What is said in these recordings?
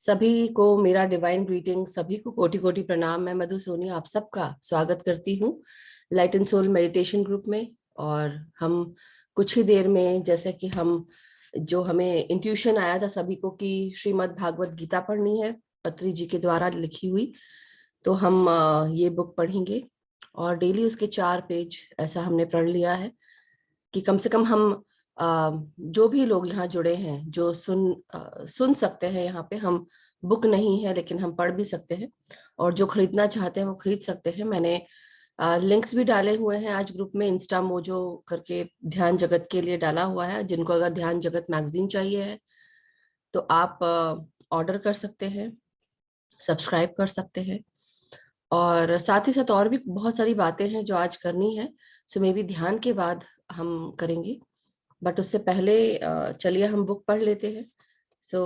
सभी को मेरा डिवाइन ग्रीटिंग, सभी को कोटि कोटि प्रणाम। मैं मधु सोनी आप सबका स्वागत करती हूँ light and soul meditation group में। और हम कुछ ही देर में, जैसे कि हमें इंट्यूशन आया था सभी को कि श्रीमद् भागवत गीता पढ़नी है, पत्री जी के द्वारा लिखी हुई, तो हम ये बुक पढ़ेंगे और डेली उसके 4 पेज ऐसा हमने पढ़ लिया है कि कम से कम हम जो भी लोग यहाँ जुड़े हैं जो सुन सकते हैं। यहाँ पे हम बुक नहीं है लेकिन हम पढ़ भी सकते हैं, और जो खरीदना चाहते हैं वो खरीद सकते हैं। मैंने लिंक्स भी डाले हुए हैं आज ग्रुप में, इंस्टा मोजो करके ध्यान जगत के लिए डाला हुआ है। जिनको अगर ध्यान जगत मैगजीन चाहिए है तो आप ऑर्डर कर सकते हैं, सब्सक्राइब कर सकते हैं। और साथ ही साथ और भी बहुत सारी बातें हैं जो आज करनी है, सो मे बी ध्यान के बाद हम करेंगे। बट उससे पहले चलिए हम बुक पढ़ लेते हैं। सो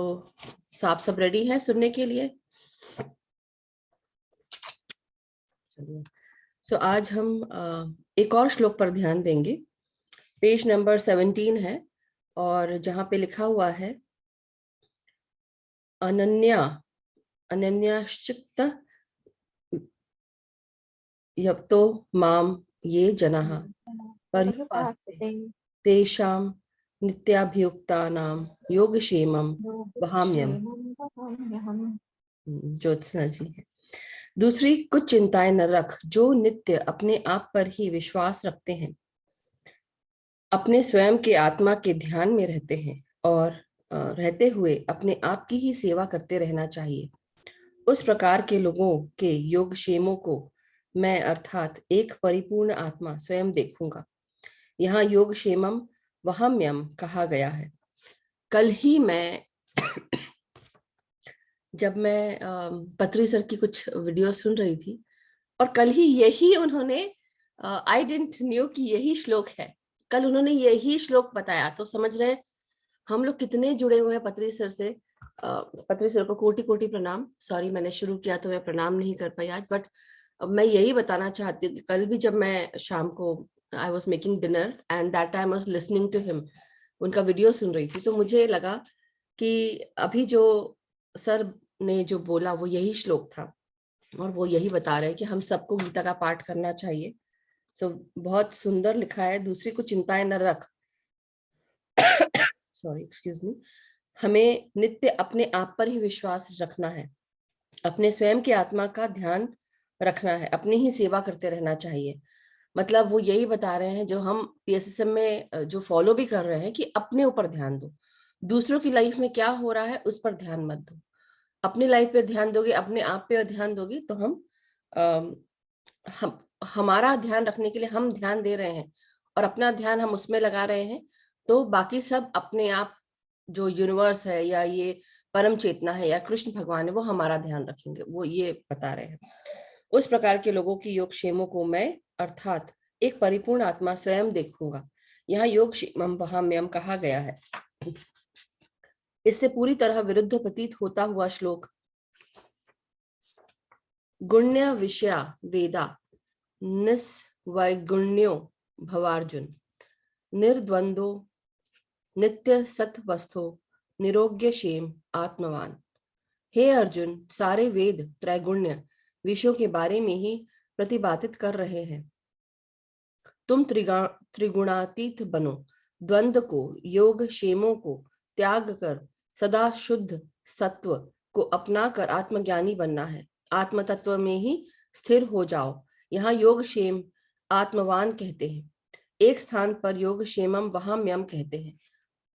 आप सब रेडी हैं सुनने के लिए? चलिए, सो आज हम एक और श्लोक पर ध्यान देंगे। पेज नंबर 17 है और जहाँ पे लिखा हुआ है अनन्याश्चित्त यतो माम ये जनाः पर्युपासते तेषां नित्याभियुक्तानां योगक्षेमं वहाम्यहम्। ज्योत्सना जी है। दूसरी कुछ चिंताएं न रख, जो नित्य अपने आप पर ही विश्वास रखते हैं, अपने स्वयं के आत्मा के ध्यान में रहते हैं और रहते हुए अपने आप की ही सेवा करते रहना चाहिए। उस प्रकार के लोगों के योगक्षेमों को मैं अर्थात एक परिपूर्ण आत्मा स्वयं देखूंगा। यहाँ योगक्षेमम वहाम्यम कहा गया है। कल ही जब मैं पत्री सर की कुछ वीडियो सुन रही थी और कल ही यही उन्होंने आई डिडंट न्यू कि यही श्लोक है। कल उन्होंने यही श्लोक बताया, तो समझ रहे हैं हम लोग कितने जुड़े हुए हैं पत्री सर से। पत्री सर को कोटि कोटि प्रणाम। सॉरी, मैंने शुरू किया तो मैं प्रणाम नहीं कर पाई आज, बट मैं यही बताना चाहती हूँ कि कल भी जब मैं शाम को I was making dinner and that time I was listening to him, उनका वीडियो सुन रही थी, तो मुझे लगा कि अभी जो सर ने जो बोला वो यही श्लोक था और वो यही बता रहे हैं कि हम सबको गीता का पाठ करना चाहिए। सो बहुत सुंदर लिखा है। दूसरी को चिंताएं न रख, सॉरी एक्सक्यूज मी, हमें नित्य अपने आप पर ही विश्वास रखना है, अपने स्वयं की आत्मा का ध्यान रखना है, अपनी ही सेवा करते रहना चाहिए। मतलब वो यही बता रहे हैं जो हम पीएसएसएम में जो फॉलो भी कर रहे हैं कि अपने ऊपर ध्यान दो, दूसरों की लाइफ में क्या हो रहा है उस पर ध्यान मत दो। अपनी लाइफ पे ध्यान दोगे, अपने आप पे ध्यान दोगी तो हम हमारा ध्यान रखने के लिए हम ध्यान दे रहे हैं और अपना ध्यान हम उसमें लगा रहे हैं, तो बाकी सब अपने आप, जो यूनिवर्स है या ये परम चेतना है या कृष्ण भगवान है, वो हमारा ध्यान रखेंगे। वो ये बता रहे हैं। उस प्रकार के लोगों की योगक्षेमों को मैं अर्थात एक परिपूर्ण आत्मा स्वयं देखूंगा। यहाँ योगक्षेमम वहाम्यम कहा गया है। इससे पूरी तरह विरुद्ध प्रतीत होता हुआ श्लोक गुण्य विषया वेदा निस्वैगुण्यो भवार्जुन निर्द्वंदो नित्य सत्वस्थो निरोग्य क्षेम आत्मवान। हे अर्जुन, सारे वेद त्रैगुण्य विषयों के बारे में ही प्रतिपादित कर रहे हैं। तुम त्रिगुणातीत बनो, द्वंद्व को, योग क्षेमों को त्याग कर सदा शुद्ध सत्व को अपना कर आत्मज्ञानी बनना है। आत्म तत्व में ही स्थिर हो जाओ। यहाँ योग क्षेम आत्मवान कहते हैं, एक स्थान पर योग क्षेमम वहाम्यम कहते हैं,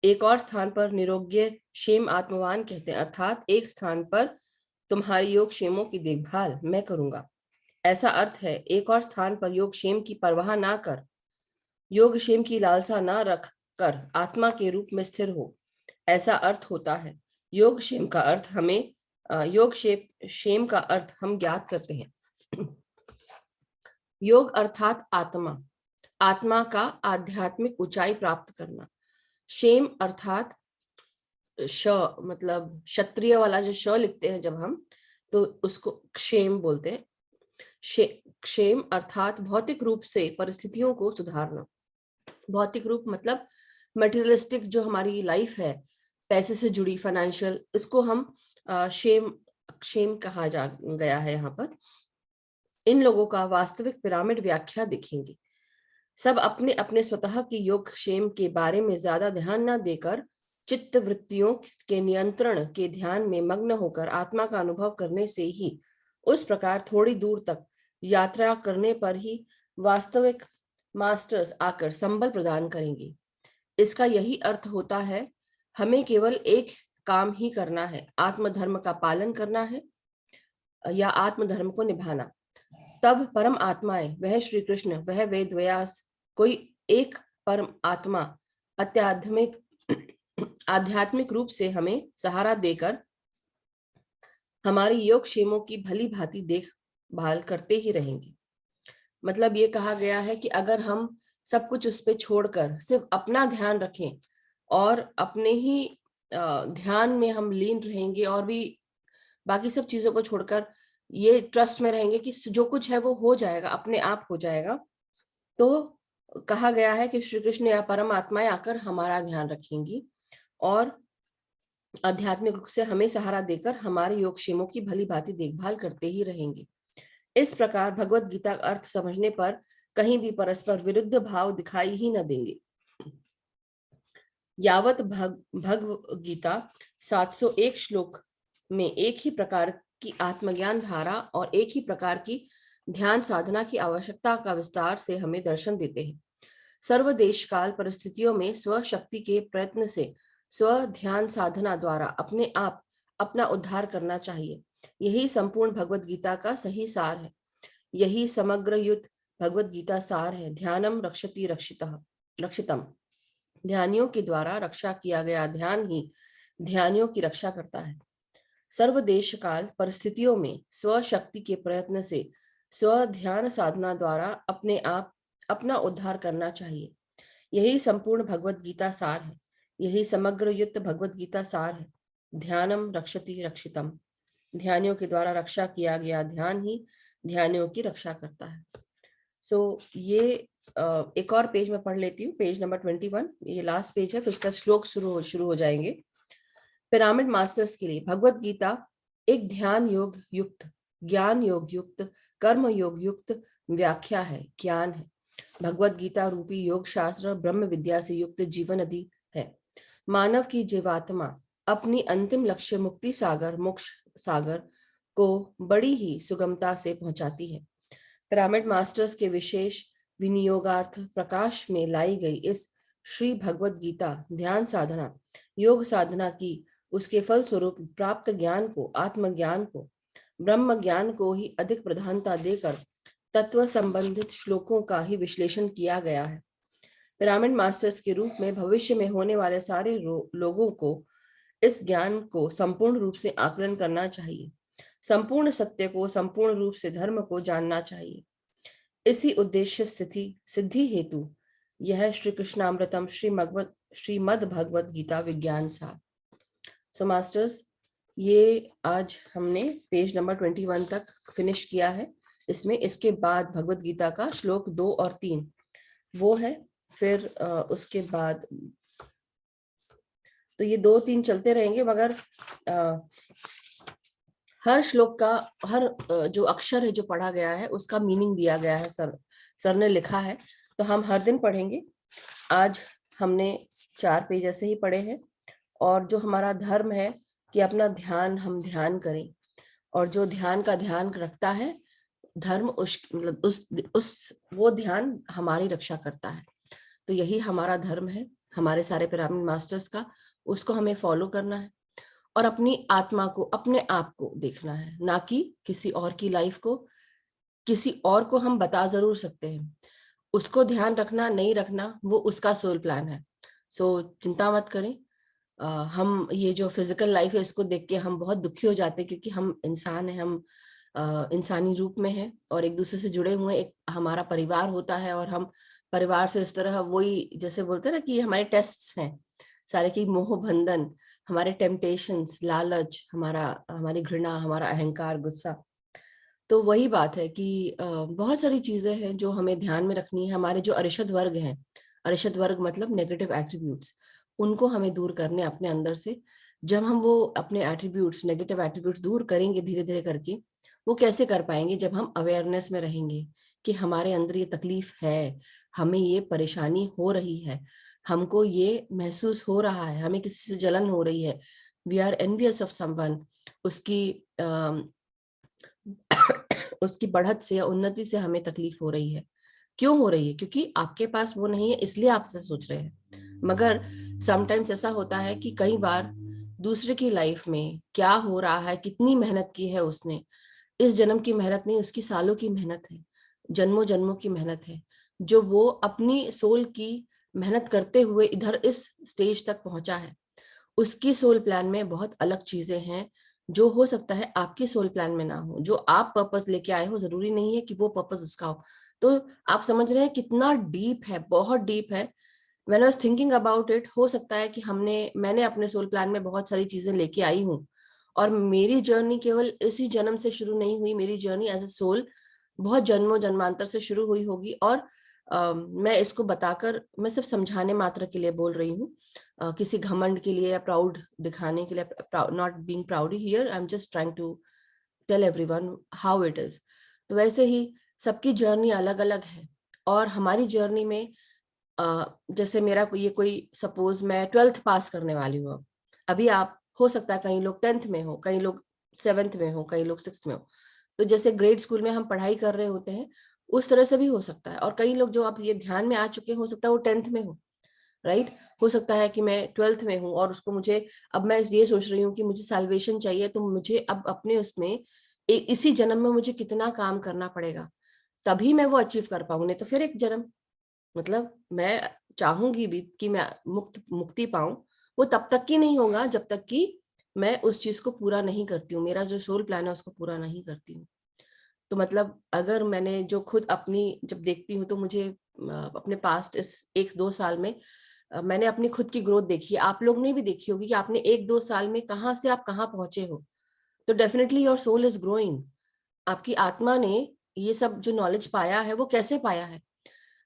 एक और स्थान पर निरोग्य क्षेम आत्मवान कहते हैं, अर्थात एक स्थान पर तुम्हारी योग क्षेमों की देखभाल मैं करूंगा, ऐसा अर्थ है। एक और स्थान पर योग क्षेम की परवाह ना कर, योग क्षेम की लालसा ना रख कर आत्मा के रूप में स्थिर हो, ऐसा अर्थ होता है। योग क्षेम का अर्थ योग क्षेम का अर्थ हम ज्ञात करते हैं। योग अर्थात आत्मा, आत्मा का आध्यात्मिक ऊंचाई प्राप्त करना। क्षेम अर्थात श, मतलब क्षत्रिय वाला जो श लिखते हैं जब हम, तो उसको क्षेम बोलते हैं। क्षेम अर्थात भौतिक रूप से परिस्थितियों को सुधारना। भौतिक रूप मतलब मटेरियलिस्टिक जो हमारी लाइफ है, पैसे से जुड़ी फाइनेंशियल, इसको हम शेम शेम कहा जा गया है यहाँ पर। इन लोगों का वास्तविक पिरामिड व्याख्या दिखेंगे। सब अपने अपने स्वतः की योग क्षेम के बारे में ज्यादा ध्यान न देकर चित्त वृत्तियों के नियंत्रण के ध्यान में मग्न होकर आत्मा का अनुभव करने से ही उस प्रकार थोड़ी दूर तक यात्रा करने पर ही वास्तविक मास्टर्स आकर संबल प्रदान करेंगे। इसका यही अर्थ होता है, हमें केवल एक काम ही करना है, आत्मधर्म का पालन करना है या आत्मधर्म को निभाना। तब परम आत्माएं, वह श्री कृष्ण, वह वेद व्यास, कोई एक परम आत्मा अत्याध्यात्मिक आध्यात्मिक रूप से हमें सहारा देकर हमारे योग क्षेमों की भली भांति देखभाल करते ही रहेंगे। मतलब ये कहा गया है कि अगर हम सब कुछ उस पे छोड़कर सिर्फ अपना ध्यान रखें और अपने ही ध्यान में हम लीन रहेंगे और भी बाकी सब चीजों को छोड़कर ये ट्रस्ट में रहेंगे कि जो कुछ है वो हो जाएगा, अपने आप हो जाएगा, तो कहा गया है कि श्री कृष्ण या परम आत्माएं आकर हमारा ध्यान रखेंगी और आध्यात्मिक रूप से हमें सहारा देकर हमारे योगक्षेमों की भली भांति देखभाल करते ही रहेंगे। इस प्रकार भगवत गीता का अर्थ समझने पर कहीं भी परस्पर विरुद्ध भाव दिखाई ही न देंगे। यावत भगवत गीता 701 श्लोक में एक ही प्रकार की आत्मज्ञान धारा और एक ही प्रकार की ध्यान साधना की आवश्यकता का विस्तार से हमें दर्शन देते हैं। सर्व देश काल परिस्थितियों में स्वशक्ति के प्रयत्न से स्व ध्यान साधना द्वारा अपने आप अपना उद्धार करना चाहिए। यही संपूर्ण भगवत गीता का सही सार है। यही समग्र युद्ध भगवत गीता सार है। ध्यानम रक्षति रक्षितम। ध्यानियों के द्वारा रक्षा किया गया ध्यान ही ध्यानियों की रक्षा करता है। सर्व देश काल परिस्थितियों में स्वशक्ति के प्रयत्न से स्व ध्यान साधना द्वारा अपने आप अपना उद्धार करना चाहिए। यही संपूर्ण भगवत गीता सार है। यही समग्र युक्त भगवत गीता सार है। ध्यानम रक्षति रक्षितम। ध्यानियों के द्वारा रक्षा किया गया ध्यान ही ध्यानियों की रक्षा करता है। ये एक और पेज में पढ़ लेती हूँ, पेज नंबर 21, ये लास्ट पेज है, फिर उसका श्लोक शुरू हो जाएंगे। पिरामिड मास्टर्स के लिए भगवत गीता एक ध्यान योग युक्त, ज्ञान योग युक्त, कर्म योग युक्त व्याख्या है, ज्ञान है। भगवत गीता रूपी योग शास्त्र ब्रह्म विद्या से युक्त जीवन नदी है। मानव की जीवात्मा अपनी अंतिम लक्ष्य मुक्ति सागर, मोक्ष सागर को बड़ी ही सुगमता से पहुंचाती है। पिरामिड मास्टर्स के विशेष विनियोगार्थ प्रकाश में लाई गई इस श्री भगवत गीता ध्यान साधना, योग साधना की उसके फल स्वरूप प्राप्त ज्ञान को, आत्मज्ञान को, ब्रह्म ज्ञान को ही अधिक प्रधानता देकर तत्व संबंधित श्लोकों का ही विश्लेषण किया गया है। पिरामिड मास्टर्स के रूप में भविष्य में होने वाले सारे लोगों को इस ज्ञान को संपूर्ण रूप से आकलन करना चाहिए। संपूर्ण सत्य को, संपूर्ण रूप से धर्म को जानना चाहिए। इसी उद्देश्य सिद्धि हेतु यह श्री कृष्णामृतम श्रीमद् भगवत गीता विज्ञान सार। सो मास्टर्स, ये आज हमने पेज नंबर 21 तक फिनिश किया है। इसमें इसके बाद भगवत गीता का श्लोक 2 और 3 वो है, फिर उसके बाद तो ये 2-3 चलते रहेंगे, मगर हर श्लोक का हर जो अक्षर है जो पढ़ा गया है उसका मीनिंग दिया गया है, सर ने लिखा है, तो हम हर दिन पढ़ेंगे। आज हमने 4 पेज ऐसे ही पढ़े हैं। और जो हमारा धर्म है कि अपना ध्यान हम ध्यान करें, और जो ध्यान का ध्यान रखता है धर्म उस वो ध्यान हमारी रक्षा करता है। तो यही हमारा धर्म है, हमारे सारे पिरामिड मास्टर्स का, उसको हमें फॉलो करना है और अपनी आत्मा को, अपने आप को देखना है, ना कि किसी और की लाइफ को। किसी और को हम बता जरूर सकते हैं, उसको ध्यान रखना नहीं रखना वो उसका सोल प्लान है। सो चिंता मत करें। हम ये जो फिजिकल लाइफ है इसको देख के हम बहुत दुखी हो जाते हैं, क्योंकि हम इंसान हैं, हम इंसानी रूप में हैं और एक दूसरे से जुड़े हुए, एक हमारा परिवार होता है और हम परिवार से इस तरह, वही जैसे बोलते हैं ना कि हमारे टेस्ट्स हैं सारे की, मोह बंधन, हमारे टेम्पटेशंस, लालच, हमारी घृणा, हमारा अहंकार, गुस्सा। तो वही बात है कि बहुत सारी चीजें हैं जो हमें ध्यान में रखनी है। हमारे जो अरिषद वर्ग हैं, अरिषद वर्ग मतलब नेगेटिव एट्रीब्यूट्स, उनको हमें दूर करने अपने अंदर से। जब हम वो अपने एट्रीब्यूट्स, नेगेटिव एट्रीब्यूट्स दूर करेंगे धीरे धीरे करके, वो कैसे कर पाएंगे? जब हम अवेयरनेस में रहेंगे कि हमारे अंदर ये तकलीफ है, हमें ये परेशानी हो रही है, हमको ये महसूस हो रहा है, हमें किसी से जलन हो रही है, we are envious of someone, उसकी उसकी बढ़त से या उन्नति से हमें तकलीफ हो रही है। क्यों हो रही है? क्योंकि आपके पास वो नहीं है, इसलिए आप ऐसा सोच रहे हैं। मगर समटाइम्स ऐसा होता है कि कई बार दूसरे की लाइफ में क्या हो रहा है, कितनी मेहनत की है उसने, इस जन्म की मेहनत नहीं, उसकी सालों की मेहनत है, जन्मों जन्मों की मेहनत है, जो वो अपनी सोल की मेहनत करते हुए इधर इस स्टेज तक पहुंचा है। उसकी सोल प्लान में बहुत अलग चीजें हैं जो हो सकता है आपकी सोल प्लान में ना हो। जो आप पर्पस लेके आए हो जरूरी नहीं है कि वो पर्पस उसका हो। तो आप समझ रहे हैं कितना डीप है, बहुत डीप है। When I was thinking about it, हो सकता है कि मैंने अपने सोल प्लान में बहुत सारी चीजें लेके आई हूँ, और मेरी जर्नी केवल इसी जन्म से शुरू नहीं हुई। मेरी जर्नी एज ए सोल बहुत जन्मों जन्मांतर से शुरू हुई होगी। और मैं इसको बताकर, मैं सिर्फ समझाने मात्र के लिए बोल रही हूँ, किसी घमंड के लिए या प्राउड दिखाने के लिए, not being proud here, I am just trying to tell everyone how it is. तो वैसे ही सबकी जर्नी अलग अलग है, और हमारी जर्नी में जैसे मेरा ये कोई, सपोज मैं 12th पास करने वाली हूँ, अभी आप हो सकता है कई लोग 10th में हो, कई लोग 7th में हो, कई लोग 6th में हो। तो जैसे ग्रेड स्कूल में हम पढ़ाई कर रहे होते हैं, उस तरह से भी हो सकता है। और कई लोग जो आप ये ध्यान में आ चुके हो सकता है वो 10th में हो, राइट। हो सकता है कि मैं 12th में हूँ और उसको मुझे, अब मैं ये सोच रही हूँ कि मुझे सैल्वेशन चाहिए, तो मुझे अब अपने उसमें इसी जन्म में मुझे कितना काम करना पड़ेगा, तभी मैं वो अचीव कर पाऊँ। नहीं तो फिर एक जन्म, मतलब मैं चाहूंगी भी कि मैं मुक्ति पाऊं, वो तब तक की नहीं होगा जब तक कि मैं उस चीज को पूरा नहीं करती हूँ, मेरा जो सोल प्लान है उसको पूरा नहीं करती हूँ। तो मतलब अगर मैंने जो खुद अपनी जब देखती हूँ, तो मुझे अपने पास्ट इस 1-2 साल में मैंने अपनी खुद की ग्रोथ देखी है। आप लोग ने भी देखी होगी कि आपने 1-2 साल में कहाँ से आप कहाँ पहुंचे हो। तो definitely your soul is growing. आपकी आत्मा ने ये सब जो नॉलेज पाया है वो कैसे पाया है?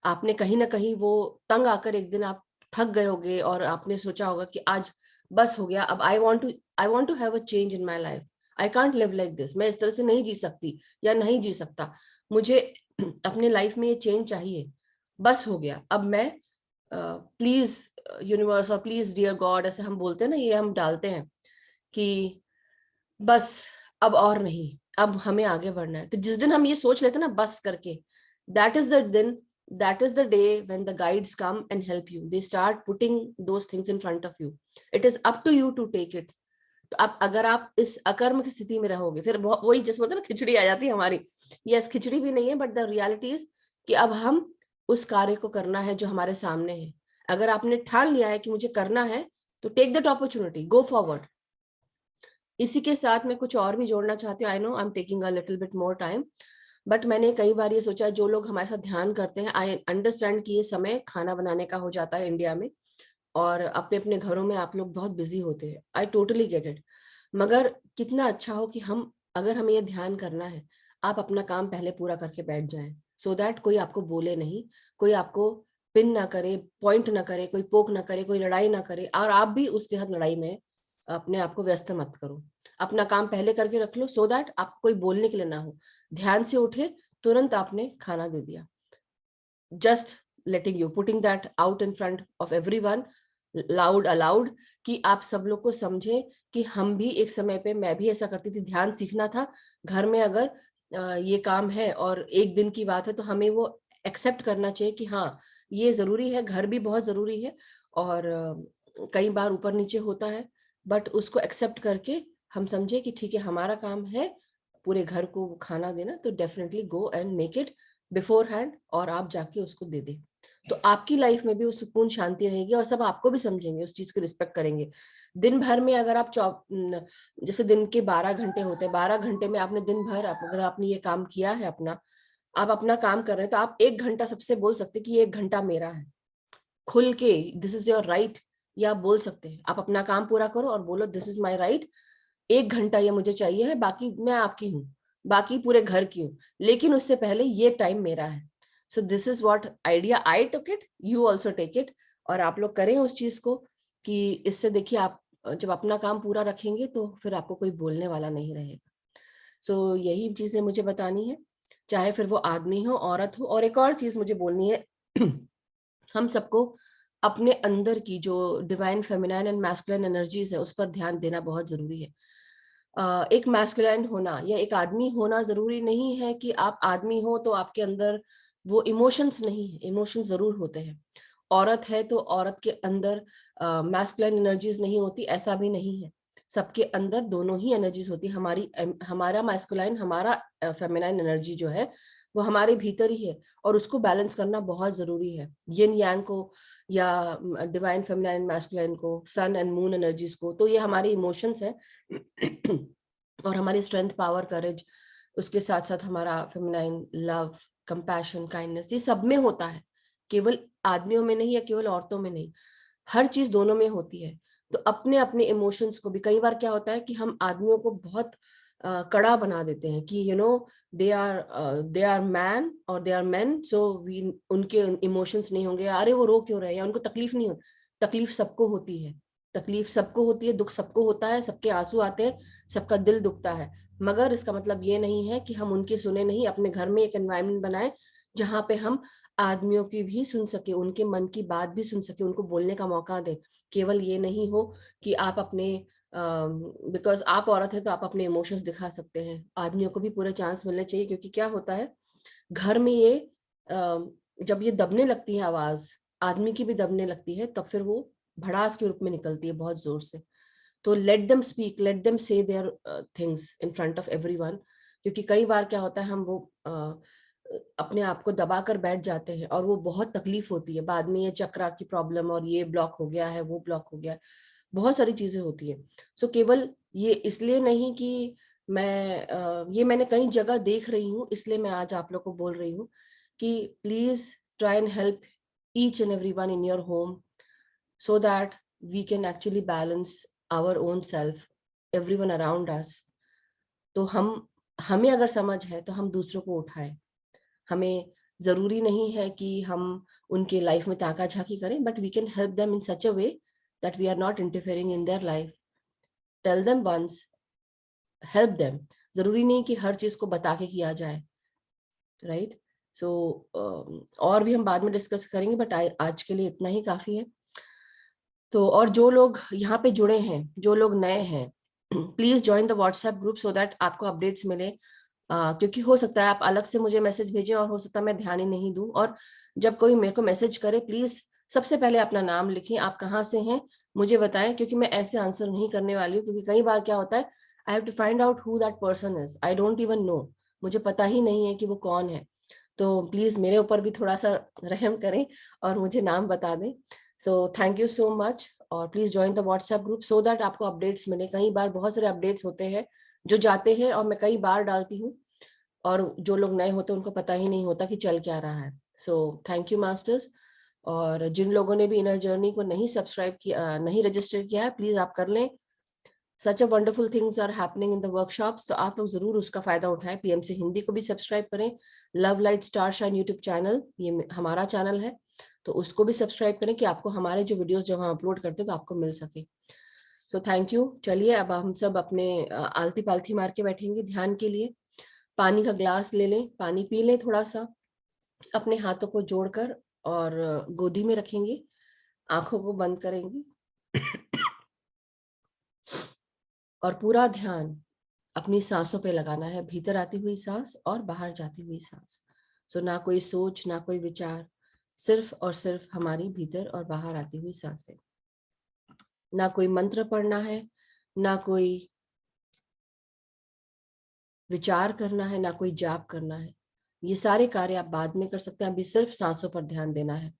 आपने कहीं ना कहीं वो तंग आकर एक दिन आप थक गए होगे और आपने सोचा होगा कि आज बस हो गया, अब I want to have a change in my life. I can't live like this, मैं इस तरह से नहीं जी सकती या नहीं जी सकता, मुझे अपने लाइफ में ये चेंज चाहिए। बस हो गया, अब मैं प्लीज यूनिवर्स और प्लीज डियर गॉड, ऐसे हम बोलते हैं ना, ये हम डालते हैं कि बस अब और नहीं, अब हमें आगे बढ़ना है। तो जिस दिन हम ये सोच लेते हैं ना बस करके, दैट इज द दिन, that is the day when the guides come and help you. They start putting those things in front of you. It is up to you to take it. तो आप अगर आप इस अकर्म की स्थिति में रहोगे, फिर वही जैसे होता है ना, खिचड़ी आ जाती है हमारी। यस, खिचड़ी भी नहीं है, बट द रियलिटी इज कि अब हम उस कार्य को करना है जो हमारे सामने है। अगर आपने ठान लिया है कि मुझे करना है, तो take that opportunity, go forward. इसी के साथ मैं कुछ और भी जोड़ना चाहती हूँ। I know I am taking a little bit more time, but मैंने कई बार ये सोचा है, जो लोग हमारे साथ ध्यान करते हैं, आई अंडरस्टैंड कि ये समय खाना बनाने का हो जाता है इंडिया में, और अपने अपने घरों में आप लोग बहुत बिजी होते हैं, आई टोटली गेट इट। मगर कितना अच्छा हो कि हम, अगर हमें ये ध्यान करना है, आप अपना काम पहले पूरा करके बैठ जाएं, सो दैट कोई आपको बोले नहीं, कोई आपको पिन ना करे, पॉइंट ना करे, कोई पोक ना करे, कोई लड़ाई ना करे, और आप भी उसके साथ लड़ाई में अपने आप को व्यस्त मत करो। अपना काम पहले करके रख लो, सो दैट आपको कोई बोलने के लिए ना हो। ध्यान से उठे, तुरंत आपने खाना दे दिया, just letting you, putting that out in front of everyone, loud allowed, कि आप सब लोग को समझे कि हम भी एक समय पे, मैं भी ऐसा करती थी, ध्यान सीखना था घर में। अगर ये काम है और एक दिन की बात है, तो हमें वो एक्सेप्ट करना चाहिए कि हाँ, ये जरूरी है, घर भी बहुत जरूरी है, और कई बार ऊपर नीचे होता है, बट उसको एक्सेप्ट करके हम समझे कि ठीक है, हमारा काम है पूरे घर को खाना देना, तो definitely go and make it before hand, और आप जाके उसको दे दे। तो आपकी लाइफ में भी वो सुकून शांति रहेगी, और सब आपको भी समझेंगे, उस चीज को रिस्पेक्ट करेंगे। दिन भर में अगर आप जैसे दिन के 12 घंटे होते हैं, 12 घंटे में आपने दिन भर, अगर आपने ये काम किया है अपना, आप अपना काम कर रहे हैं, तो आप 1 घंटा सबसे बोल सकते हैं कि ये 1 घंटा मेरा है, खुल के, दिस इज योर राइट। या आप बोल सकते हैं, आप अपना काम पूरा करो और बोलो दिस इज माई राइट, 1 घंटा ये मुझे चाहिए है, बाकी मैं आपकी हूँ, बाकी पूरे घर की हूँ, लेकिन उससे पहले ये टाइम मेरा है। So this is what idea I took it, you also take it, और आप लोग करें उस चीज को। कि इससे देखिए आप जब अपना काम पूरा रखेंगे तो फिर आपको कोई बोलने वाला नहीं रहेगा। सो यही चीजें मुझे बतानी है, चाहे फिर वो आदमी हो औरत हो। और एक और चीज मुझे बोलनी है हम सबको अपने अंदर की जो divine feminine and masculine energies है उस पर ध्यान देना बहुत जरूरी है। एक मैस्कुलिन होना या एक आदमी होना जरूरी नहीं है कि आप आदमी हो तो आपके अंदर वो इमोशंस नहीं है, इमोशंस जरूर होते हैं। औरत है तो औरत के अंदर मैस्कुलिन एनर्जीज नहीं होती, ऐसा भी नहीं है। सबके अंदर दोनों ही एनर्जीज होती है। हमारा मैस्कुलाइन, हमारा फेमिनाइन एनर्जी जो है वो हमारे भीतर ही है, और उसको बैलेंस करना बहुत जरूरी है। यिन यांग को या डिवाइन फेमिनाइन मैस्कुलाइन को, सन एंड मून एनर्जीज को, तो ये हमारे इमोशंस है और हमारी स्ट्रेंथ, पावर, करेज, उसके साथ साथ हमारा फेमिनाइन लव, कंपैशन, काइंडनेस, ये सब में होता है, केवल आदमियों में नहीं या केवल औरतों में नहीं, हर चीज दोनों में होती है। तो अपने अपने इमोशंस को भी, कई बार क्या होता है कि हम आदमियों को बहुत कड़ा बना देते हैं कि दे आर मैन और they are men, so we उनके इमोशंस नहीं होंगे, अरे वो रो क्यों रहे, या उनको तकलीफ नहीं होती। तकलीफ सबको होती है, तकलीफ सबको होती है, दुख सबको होता है, सबके आंसू आते हैं, सबका दिल दुखता है। मगर इसका मतलब ये नहीं है कि हम उनके सुने नहीं। अपने घर में एक एनवायरनमेंट बनाए जहां पे हम आदमियों की भी सुन सके, उनके मन की बात भी सुन सके, उनको बोलने का मौका दे। केवल ये नहीं हो कि आप अपने बिकॉज आप औरत है तो आप अपने इमोशंस दिखा सकते हैं, आदमियों को भी पूरे चांस मिलने चाहिए। क्योंकि क्या होता है घर में ये जब ये दबने लगती है आवाज, आदमी की भी दबने लगती है, तब फिर वो भड़ास के रूप में निकलती है बहुत जोर से। तो let them speak, let them say their things in front of everyone. क्योंकि कई बार क्या होता है हम वो अपने आप को दबा कर बैठ जाते हैं और वो बहुत तकलीफ होती है बाद में, ये चक्रा की प्रॉब्लम और ये ब्लॉक हो गया है, वो ब्लॉक हो गया है, बहुत सारी चीजें होती है। सो केवल ये इसलिए नहीं कि ये मैंने कई जगह देख रही हूँ, इसलिए मैं आज आप लोग को बोल रही हूँ कि please try and help each and every one in your home, so that we can actually balance our own self, everyone around us। तो हमें अगर समझ है तो हम दूसरों को उठाएं। हमें जरूरी नहीं है कि हम उनके लाइफ में ताका झाकी करें, but we can help them in such a way that we are not interfering in their life. Tell them once, help them. जरूरी नहीं कि हर चीज को बता के किया जाए, राइट। सो और भी हम बाद में डिस्कस करेंगे, बट आज के लिए इतना ही काफी है। तो और जो लोग यहाँ पे जुड़े हैं, जो लोग नए हैं, please join the WhatsApp group so that आपको अपडेट्स मिले। क्योंकि हो सकता है आप अलग से मुझे मैसेज भेजें और हो सकता है मैं ध्यान ही नहीं दूं। और जब कोई मेरे को मैसेज करे, प्लीज सबसे पहले अपना नाम लिखें, आप कहाँ से हैं मुझे बताएं, क्योंकि मैं ऐसे आंसर नहीं करने वाली हूँ। क्योंकि कई बार क्या होता है, I have to find out who that person is, I don't even know, मुझे पता ही नहीं है कि वो कौन है। तो प्लीज मेरे ऊपर भी थोड़ा सा रहम करें और मुझे नाम बता दें। So thank you so much, और please join the WhatsApp group so that आपको अपडेट्स मिले। कई बार बहुत सारे अपडेट्स होते हैं जो जाते हैं और मैं कई बार डालती हूँ, और जो लोग नए होते हैं उनको पता ही नहीं होता कि चल क्या रहा है। सो थैंक यू मास्टर्स। और जिन लोगों ने भी इनर जर्नी को नहीं सब्सक्राइब किया, नहीं रजिस्टर किया है, प्लीज आप कर लें। Such a wonderful things are happening in the workshops, तो आप लोग जरूर उसका फायदा उठाएं। पीएमसी हिंदी को भी सब्सक्राइब करें, love light star shine YouTube channel, ये हमारा चैनल है, तो उसको भी सब्सक्राइब करें कि आपको हमारे जो वीडियोस जब हम अपलोड करते हैं तो आपको मिल सके। सो थैंक यू। चलिए अब हम सब अपने आलती पालथी मार के बैठेंगे ध्यान के लिए। पानी का ग्लास ले लें, पानी पी लें थोड़ा सा, अपने हाथों को जोड़कर और गोदी में रखेंगे, आंखों को बंद करेंगे और पूरा ध्यान अपनी सांसों पे लगाना है, भीतर आती हुई सांस और बाहर जाती हुई सांस। सो ना कोई सोच, ना कोई विचार, सिर्फ और सिर्फ हमारी भीतर और बाहर आती हुई सांसें। ना कोई मंत्र पढ़ना है, ना कोई विचार करना है, ना कोई जाप करना है। ये सारे कार्य आप बाद में कर सकते हैं, अभी सिर्फ सांसों पर ध्यान देना है।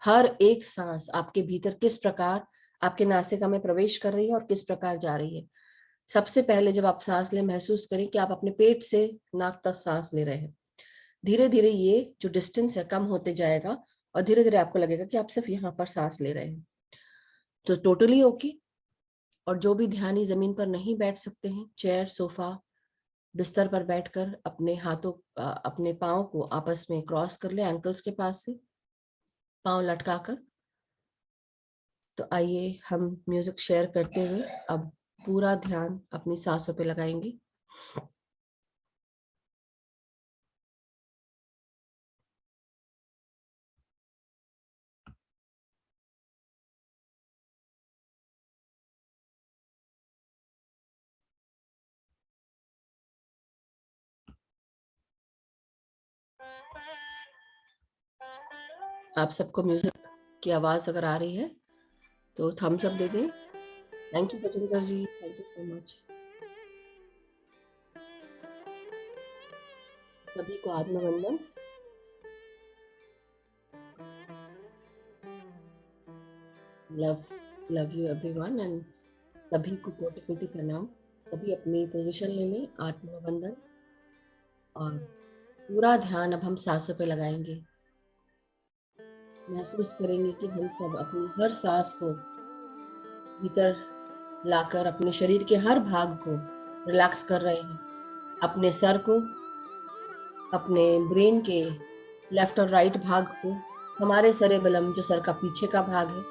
हर एक सांस आपके भीतर किस प्रकार आपके नासिका में प्रवेश कर रही है और किस प्रकार जा रही है। सबसे पहले जब आप सांस लें, महसूस करें कि आप अपने पेट से नाक तक सांस ले रहे हैं। धीरे धीरे ये जो डिस्टेंस है कम होते जाएगा और धीरे धीरे आपको लगेगा कि आप सिर्फ यहाँ पर सांस ले रहे हैं। तो टोटली ओके। और जो भी ध्यानी जमीन पर नहीं बैठ सकते हैं, चेयर, सोफा, बिस्तर पर बैठकर अपने हाथों अपने पाँव को आपस में क्रॉस कर ले, एंकल्स के पास से पाँव लटकाकर, तो आइए हम म्यूजिक शेयर करते हुए अब पूरा ध्यान अपनी सांसों पे लगाएंगे। आप सबको म्यूजिक की आवाज अगर आ रही है तो थम्स अप दे दें। Thank you Bachinder ji, thank you so much. सभी को आत्मवंदन। Love love you everyone and सभी को कोटि कोटि प्रणाम। सभी अपनी पोजीशन ले लें, आत्मवंदन, और पूरा ध्यान अब हम सांसों पे लगाएंगे। महसूस करेंगे कि हम सब अपनी हर सांस को भीतर लाकर अपने शरीर के हर भाग को रिलैक्स कर रहे हैं। अपने सर को, अपने ब्रेन के लेफ्ट और राइट भाग को, हमारे सेरेबेलम जो सर का पीछे का भाग है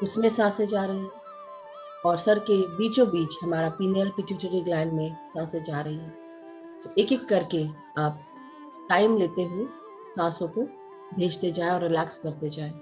उसमें सांसें जा रही हैं, और सर के बीचों बीच हमारा पीनियल पिट्यूटरी ग्लैंड में सांसें जा रही हैं। तो एक एक करके आप टाइम लेते हुए सांसों को भेजते जाएं और रिलैक्स करते जाएं।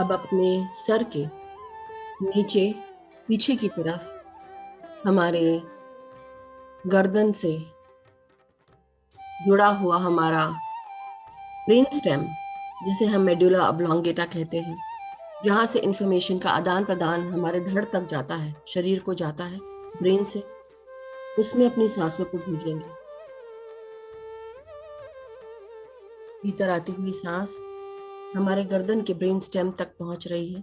अब अपने सर के नीचे पीछे की तरफ हमारे गर्दन से जुड़ा हुआ हमारा ब्रेन स्टेम, जिसे हम मेडुला ऑब्लोंगेटा कहते हैं, जहाँ से इंफॉर्मेशन का आदान प्रदान हमारे धड़ तक जाता है, शरीर को जाता है ब्रेन से, उसमें अपनी सांसों को भेजेंगे। भीतर आती हुई सांस हमारे गर्दन के ब्रेन स्टेम तक पहुंच रही है,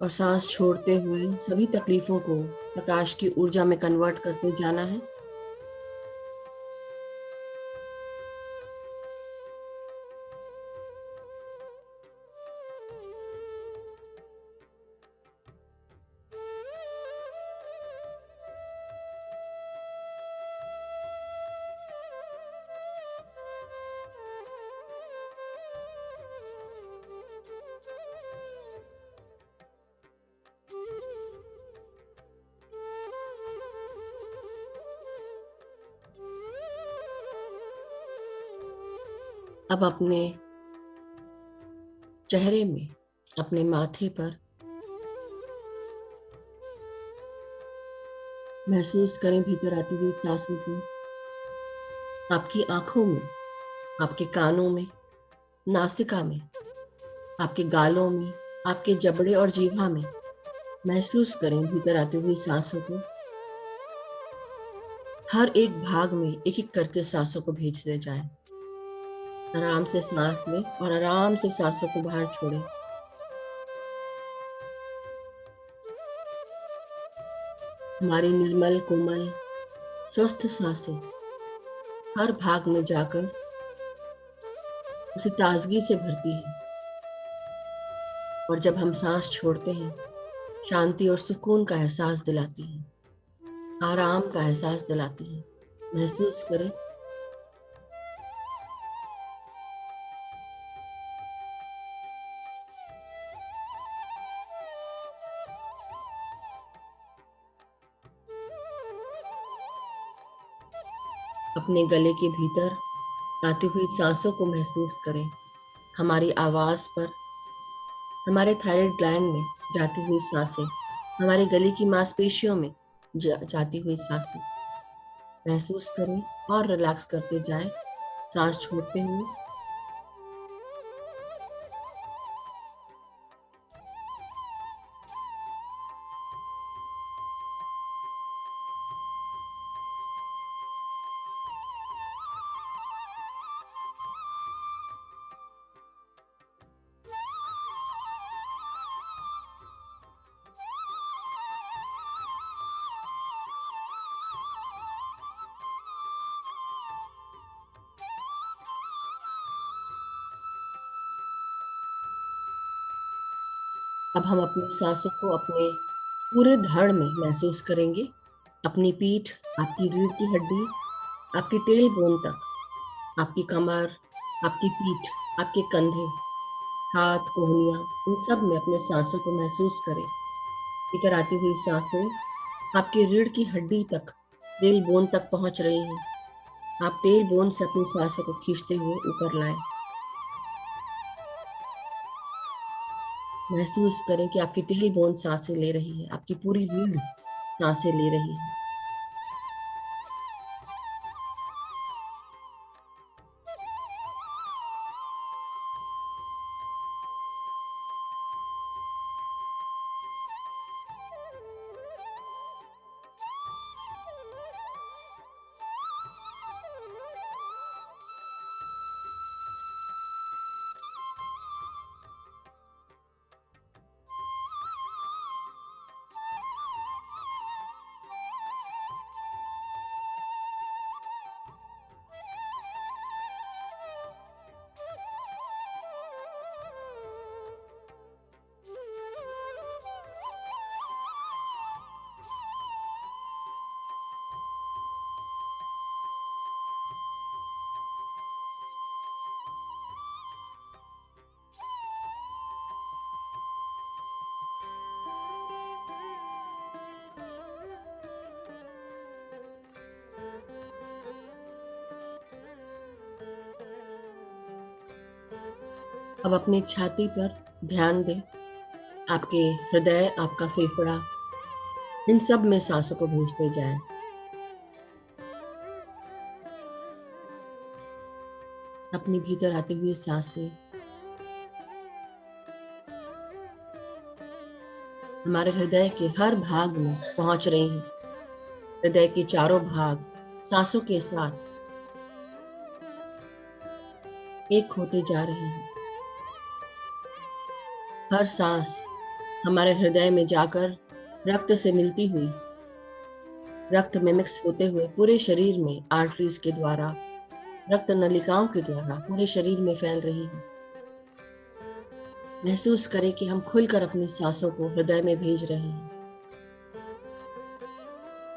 और सांस छोड़ते हुए सभी तकलीफों को प्रकाश की ऊर्जा में कन्वर्ट करते जाना है। अब अपने चेहरे में, अपने माथे पर महसूस करें भीतर आती हुई सांसों को। आपकी आंखों में, आपके कानों में, नासिका में, आपके गालों में, आपके जबड़े और जीवा में महसूस करें भीतर आती हुई सांसों को। हर एक भाग में एक एक करके सांसों को भेजते जाएं। आराम से सांस लें और आराम से सांसों को बाहर छोड़ें। हमारी निर्मल कोमल स्वस्थ सांसें हर भाग में जाकर उसे ताजगी से भरती है, और जब हम सांस छोड़ते हैं शांति और सुकून का एहसास दिलाती है, आराम का एहसास दिलाती है। महसूस करें अपने गले के भीतर आती हुई सांसों को महसूस करें, हमारी आवाज पर, हमारे थायराइड ग्लैंड में जाती हुई सांसें, हमारे गले की मांसपेशियों में जाती हुई सांसें। महसूस करें और रिलैक्स करते जाएं, सांस छोड़ते हुए। अब हम अपनी सांसों को अपने पूरे धड़ में महसूस करेंगे, अपनी पीठ, आपकी रीढ़ की हड्डी, आपकी टेल बोन तक, आपकी कमर, आपकी पीठ, आपके कंधे, हाथ, कोहनियां, इन सब में अपने सांसों को महसूस करें। लेकर आती हुई सांसें आपकी रीढ़ की हड्डी तक, टेल बोन तक पहुंच रही हैं। आप टेल बोन से अपनी सांसों को खींचते हुए ऊपर लाएं। महसूस करें कि आपकी टेल बोन सांसें ले रही है, आपकी पूरी रीढ़ सांसें ले रही है। अब अपनी छाती पर ध्यान दें, आपके हृदय, आपका फेफड़ा, इन सब में सांसों को भेजते जाएं। अपनी भीतर आती हुई सांसें हमारे हृदय के हर भाग में पहुंच रही हैं। हृदय के चारों भाग सांसों के साथ एक होते जा रहे हैं। हर सांस हमारे हृदय में जाकर रक्त से मिलती हुई, रक्त में मिक्स होते हुए पूरे शरीर में आर्टरीज के द्वारा, रक्त नलिकाओं के द्वारा पूरे शरीर में फैल रही है। महसूस करें कि हम खुलकर अपनी सांसों को हृदय में भेज रहे हैं,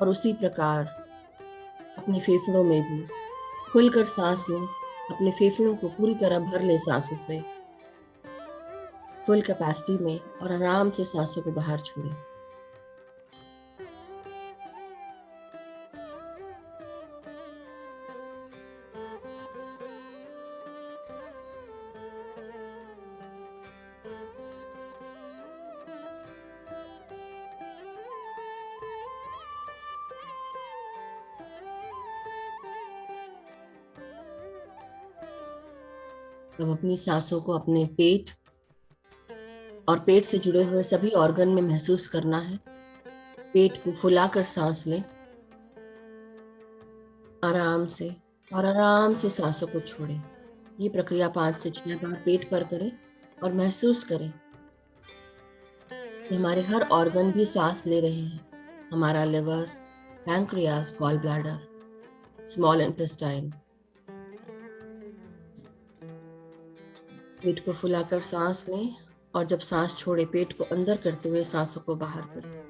और उसी प्रकार अपने फेफड़ों में भी खुलकर सांस लें। अपने फेफड़ों को पूरी तरह भर लें सांसों से, फुल कैपेसिटी में, और आराम से सांसों को बाहर छोड़ें। अब अपनी सांसों को अपने पेट और पेट से जुड़े हुए सभी ऑर्गन में महसूस करना है। पेट को फुलाकर सांस लें आराम से, और आराम से सांसों को छोड़ें। ये प्रक्रिया 5 से 6 बार पेट पर करें और महसूस करें कि हमारे हर ऑर्गन भी सांस ले रहे हैं। हमारा liver, pancreas, gallbladder, small intestine। पेट को फुलाकर सांस लें और जब सांस छोड़े पेट को अंदर करते हुए सांसों को बाहर करें।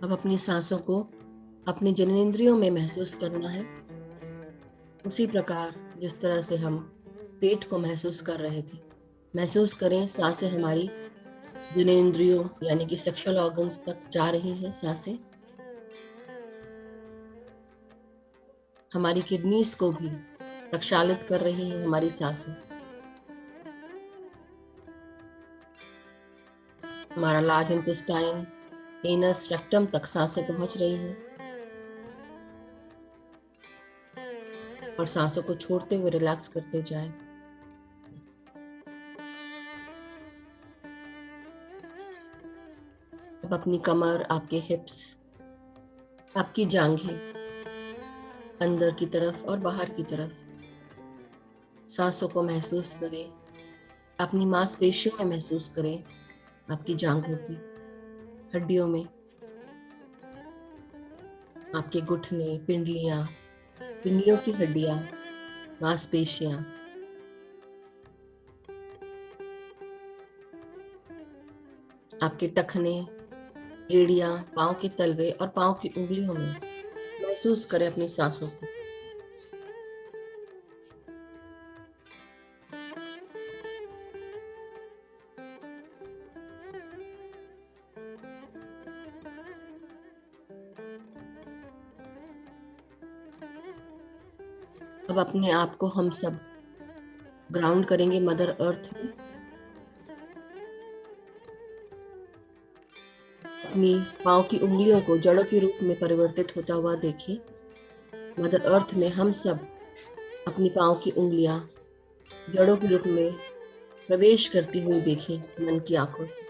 अब अपनी सांसों को अपने जननेंद्रियों में महसूस करना है, उसी प्रकार जिस तरह से हम पेट को महसूस कर रहे थे। महसूस करें सांसें हमारी जननेंद्रियों यानी कि सेक्सुअल ऑर्गन्स तक जा रही हैं। सांसें हमारी किडनीज को भी प्रक्षालित कर रही हैं। हमारी सांसें हमारा लार्ज इंटेस्टाइन, एनस, रेक्टम तक सांसें पहुंच रही हैं और सांसों को छोड़ते हुए रिलैक्स करते जाएं। अब अपनी कमर, आपके हिप्स, आपकी जांघें अंदर की तरफ और बाहर की तरफ सांसों को महसूस करें। अपनी मांसपेशियों में महसूस करें, आपकी जांघों की हड्डियों में, आपके घुटने, पिंडलियां, पिंडलियों की हड्डियां, मांसपेशियां, आपके टखने, एड़ियां, पांव के तलवे और पांव की उंगलियों में महसूस करें अपनी सांसों को। अब अपने आप को हम सब ग्राउंड करेंगे मदर अर्थ में। अपनी पांव की उंगलियों को जड़ों के रूप में परिवर्तित होता हुआ देखिए। मदर अर्थ में हम सब अपनी पांव की उंगलियां जड़ों के रूप में प्रवेश करती हुई देखें मन की आंखों से।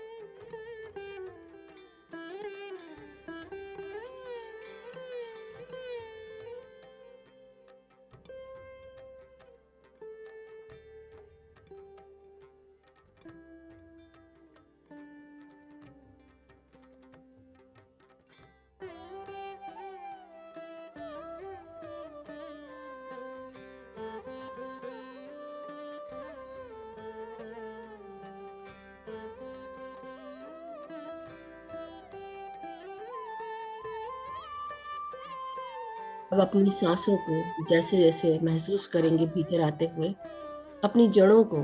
अब अपनी सांसों को जैसे जैसे महसूस करेंगे भीतर आते हुए, अपनी जड़ों को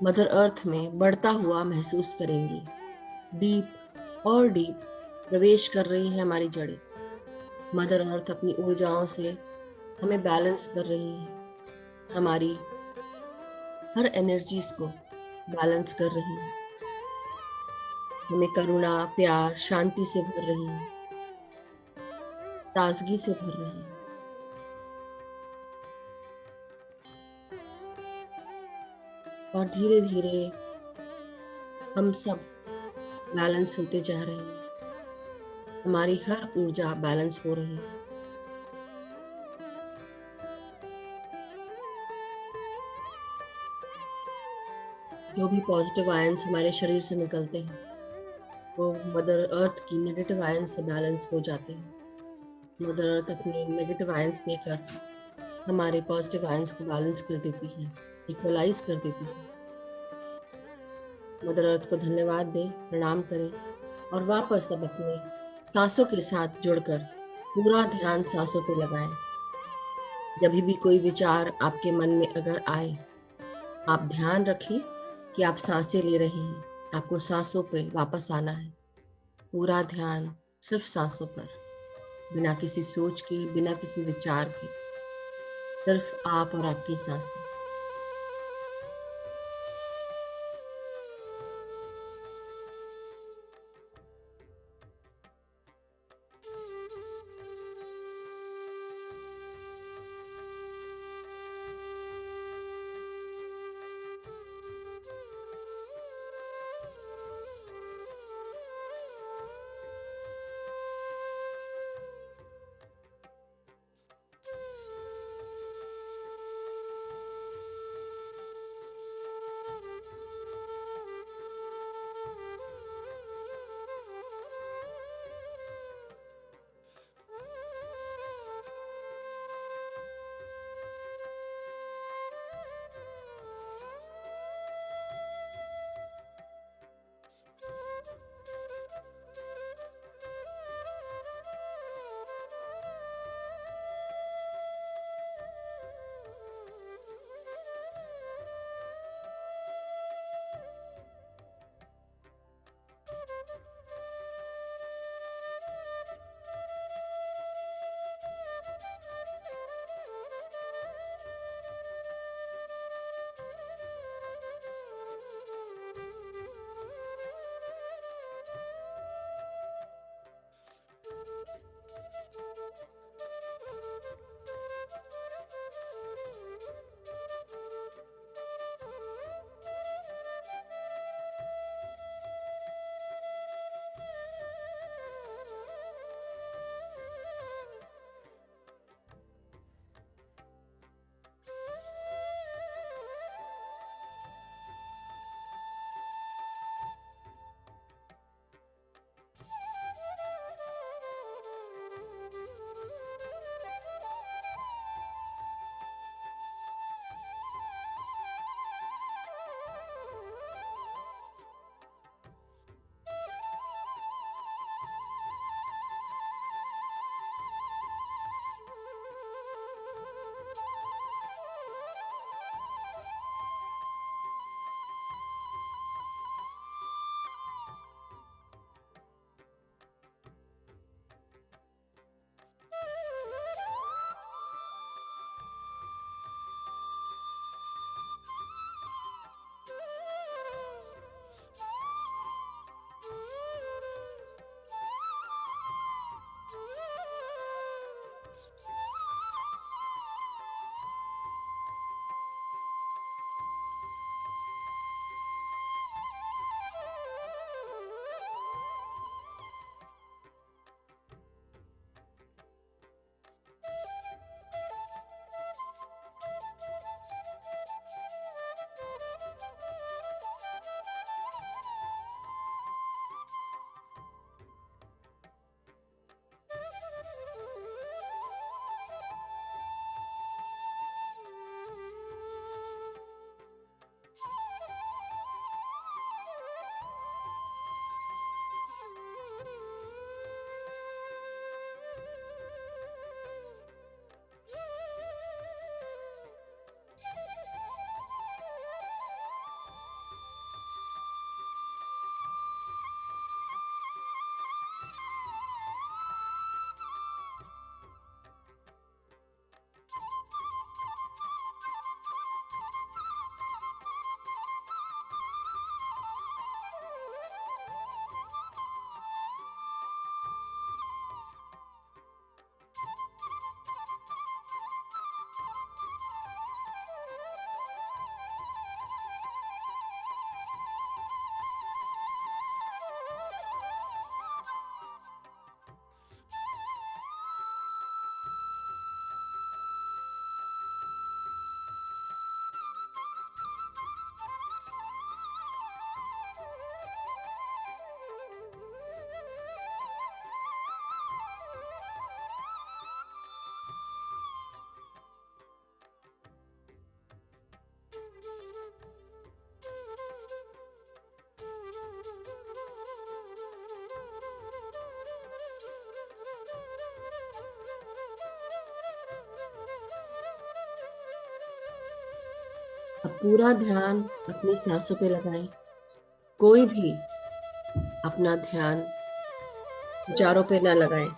मदर अर्थ में बढ़ता हुआ महसूस करेंगे। डीप और डीप प्रवेश कर रही है हमारी जड़ें। मदर अर्थ अपनी ऊर्जाओं से हमें बैलेंस कर रही है, हमारी हर एनर्जीज को बैलेंस कर रही है, हमें करुणा, प्यार, शांति से भर रही है, ताजगी से भर रही है। और धीरे धीरे हम सब बैलेंस होते जा रहे हैं, हमारी हर ऊर्जा बैलेंस हो रही है। जो भी पॉजिटिव आयंस हमारे शरीर से निकलते हैं वो मदर अर्थ की नेगेटिव आयंस से बैलेंस हो जाते हैं। मदर अर्थ अपनी नेगेटिव आयंस देकर हमारे पॉजिटिव आयंस को बैलेंस कर देती है, इक्वलाइज कर देती है। मदर अर्थ को धन्यवाद दें, प्रणाम करें और वापस अब अपने सांसों के साथ जुड़कर पूरा ध्यान सांसों पे लगाएं। जब भी कोई विचार आपके मन में अगर आए, आप ध्यान रखें कि आप सांसें ले रहे हैं, आपको सांसों पे वापस आना है। पूरा ध्यान सिर्फ सांसों पर, बिना किसी सोच के, बिना किसी विचार के, सिर्फ आप और आपकी सांसें। अब पूरा ध्यान अपनी सांसों पे लगाएं। कोई भी अपना ध्यान विचारों पे ना लगाएं।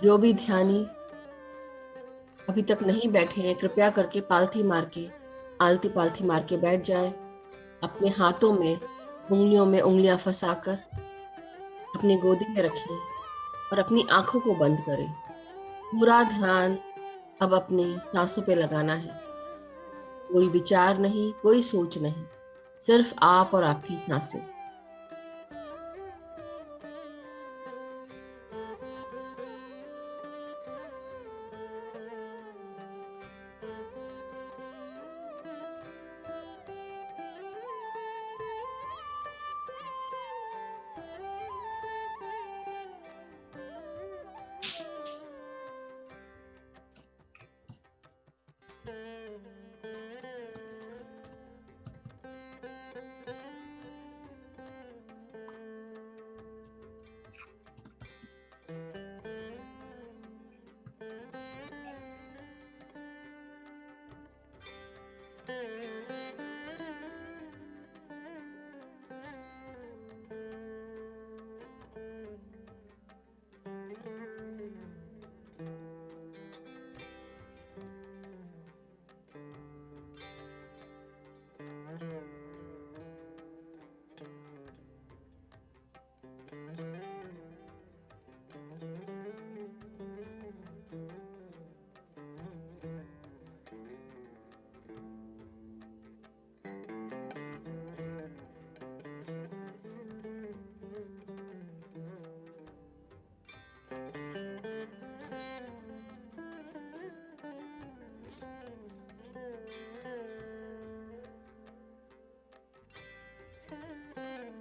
जो भी ध्यानी अभी तक नहीं बैठे हैं, कृपया करके आलती पालथी मार के बैठ जाएं। अपने हाथों में उंगलियों में उंगलियां फंसाकर अपनी गोदी में रखें और अपनी आंखों को बंद करें। पूरा ध्यान अब अपनी सांसों पे लगाना है। कोई विचार नहीं, कोई सोच नहीं, सिर्फ आप और आपकी सांसें।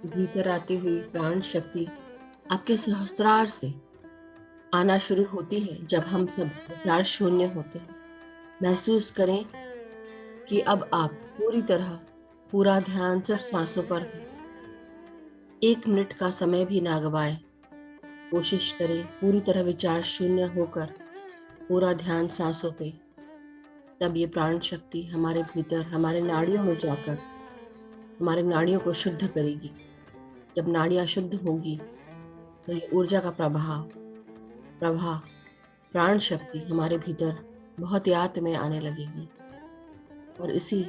भीतर आती हुई प्राण शक्ति आपके सहस्त्रार से आना शुरू होती है जब हम सब विचार शून्य होते हैं। महसूस करें कि अब आप पूरा ध्यान सिर्फ सांसों पर है। 1 मिनट का समय भी ना गवाएं। कोशिश करें पूरी तरह विचार शून्य होकर पूरा ध्यान सांसों पे। तब ये प्राण शक्ति हमारे भीतर हमारे नाड़ियों में जाकर हमारे नाड़ियों को शुद्ध करेगी। जब नाड़ियां शुद्ध होंगी तो ये ऊर्जा का प्रवाह प्राण शक्ति हमारे भीतर बहुत याद में आने लगेगी और इसी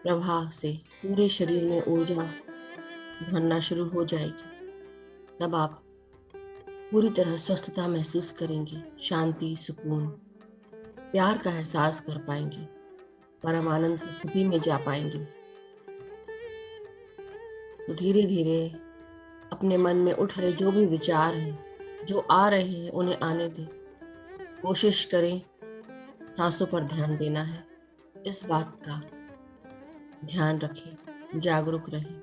प्रवाह से पूरे शरीर में ऊर्जा भरना शुरू हो जाएगी। तब आप पूरी तरह स्वस्थता महसूस करेंगे, शांति, सुकून, प्यार का एहसास कर पाएंगे, परम आनंद की स्थिति में जा पाएंगे। तो धीरे धीरे अपने मन में उठ रहे जो भी विचार हैं, जो आ रहे हैं, उन्हें आने दें। कोशिश करें सांसों पर ध्यान देना है। इस बात का ध्यान रखें, जागरूक रहें।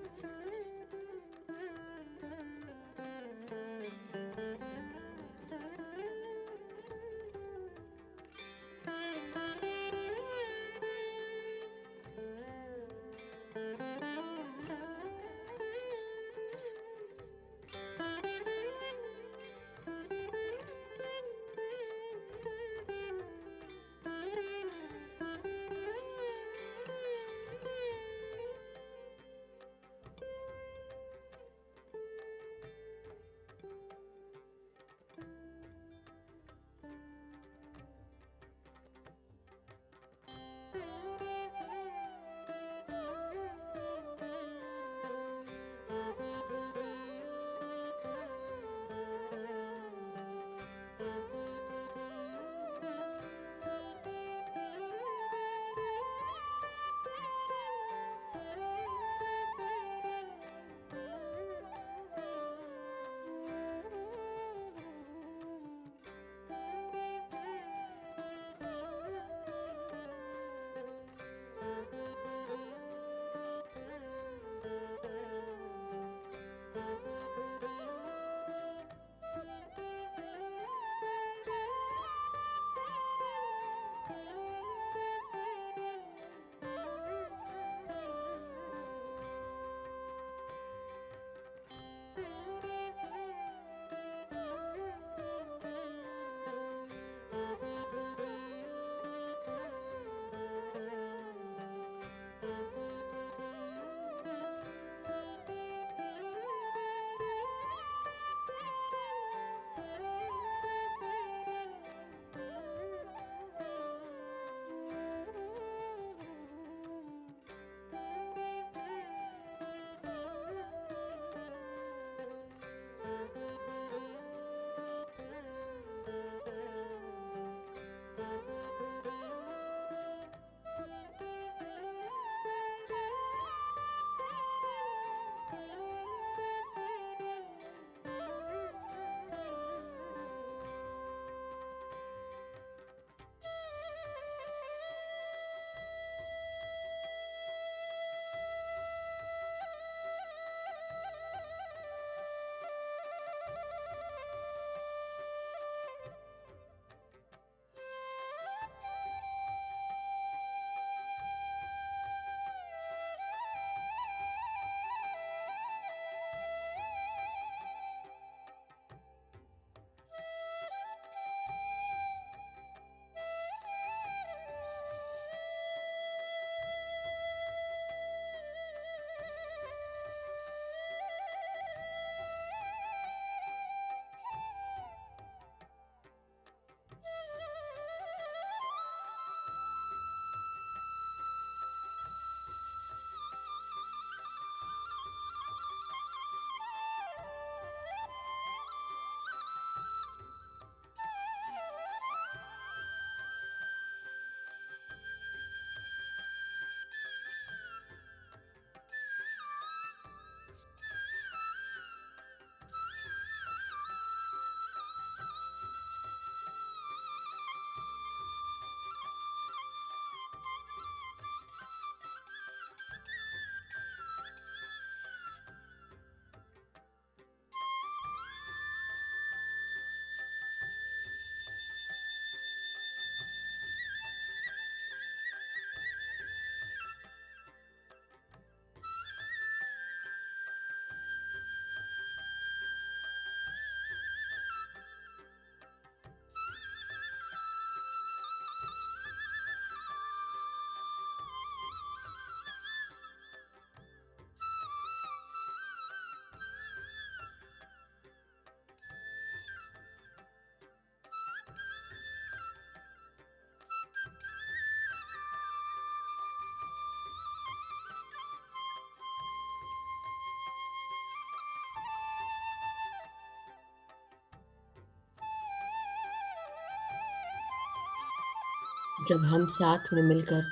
जब हम साथ में मिलकर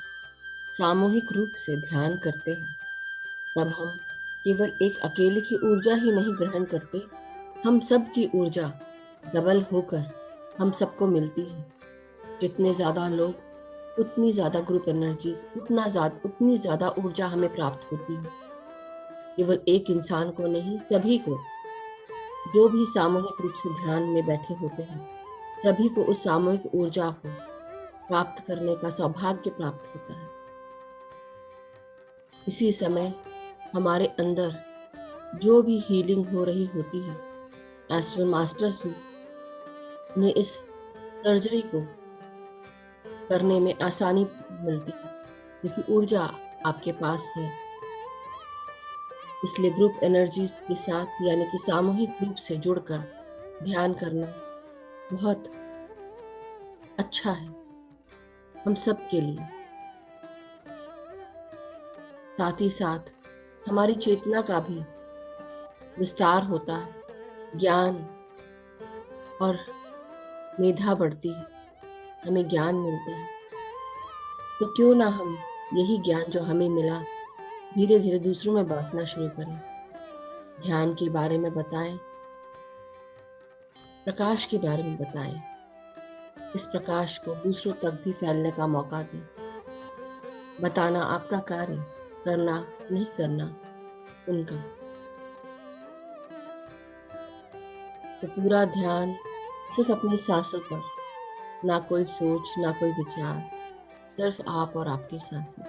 सामूहिक रूप से ध्यान करते हैं, तब हम केवल एक अकेले की ऊर्जा ही नहीं ग्रहण करते, हम सब की ऊर्जा डबल होकर हम सबको मिलती है। जितने ज्यादा लोग, उतनी ज्यादा ग्रुप एनर्जीज, उतनी ज्यादा ऊर्जा हमें प्राप्त होती है। केवल एक इंसान को नहीं, सभी को, जो भी सामूहिक रूप से ध्यान में बैठे होते हैं, सभी को उस सामूहिक ऊर्जा को प्राप्त करने का सौभाग्य प्राप्त होता है। इसी समय हमारे अंदर जो भी हीलिंग हो रही होती है, एस्ट्रल मास्टर्स भी उन्हें इस सर्जरी को करने में आसानी मिलती है, क्योंकि ऊर्जा आपके पास है। इसलिए ग्रुप एनर्जीज के साथ, यानी कि सामूहिक रूप से जुड़कर ध्यान करना बहुत अच्छा है हम सब के लिए। साथ ही साथ हमारी चेतना का भी विस्तार होता है, ज्ञान और मेधा बढ़ती है, हमें ज्ञान मिलता है। तो क्यों ना हम यही ज्ञान जो हमें मिला धीरे धीरे दूसरों में बांटना शुरू करें, ध्यान के बारे में बताएं, प्रकाश के बारे में बताएं, इस प्रकाश को दूसरों तक भी फैलने का मौका दें। बताना आपका कार्य, करना नहीं करना उनका। तो पूरा ध्यान सिर्फ अपनी सांसों पर, ना कोई सोच, ना कोई विचार, सिर्फ आप और आपकी सांसें।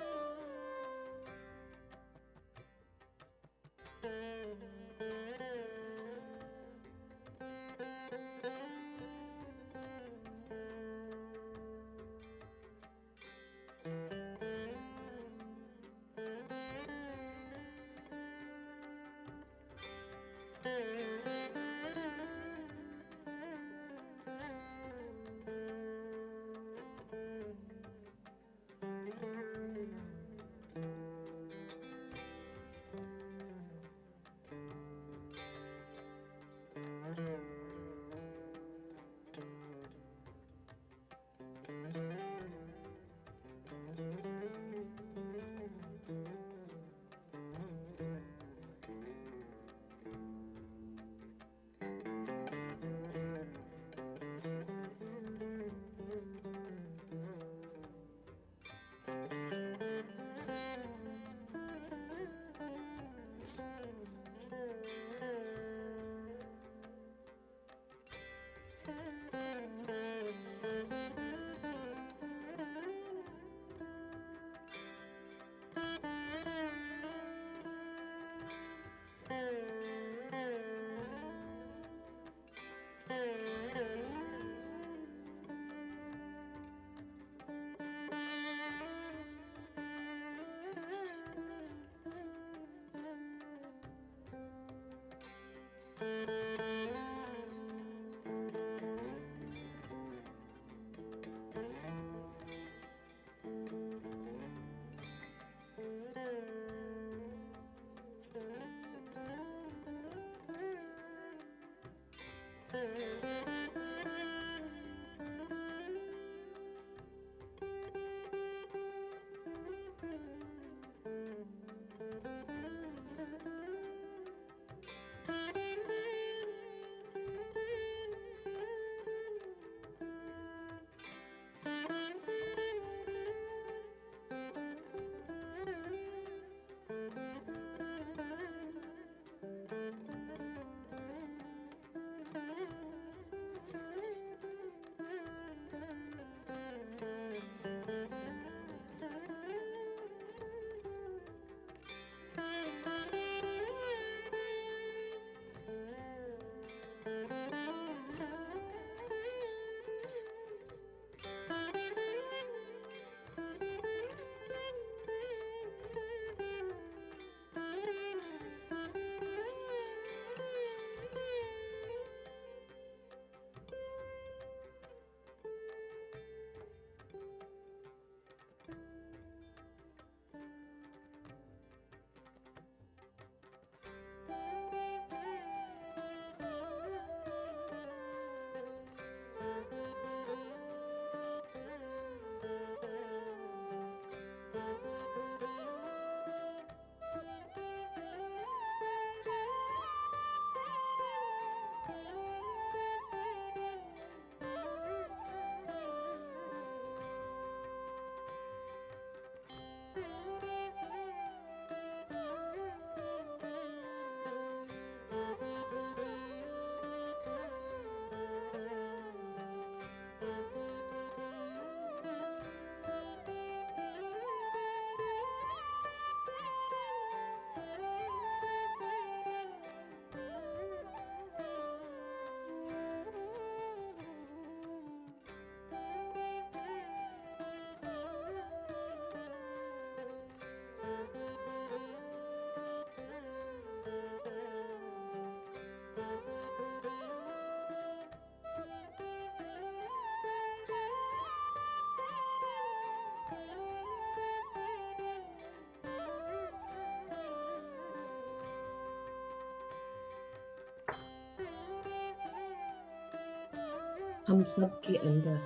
हम सब के अंदर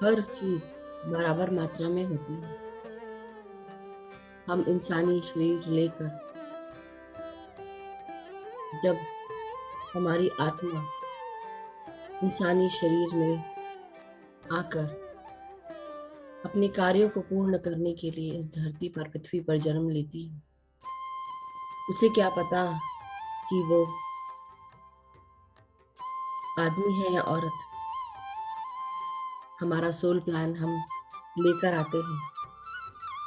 हर चीज बराबर मात्रा में होती है। हम इंसानी शरीर लेकर जब हमारी आत्मा इंसानी शरीर में आकर अपने कार्यों को पूर्ण करने के लिए इस धरती पर पृथ्वी पर जन्म लेती है, उसे क्या पता कि वो आदमी है या औरत। हमारा सोल प्लान हम लेकर आते हैं,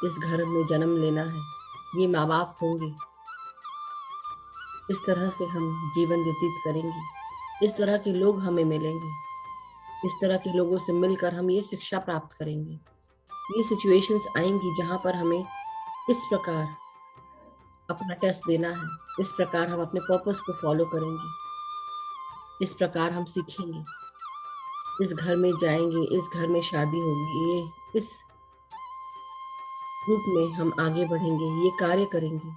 इस घर में जन्म लेना है, ये माँ बाप होंगे, इस तरह से हम जीवन व्यतीत करेंगे, इस तरह के लोग हमें मिलेंगे, इस तरह के लोगों से मिलकर हम ये शिक्षा प्राप्त करेंगे। ये सिचुएशंस आएंगी जहां पर हमें इस प्रकार अपना टेस्ट देना है, इस प्रकार हम अपने पर्पस को फॉलो करेंगे, इस प्रकार हम सीखेंगे, इस घर में जाएंगे, इस घर में शादी होगी, ये इस रूप में हम आगे बढ़ेंगे, ये कार्य करेंगे,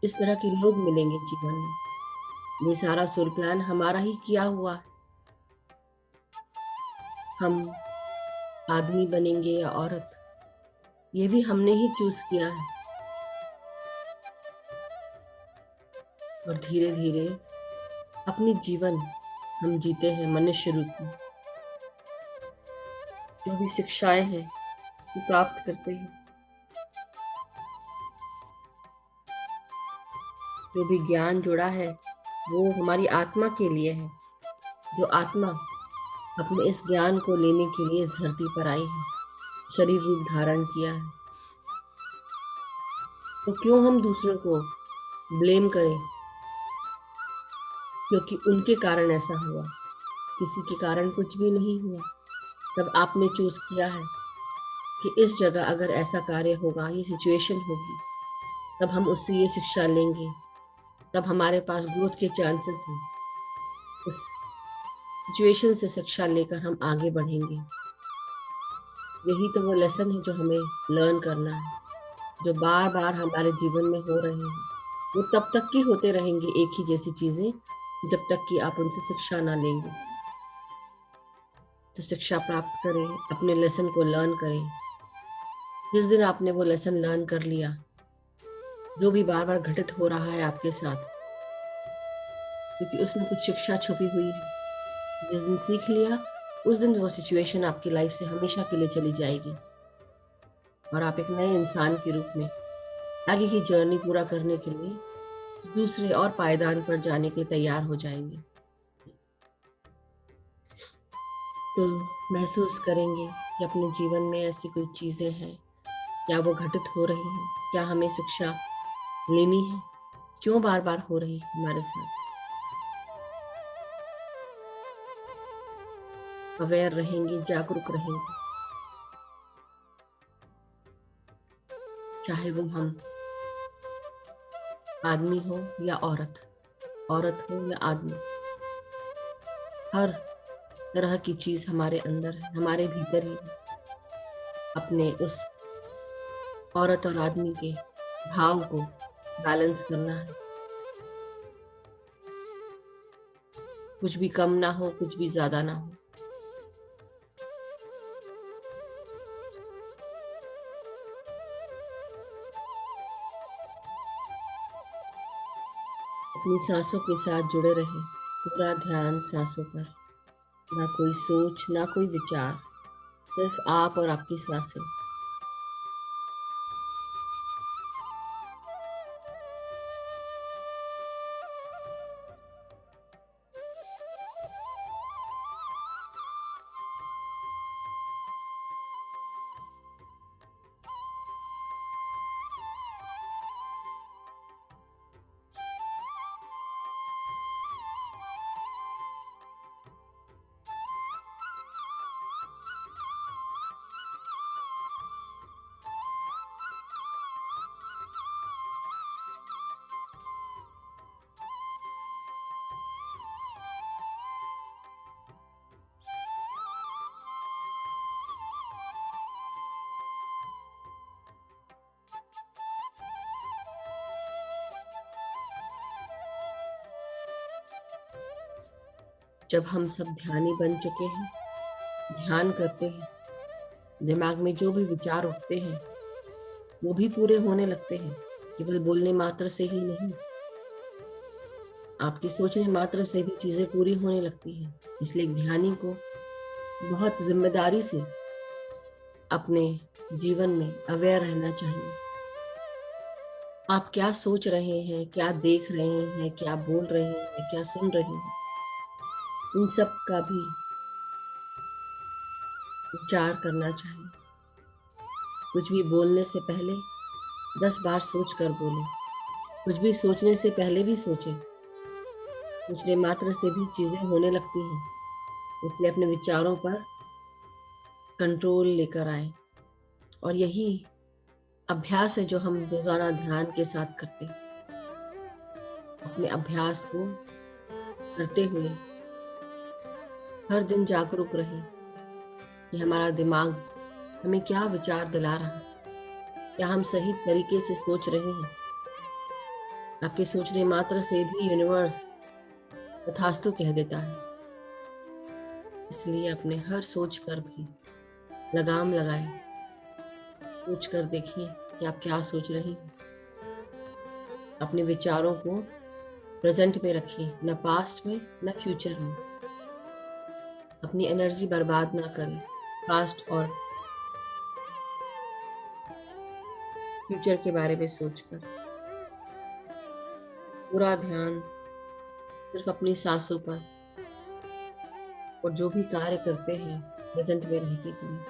इस तरह के लोग मिलेंगे जीवन में। ये सारा सोल प्लान हमारा ही किया हुआ है। हम आदमी बनेंगे या औरत, ये भी हमने ही चूज किया है। और धीरे धीरे अपनी जीवन हम जीते हैं मनुष्य रूप में। जो भी शिक्षाएं हैं वो प्राप्त करते हैं, जो भी ज्ञान जुड़ा है वो हमारी आत्मा के लिए है। जो आत्मा अपने इस ज्ञान को लेने के लिए इस धरती पर आई है, शरीर रूप धारण किया है, तो क्यों हम दूसरों को ब्लेम करें क्योंकि उनके कारण ऐसा हुआ। किसी के कारण कुछ भी नहीं हुआ, सब आपने चूज किया है कि इस जगह अगर ऐसा कार्य होगा, ये सिचुएशन होगी, तब हम उससे ये शिक्षा लेंगे, तब हमारे पास ग्रोथ के चांसेस हैं। उस सिचुएशन से शिक्षा लेकर हम आगे बढ़ेंगे। यही तो वो लेसन है जो हमें लर्न करना है, जो बार बार हमारे जीवन में हो रहे हैं। वो तब तक की होते रहेंगे एक ही जैसी चीजें, जब तक कि आप उनसे शिक्षा ना लेंगे। तो शिक्षा प्राप्त करें, अपने लेसन को लर्न करें। जिस दिन आपने वो लेसन लर्न कर लिया, जो भी बार बार घटित हो रहा है आपके साथ, क्योंकि उसमें कुछ शिक्षा छुपी हुई है, जिस दिन सीख लिया उस दिन वो सिचुएशन आपकी लाइफ से हमेशा के लिए चली जाएगी और आप एक नए इंसान के रूप में आगे की जर्नी पूरा करने के लिए दूसरे और पायदान पर जाने के लिए तैयार हो जाएंगे। तो महसूस करेंगे कि अपने जीवन में ऐसी कोई चीजें हैं, क्या वो घटित हो रही हैं, क्या हमें शिक्षा लेनी है, क्यों बार बार हो रही है हमारे साथ। अवेयर रहेंगे, जागरूक रहेंगे, चाहे वो हम आदमी हो या औरत, औरत हो या आदमी, हर तरह की चीज हमारे अंदर है, हमारे भीतर ही है। अपने उस औरत और आदमी के भाव को बैलेंस करना है, कुछ भी कम ना हो, कुछ भी ज्यादा ना हो। अपनी सांसों के साथ जुड़े रहे, पूरा ध्यान सांसों पर, ना कोई सोच ना कोई विचार, सिर्फ आप और आपकी सांसें। जब हम सब ध्यानी बन चुके हैं, ध्यान करते हैं, दिमाग में जो भी विचार उठते हैं वो भी पूरे होने लगते हैं। केवल बोलने मात्र से ही नहीं, आपकी सोचने मात्र से भी चीजें पूरी होने लगती हैं। इसलिए ध्यानी को बहुत जिम्मेदारी से अपने जीवन में अवेयर रहना चाहिए। आप क्या सोच रहे हैं, क्या देख रहे हैं, क्या बोल रहे हैं, क्या सुन रहे हैं, इन सब का भी विचार करना चाहिए। कुछ भी बोलने से पहले 10 बार सोच कर बोले। कुछ भी सोचने से पहले भी सोचे। सोचने मात्र से भी चीजें होने लगती हैं। इसलिए अपने विचारों पर कंट्रोल लेकर आए। और यही अभ्यास है जो हम रोजाना ध्यान के साथ करते हैं। अपने अभ्यास को करते हुए हर दिन जागरूक रहे कि हमारा दिमाग हमें क्या विचार दिला रहा है, क्या हम सही तरीके से सोच रहे हैं। आपके सोचने मात्र से भी यूनिवर्स तथास्तु कह देता है। इसलिए अपने हर सोच पर भी लगाम लगाएं। सोच कर देखिए कि आप क्या सोच रहे हैं। अपने विचारों को प्रेजेंट में रखिए, न पास्ट में न फ्यूचर में। अपनी एनर्जी बर्बाद ना करें पास्ट और फ्यूचर के बारे में सोचकर। पूरा ध्यान सिर्फ अपनी सांसों पर और जो भी कार्य करते हैं प्रेजेंट में रह के करें।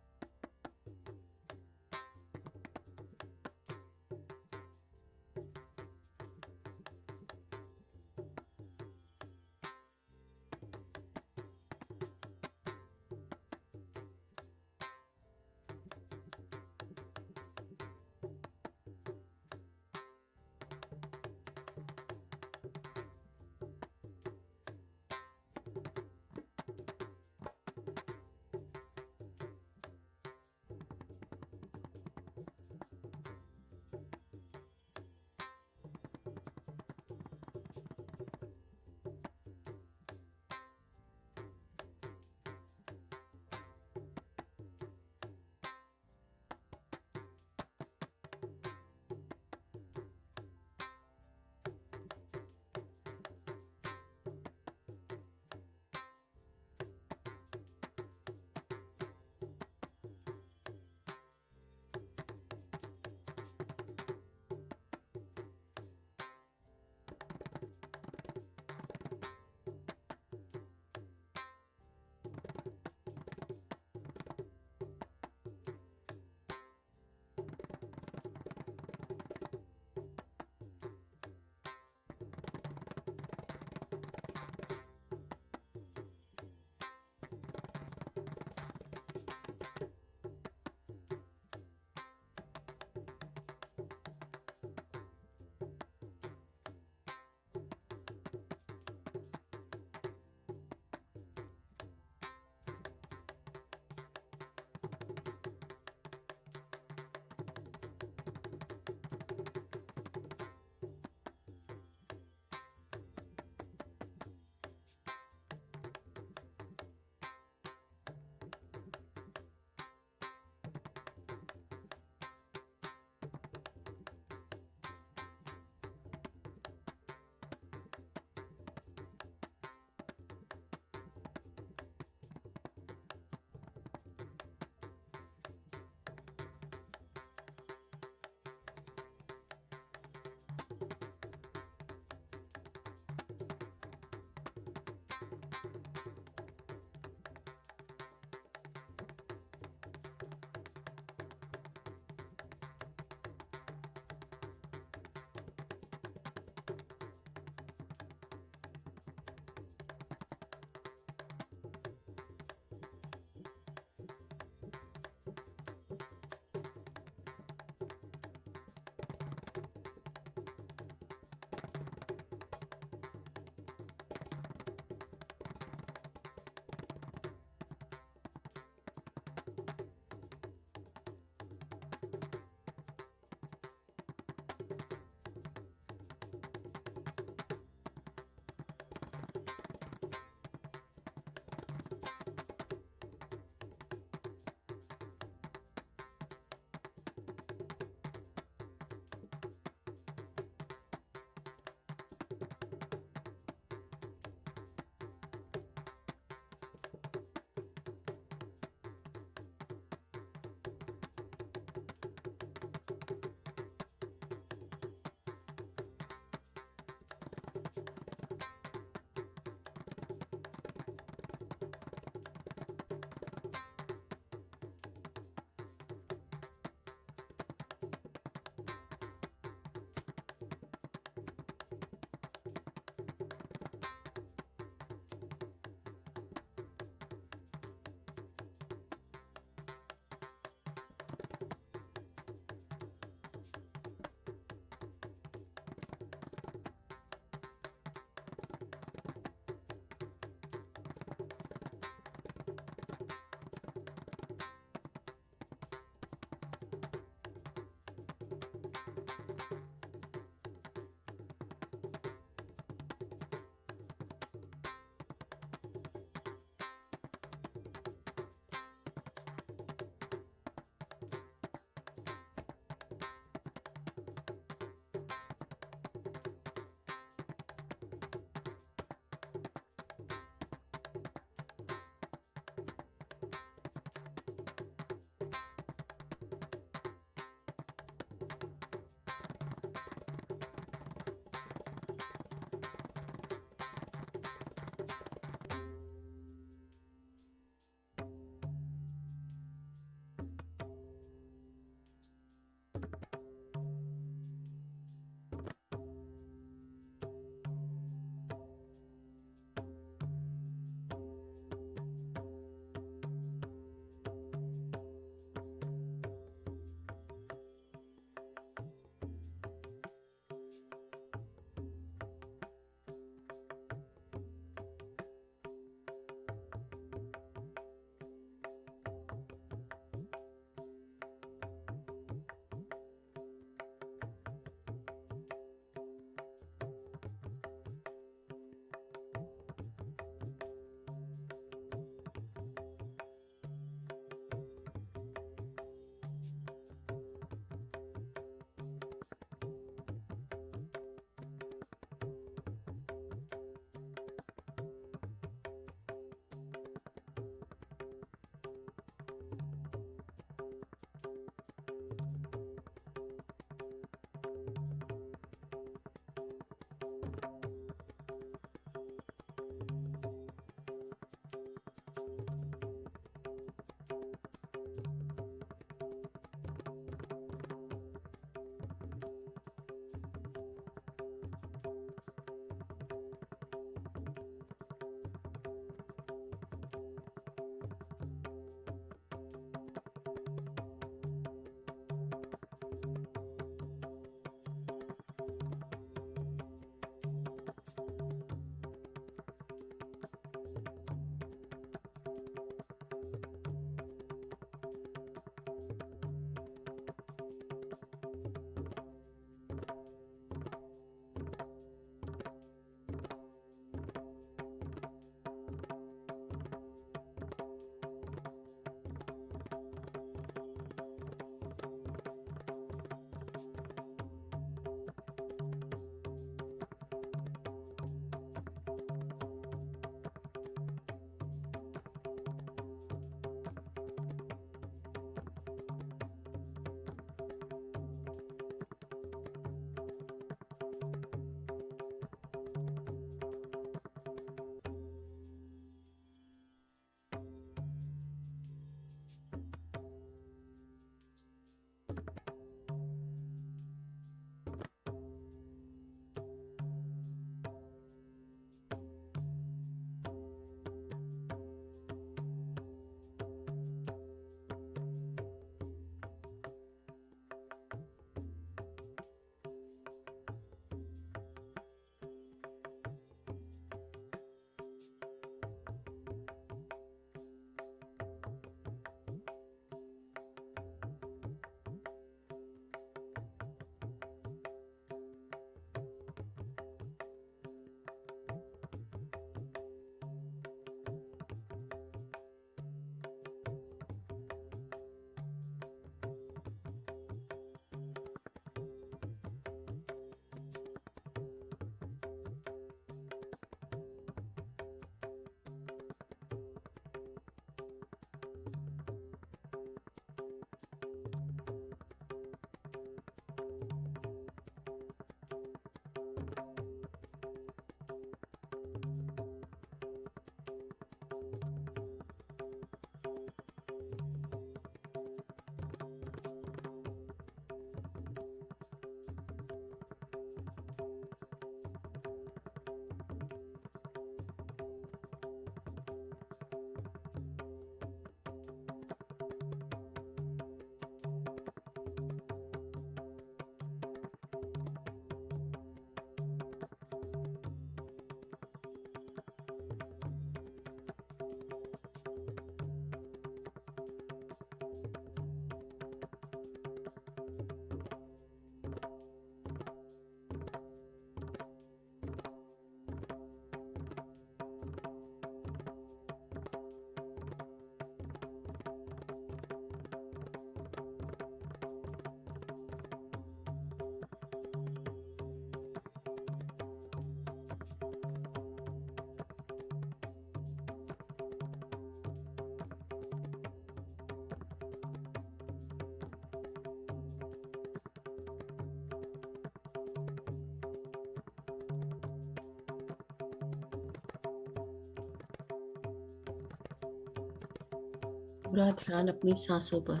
पूरा ध्यान अपनी सांसों पर।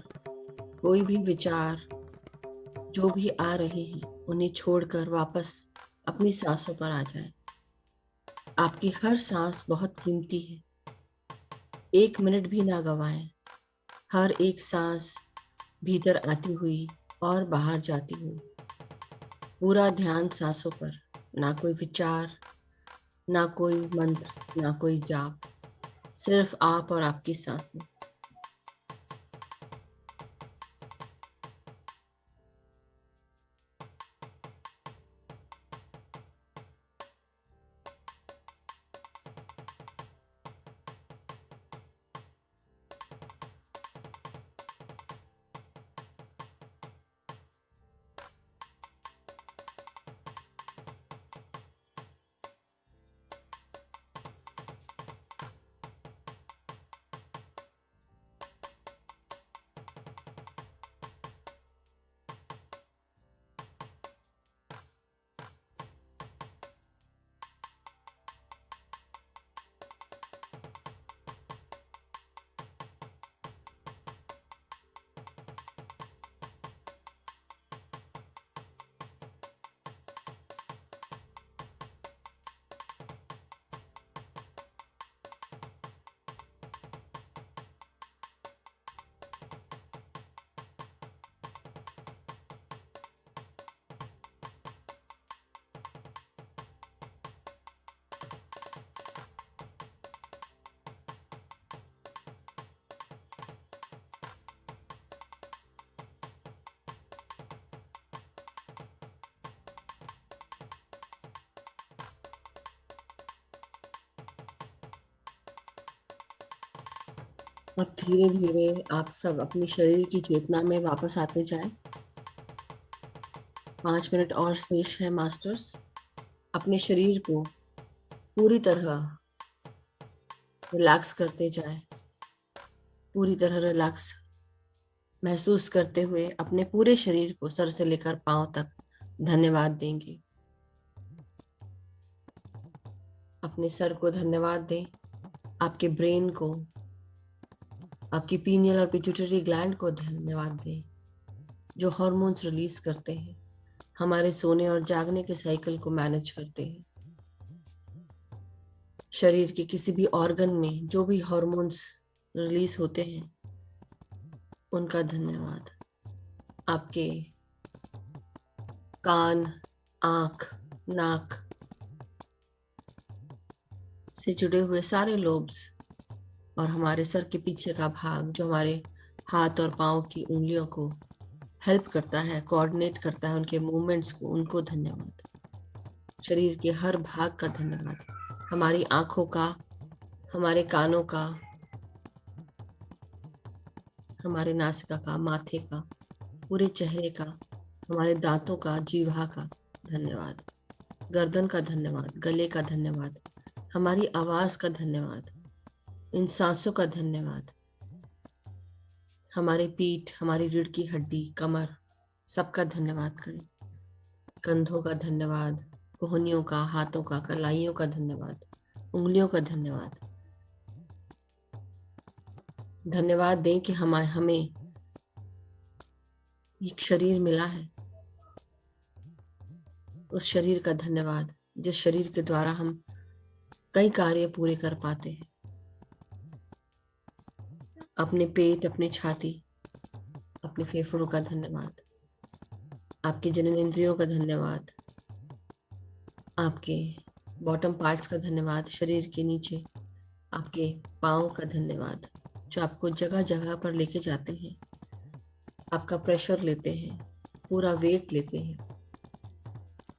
कोई भी विचार जो भी आ रहे हैं उन्हें छोड़कर वापस अपनी सांसों पर आ जाए। आपकी हर सांस बहुत कीमती है। 1 मिनट भी ना गवाएं। हर एक सांस भीतर आती हुई और बाहर जाती हुई। पूरा ध्यान सांसों पर। ना कोई विचार, ना कोई मंत्र, ना कोई जाप, सिर्फ आप और आपकी सांसें। अब धीरे धीरे आप सब अपनी शरीर की चेतना में वापस आते जाएं। 5 मिनट और शेष है मास्टर्स। अपने शरीर को पूरी तरह रिलैक्स करते जाएं। पूरी तरह रिलैक्स महसूस करते हुए अपने पूरे शरीर को सर से लेकर पांव तक धन्यवाद देंगे। अपने सर को धन्यवाद दें, आपके ब्रेन को, आपकी पीनियल और पिट्यूटरी ग्लैंड को धन्यवाद दें, जो हार्मोन्स रिलीज करते हैं, हमारे सोने और जागने के साइकिल को मैनेज करते हैं। शरीर के किसी भी ऑर्गन में जो भी हार्मोन्स रिलीज होते हैं उनका धन्यवाद। आपके कान, आंख, नाक से जुड़े हुए सारे लोब्स और हमारे सर के पीछे का भाग जो हमारे हाथ और पाँव की उंगलियों को हेल्प करता है, कोऑर्डिनेट करता है उनके मूवमेंट्स को, उनको धन्यवाद। शरीर के हर भाग का धन्यवाद। हमारी आंखों का, हमारे कानों का, हमारे नासिका का, माथे का, पूरे चेहरे का, हमारे दांतों का, जीवा का धन्यवाद। गर्दन का धन्यवाद, गले का धन्यवाद, हमारी आवाज का धन्यवाद, इन सांसों का धन्यवाद। हमारे पीठ, हमारी रीढ़ की हड्डी, कमर, सबका धन्यवाद करें। कंधों का धन्यवाद, कोहनियों का, हाथों का, कलाइयों का धन्यवाद, उंगलियों का धन्यवाद। धन्यवाद दें कि हमें एक शरीर मिला है। उस शरीर का धन्यवाद जिस शरीर के द्वारा हम कई कार्य पूरे कर पाते हैं। अपने पेट, अपने छाती, अपने फेफड़ों का धन्यवाद, आपके जननेंद्रियों का धन्यवाद, आपके बॉटम पार्ट्स का धन्यवाद, शरीर के नीचे आपके पाँव का धन्यवाद जो आपको जगह जगह पर लेके जाते हैं, आपका प्रेशर लेते हैं, पूरा वेट लेते हैं।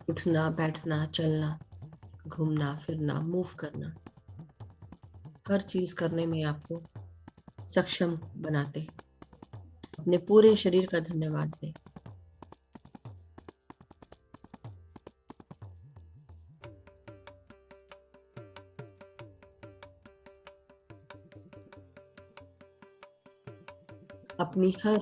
उठना, बैठना, चलना, घूमना फिरना, मूव करना, हर चीज करने में आपको सक्षम बनाते हैं। अपने पूरे शरीर का धन्यवाद दें। अपनी हर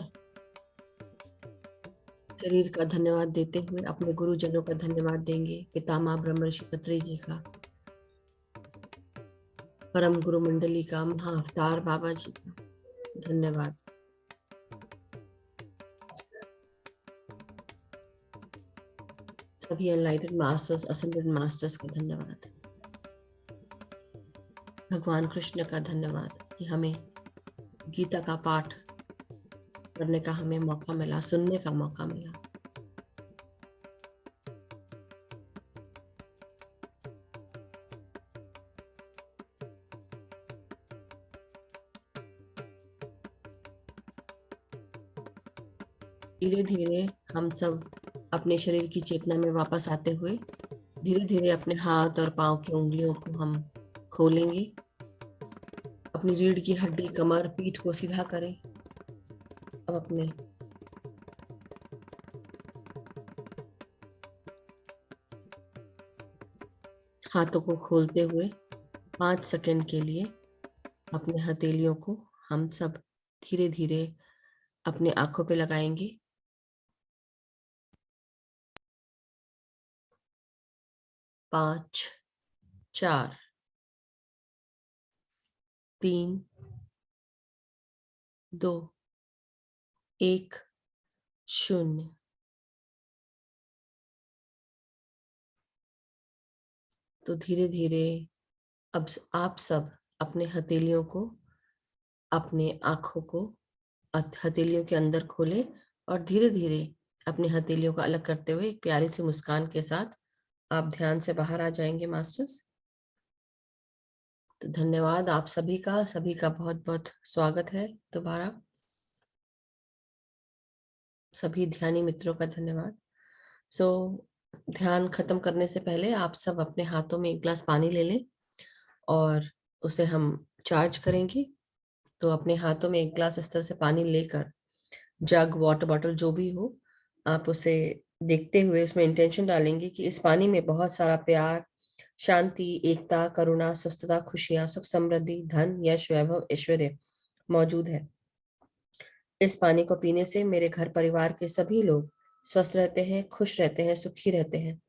शरीर का धन्यवाद देते हुए अपने गुरुजनों का धन्यवाद देंगे। पितामह ब्रह्मर्षि पत्री जी का, परम गुरु मंडली का, महाअवतार बाबा जी का, धन्यवाद। सभी एनलाइटेड मास्टर्स, असेंडेड मास्टर्स का धन्यवाद। भगवान कृष्ण का धन्यवाद कि हमें गीता का पाठ करने का हमें मौका मिला, सुनने का मौका मिला। धीरे धीरे हम सब अपने शरीर की चेतना में वापस आते हुए धीरे धीरे अपने हाथ और पांव की उंगलियों को हम खोलेंगे। अपनी रीढ़ की हड्डी, कमर, पीठ को सीधा करें। अब अपने हाथों को खोलते हुए 5 सेकंड के लिए अपने हथेलियों को हम सब धीरे धीरे अपने आंखों पे लगाएंगे। 5, 4, 3, 2, 1, 0। तो धीरे धीरे अब आप सब अपने हथेलियों को, अपने आंखों को हथेलियों के अंदर खोलें और धीरे धीरे अपनी हथेलियों को अलग करते हुए एक प्यारी सी मुस्कान के साथ आप ध्यान से बाहर आ जाएंगे मास्टर्स। तो धन्यवाद आप सभी का बहुत बहुत स्वागत है दोबारा। सभी ध्यानी मित्रों का धन्यवाद। ध्यान खत्म करने से पहले आप सब अपने हाथों में एक गिलास पानी ले लें और उसे हम चार्ज करेंगे। तो अपने हाथों में एक गिलास इस तरह से पानी लेकर, जग, वाटर बॉटल जो भी हो, आप उसे देखते हुए उसमें इंटेंशन डालेंगे कि इस पानी में बहुत सारा प्यार, शांति, एकता, करुणा, स्वस्थता, खुशियां, सुख, समृद्धि, धन, यश, वैभव, ऐश्वर्य मौजूद है। इस पानी को पीने से मेरे घर परिवार के सभी लोग स्वस्थ रहते हैं, खुश रहते हैं, सुखी रहते हैं।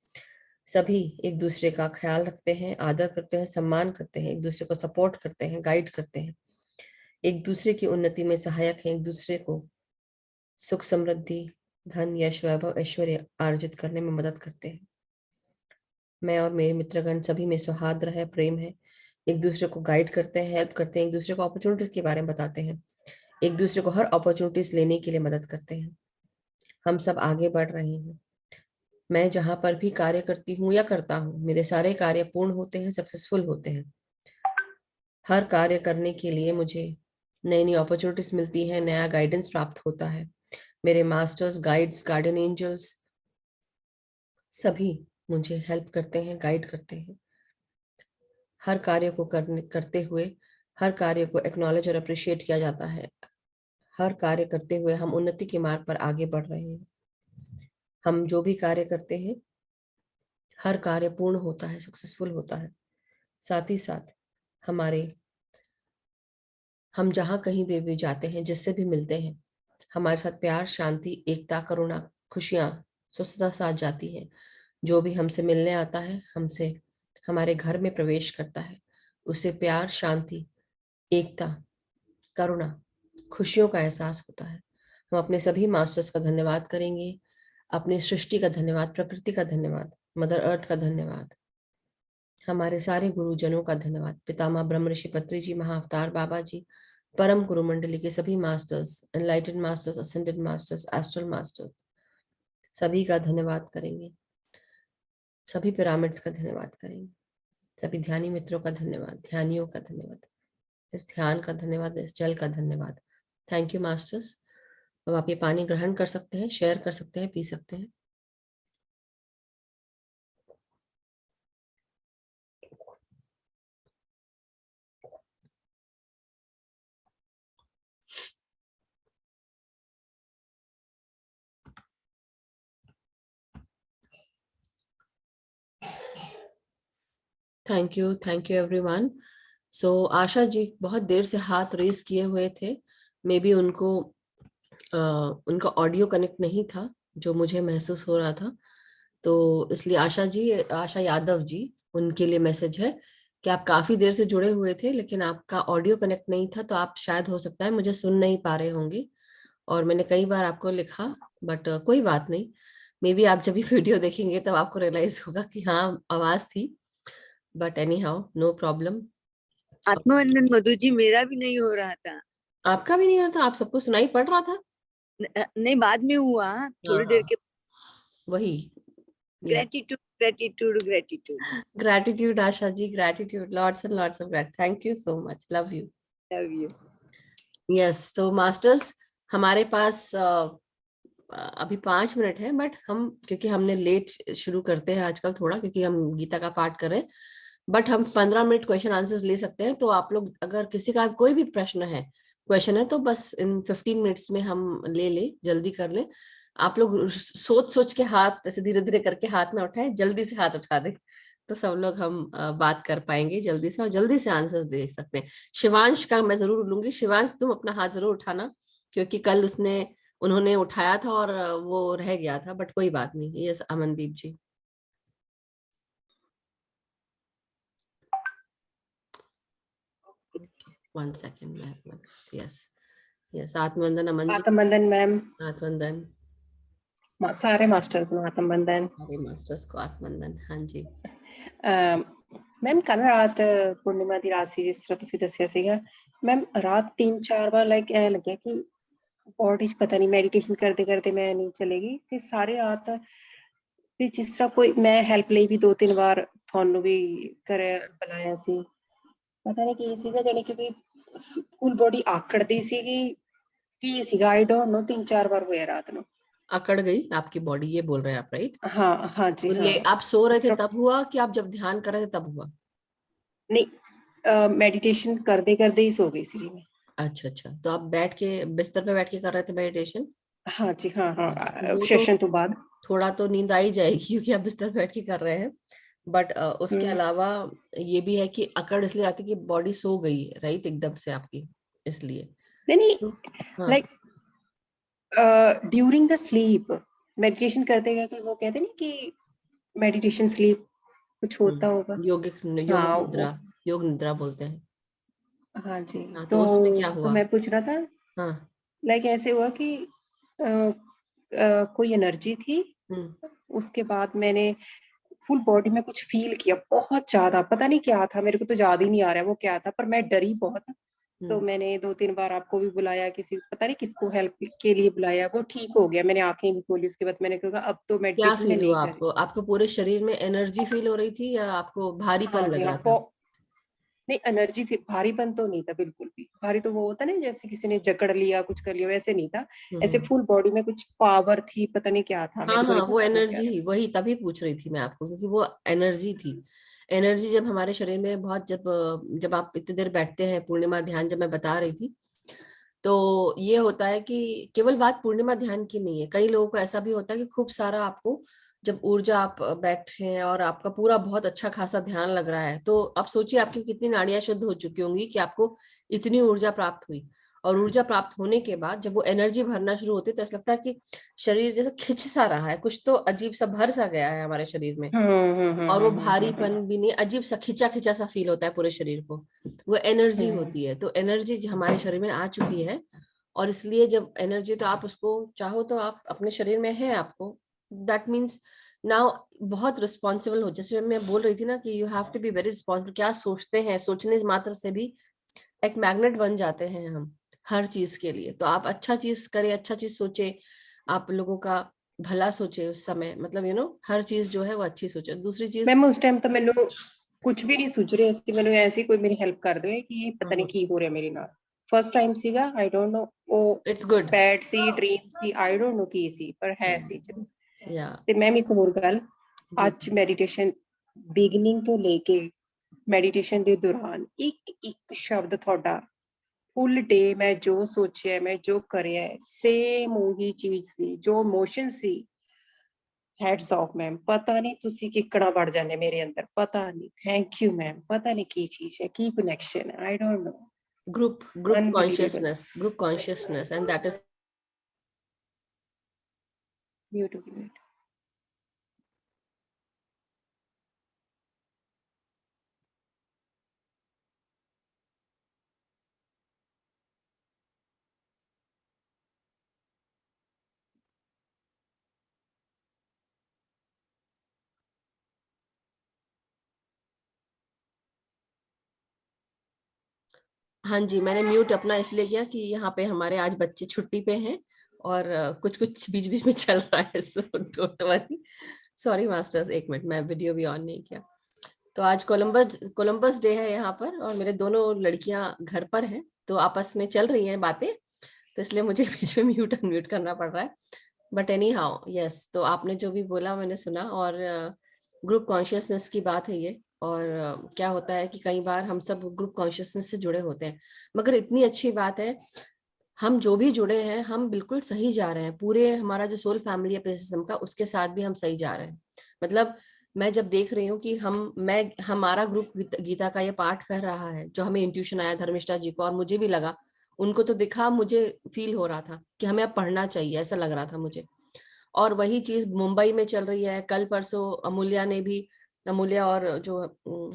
सभी एक दूसरे का ख्याल रखते हैं, आदर करते हैं, सम्मान करते हैं, एक दूसरे को सपोर्ट करते हैं, गाइड करते हैं, एक दूसरे की उन्नति में सहायक हैं, एक दूसरे को सुख, समृद्धि, धन, यश, वैभव, ऐश्वर्य अर्जित करने में मदद करते हैं। मैं और मेरे मित्रगण सभी में सौहार्द है, प्रेम है, एक दूसरे को गाइड करते हैं, हेल्प करते हैं, एक दूसरे को अपॉर्चुनिटीज के बारे में बताते हैं, एक दूसरे को हर अपॉर्चुनिटीज लेने के लिए मदद करते हैं। हम सब आगे बढ़ रहे हैं। मैं जहां पर भी कार्य करती हूँ या करता हूँ, मेरे सारे कार्य पूर्ण होते हैं, सक्सेसफुल होते हैं। हर कार्य करने के लिए मुझे नई नई अपॉर्चुनिटीज मिलती हैं, नया गाइडेंस प्राप्त होता है। मेरे मास्टर्स, गाइड्स, गार्डियन एंजल्स सभी मुझे हेल्प करते हैं, गाइड करते हैं। हर कार्य को करते हुए हर कार्य को एक्नॉलेज और अप्रिशिएट किया जाता है। हर कार्य करते हुए हम उन्नति के मार्ग पर आगे बढ़ रहे हैं। हम जो भी कार्य करते हैं, हर कार्य पूर्ण होता है, सक्सेसफुल होता है। साथ ही साथ हम जहाँ कहीं भी जाते हैं, जिससे भी मिलते हैं, हमारे साथ प्यार, शांति, एकता, करुणा, खुशियां, स्वस्थता साथ जाती है। जो भी हमसे मिलने आता है, हमसे हमारे घर में प्रवेश करता है, उसे प्यार, शांति, एकता, करुणा, खुशियों का एहसास होता है। हम अपने सभी मास्टर्स का धन्यवाद करेंगे, अपनी सृष्टि का धन्यवाद, प्रकृति का धन्यवाद, मदर अर्थ का धन्यवाद, हमारे सारे गुरुजनों का धन्यवाद, पितामह ब्रह्म ऋषि पत्री जी, महाअवतार बाबा जी, परम गुरु मंडली के सभी masters, एनलाइटेड masters, ascended masters, astral masters, सभी का धन्यवाद करेंगे। सभी पिरामिड्स का धन्यवाद करेंगे। सभी ध्यानी मित्रों का धन्यवाद, ध्यानियों का धन्यवाद, इस ध्यान का धन्यवाद, इस जल का धन्यवाद। Thank you masters. अब आप ये पानी ग्रहण कर सकते हैं, शेयर कर सकते हैं, पी सकते हैं। Thank you everyone. Asha ji बहुत देर से हाथ रेस किए हुए थे। मे बी उनका ऑडियो कनेक्ट नहीं था, जो मुझे महसूस हो रहा था। तो इसलिए आशा यादव जी, उनके लिए मैसेज है कि आप काफी देर से जुड़े हुए थे लेकिन आपका ऑडियो कनेक्ट नहीं था, तो आप शायद हो सकता है मुझे सुन नहीं पा रहे होंगे। और मैंने कई बार आपको लिखा, बट कोई बात नहीं। मे बी आप जब भी वीडियो देखेंगे तब आपको रियलाइज होगा कि हाँ आवाज थी। But anyhow, no problem. आत्मवंदन मधु जी, मेरा भी नहीं हो रहा था। आपका भी नहीं होता? आप सबको सुनाई पड़ रहा था? नहीं, बाद में हुआ, हाँ थोड़ी देर हाँ, के। वही। Yeah gratitude, gratitude, gratitude. Gratitude Asha ji, gratitude, lots and lots of ग्रैट, thank you so much, love you. Love you. Yes, तो मास्टर्स हमारे पास अभी 5 मिनट है, बट हम क्योंकि हमने लेट शुरू करते हैं आजकल थोड़ा, क्योंकि हम गीता का पाठ कर रहे हैं। बट हम 15 मिनट क्वेश्चन आंसर्स ले सकते हैं, तो आप लोग अगर किसी का कोई भी प्रश्न है, क्वेश्चन है, तो बस इन 15 मिनट्स में हम ले जल्दी कर ले। आप लोग सोच सोच के हाथ ऐसे धीरे धीरे करके हाथ ना उठाए, जल्दी से हाथ उठा दे, तो सब लोग हम बात कर पाएंगे जल्दी से और जल्दी से आंसर दे सकते हैं। शिवांश का मैं जरूर लूंगी। शिवांश तुम अपना हाथ जरूर उठाना, क्योंकि कल उन्होंने उठाया था और वो रह गया था, बट कोई बात नहीं। यस अमनदीप जी। वन सेकेंड मैं, yes yes, आत्मवंदन Aman ji. आत्मबंधन ma'am. आत्मवंदन सारे मास्टर्स ਨੂੰ आत्मबंधन। सारे मास्टर्स को आत्मवंदन। हाँ जी। ਮੈਮ ਕੱਲ ਰਾਤ ਪੂਰਨਿਮਾ ਦੀ ਰਾਤ ਸੀ, ਜਿਸ ਤਰ੍ਹਾਂ ਤੁਸੀਂ ਦੱਸਿਆ ਸੀਗਾ ਮੈਮ। ਰਾਤ 3-4 ਵਾਰ ਲਾਈਕ ਐ ਲੱਗਿਆ ਕਿ ਬੋਡੀ 'ਚ ਪਤਾ ਨਹੀਂ ਮੈਡੀਟੇਸ਼ਨ ਕਰਦੇ ਕਰਦੇ ਮੈਂ ਨਹੀਂ ਚਲੇਗੀ, ਤੇ ਸਾਰੇ ਰਾਤ ਤੇ ਜਿਸ ਤਰ੍ਹਾਂ ਕੋਈ ਮੈਂ ਹੈਲਪ ਲਈ ਵੀ 2-3 ਵਾਰ ਤੁਹਾਨੂੰ ਵੀ ਕਰਿਆ, ਬੁਲਾਇਆ ਸੀ। ਪਤਾ ਨਹੀਂ ਕੀ ਸੀਗਾ, ਜਾਣੀ ਕਿ ਵੀ ਫੁੱਲ ਬੋਡੀ ਆਕੜਦੀ ਸੀਗੀ, ਕੀ ਸੀਗਾ ਆਈ ਡੋਂਟ नो। 3-4 बार हुआ रात ਨੂੰ। अकड़ गई आपकी बॉडी, ये बोल रहे हैं आप, राइट? हाँ हाँ जी हाँ। आप सो रहे इस थे तरह तब हुआ कि आप जब ध्यान कर रहे थे तब हुआ? नहीं, मेडिटेशन करते करते ही सो गई सी मैं। अच्छा अच्छा, तो आप बैठ के बिस्तर पे बैठ के कर रहे थे मेडिटेशन? हाँ जी हाँ हाँ, वो तो सेशन तो बाद। थोड़ा तो नींद आ ही जाएगी क्योंकि आप बिस्तर पे बैठ के कर रहे हैं। बट उसके अलावा ये भी है कि अकड़ इसलिए आती है कि बॉडी सो गई है, राइट, एकदम से आपकी, इसलिए। नहीं नहीं, तो, हाँ like during the sleep meditation करते करते, वो कहते नहीं कि मेडिटेशन स्लीप कुछ होता होगा। योगिक योग हाँ वो, निद्रा, योग निद्रा बोलते हैं। हाँ जी। हाँ, तो उसमें क्या तो हुआ? मैं पूछ रहा था, हाँ। लाइक ऐसे हुआ कि कोई एनर्जी थी, हम्म उसके बाद मैंने फुल बॉडी में कुछ फील किया बहुत ज्यादा, पता नहीं क्या था, मेरे को तो याद ही नहीं आ रहा है वो क्या था, पर मैं डरी बहुत। तो हम्म। मैंने 2-3 बार आपको भी बुलाया, किसी पता नहीं किसको हेल्प के लिए बुलाया, वो ठीक हो गया, मैंने आंखें भी खोली। उसके बाद मैंने कहा अब तो क्या मेडिटेशन में फील नहीं हुआ कर रही। आपको? आपको पूरे शरीर में एनर्जी फील हो रही थी या आपको हाँ भारीपन जी लग हाँ, रहा था? नहीं एनर्जी, भारीपन तो नहीं था बिल्कुल भी। भारी तो वो होता ना, जैसे किसी ने जकड़ लिया, कुछ कर लिया, वैसे नहीं था। ऐसे हम्म। फुल बॉडी में कुछ पावर थी, पता नहीं क्या था, हाँ मेरे को हाँ, नहीं वो पता वो क्या एनर्जी था। ही, वही तभी पूछ रही थी मैं आपको, क्योंकि वो एनर्जी थी। एनर्जी जब हमारे शरीर में बहुत, जब आप इतनी देर बैठते हैं पूर्णिमा ध्यान, जब मैं बता रही थी, तो ये होता है कि केवल बात पूर्णिमा ध्यान की नहीं है, कई लोगों को ऐसा भी होता है कि खूब सारा आपको जब ऊर्जा, आप बैठे हैं और आपका पूरा बहुत अच्छा खासा ध्यान लग रहा है, तो आप सोचिए आपकी कितनी नाड़ियां शुद्ध हो चुकी होंगी कि आपको इतनी ऊर्जा प्राप्त हुई। और ऊर्जा प्राप्त होने के बाद जब वो एनर्जी भरना शुरू होती है, तो ऐसा लगता है कि शरीर जैसे खिंच सा रहा है, कुछ तो अजीब सा भर सा गया है हमारे शरीर में। और वो भारीपन भी नहीं, अजीब सा खिंचा खिंचा सा फील होता है पूरे शरीर को। वो एनर्जी होती है, तो एनर्जी हमारे शरीर में आ चुकी है। और इसलिए जब एनर्जी, तो आप उसको चाहो तो आप अपने शरीर में है आपको, दैट मीन्स नाउ बहुत रिस्पॉन्सिबल हो। जैसे मैं बोल रही थी ना कि you have to be very responsible. क्या सोचते हैं, सोचने मात्र से भी एक मैग्नेट बन जाते हैं हम हर चीज के लिए। तो आप अच्छा चीज करें, अच्छा चीज सोचे, आप लोगों का भला सोचे उस समय, मतलब हर चीज जो है वो अच्छी सोचे। दूसरी चीज, मैम उस टाइम तो मैंने कुछ भी नहीं सोच रही ਸੀ, ਮੈਨੂੰ ऐसे कोई मेरी हेल्प कर दे कि पता नहीं की हो रहा मेरे ਨਾਲ। फर्स्ट टाइम ਸੀਗਾ, आई डोंट नो ਉਹ इट्स गुड। बैड सी ड्रीम सी, आई डोंट नो ਕੀ ਸੀ, पर है ਸੀ ਚਲੋ। या ਤੇ ਮੈਮ ਇੱਕ ਹੋਰ ਗੱਲ, जी ਅੱਜ ਮੈਡੀਟੇਸ਼ਨ ਬਿਗਨਿੰਗ ਤੋਂ ਲੈ ਕੇ ਮੈਡੀਟੇਸ਼ਨ ਦੇ ਦੌਰਾਨ ਇੱਕ ਇੱਕ ਸ਼ਬਦ ਤੁਹਾਡਾ, ਫੁੱਲ ਡੇ ਮੈਂ ਜੋ ਸੋਚਿਆ, ਮੈਂ ਜੋ ਕਰਿਆ, ਸੇਮ ਉਹੀ ਚੀਜ਼ ਸੀ, ਜੋ emotion C. Hats of ma'am, ਪਤਾ ਨਹੀਂ ਤੁਸੀਂ ਕਿੱਕਣਾ ਵੜ ਜਾਂਦੇ ਮੇਰੇ ਅੰਦਰ, ਪਤਾ ਨਹੀਂ। ਥੈਂਕ ਯੂ ਮੈਮ, ਪਤਾ ਨਹੀਂ ਕੀ ਚੀਜ਼ ਹੈ, ਕੀ ਕਨੈਕਸ਼ਨ ਹੈ, आई don't no. Group unbelievable. Consciousness and that is mute हो गई। हाँ जी, मैंने म्यूट अपना इसलिए किया कि यहाँ पे हमारे आज बच्चे छुट्टी पे हैं और कुछ कुछ बीच बीच में चल रहा है, so don't worry. Sorry masters, एक मिनट, मैं वीडियो भी ऑन नहीं किया। तो आज कोलंबस डे है यहाँ पर और मेरे दोनों लड़कियां घर पर हैं, तो आपस में चल रही हैं बातें, तो इसलिए मुझे बीच में म्यूट अनम्यूट करना पड़ रहा है। बट एनी हाउ यस, तो आपने जो भी बोला मैंने सुना, और ग्रुप कॉन्शियसनेस की बात है ये। और क्या होता है कि कई बार हम सब ग्रुप कॉन्शियसनेस से जुड़े होते हैं, मगर इतनी अच्छी बात है, हम जो भी जुड़े हैं हम बिल्कुल सही जा रहे हैं। पूरे हमारा जो सोल फैमिली है प्रेसिज्म का, उसके साथ भी हम सही जा रहे हैं। मतलब मैं जब देख रही हूँ कि हमारा ग्रुप गीता का ये पाठ कर रहा है, जो हमें इंट्यूशन आया धर्मिष्ठा जी को, और मुझे भी लगा, उनको तो दिखा, मुझे फील हो रहा था कि हमें अब पढ़ना चाहिए, ऐसा लग रहा था मुझे। और वही चीज मुंबई में चल रही है। कल परसों अमूल्या और जो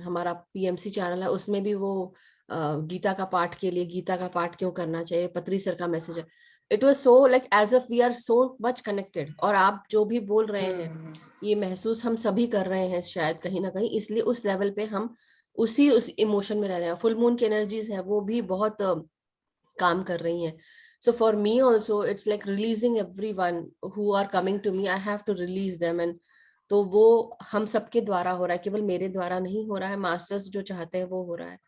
हमारा पीएमसी चैनल है उसमें भी वो गीता का पाठ के लिए, गीता का पाठ क्यों करना चाहिए, पत्री सर का मैसेज है। It was so like as if we are so much connected. और आप जो भी बोल रहे हैं ये महसूस हम सभी कर रहे हैं शायद कहीं ना कहीं, इसलिए उस लेवल पे हम उस इमोशन में रह रहे हैं। फुल मून की एनर्जीज है वो भी बहुत काम कर रही हैं। So for me also it's like releasing everyone who are coming to me, I have to release them, and तो वो हम सबके द्वारा हो रहा है, केवल मेरे द्वारा नहीं हो रहा है, मास्टर्स जो चाहते हैं वो हो रहा है।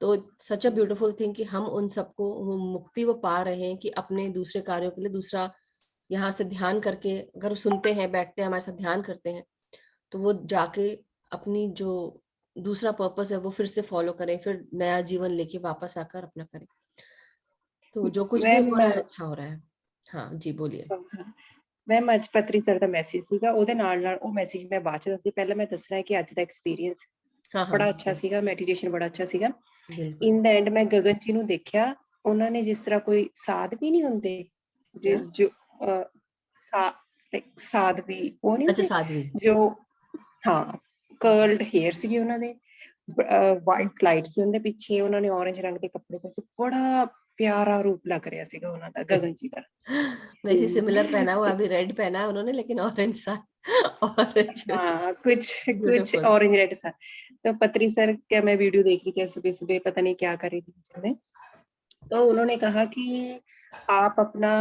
तो सच अ ब्यूटीफुल थिंग कि हम उन सबको वो मुक्ति वो पा रहे हैं कि अपने दूसरे कार्यों के लिए दूसरा यहाँ से ध्यान करके अगर सुनते हैं, बैठते हैं हमारे साथ ध्यान करते हैं, तो वो जाके अपनी जो दूसरा पर्पस है वो फिर से फॉलो करें, फिर नया जीवन लेके वापस आकर अपना करें। तो जो कुछ भी हो मैम रहा है अच्छा हो रहा है। हाँ जी बोलिए। ਮੈਮ ਅੱਜ ਪਤਰੀ ਸਰ ਦਾ ਮੈਸੇਜ ਸੀਗਾ, ਉਹਦੇ ਨਾਲ ਨਾਲ ਉਹ ਮੈਸੇਜ ਮੈਂ ਬਾਅਦ ਚ ਦੱਸਦੀ, ਪਹਿਲਾਂ ਮੈਂ ਦੱਸਣਾ ਹੈ ਕਿ ਅੱਜ ਦਾ ਐਕਸਪੀਰੀਅੰਸ हाँ हाँ ਬੜਾ ਅੱਛਾ बिल्कुल ਸੀਗਾ, ਮੈਡੀਟੇਸ਼ਨ ਬੜਾ ਅੱਛਾ ਸੀਗਾ। बिल्कुल। ਇਨ ਦਾ ਐਂਡ ਮੈਂ ਗਗਨ ਜੀ ਨੂੰ ਦੇਖਿਆ, ਉਹਨਾਂ ਨੇ ਜਿਸ ਤਰ੍ਹਾਂ ਕੋਈ ਸਾਧ ਵੀ ਨਹੀਂ ਹੁੰਦੇ, क्या? ਜੋ ਸਾਧ ਵੀ ਉਹ ਨਹੀਂ अच्छा ਹੁੰਦੇ साध्वी। ਜੋ, ਹਾਂ ਕਰਲਡ हेयर ਸੀਗੇ ਉਹਨਾਂ ਦੇ, ਵਾਈਟ ਲਾਈਟ ਸੀ ਉਹਦੇ ਪਿੱਛੇ, ਉਹਨਾਂ ਨੇ orange ਰੰਗ ਦੇ ਕੱਪੜੇ ਪਾਏ ਸੀ, ਬੜਾ ਪਿਆਰਾ ਰੂਪ ਲੱਗ ਰਿਹਾ ਸੀਗਾ ਉਹਨਾਂ ਦਾ, ਗਗਨ जी का। वैसे सिमिलर पहना हुआ, अभी रेड पहना है उन्होंने लेकिन ऑरेंज सा ऑरेंज। हाँ कुछ कुछ ब्यूटीफुल। ऑरेंज रेड सा। तो पत्री सर का मैं वीडियो देख रही थी सुबह सुबह, पता नहीं क्या कर रही थी किचन में, तो उन्होंने कहा कि आप अपना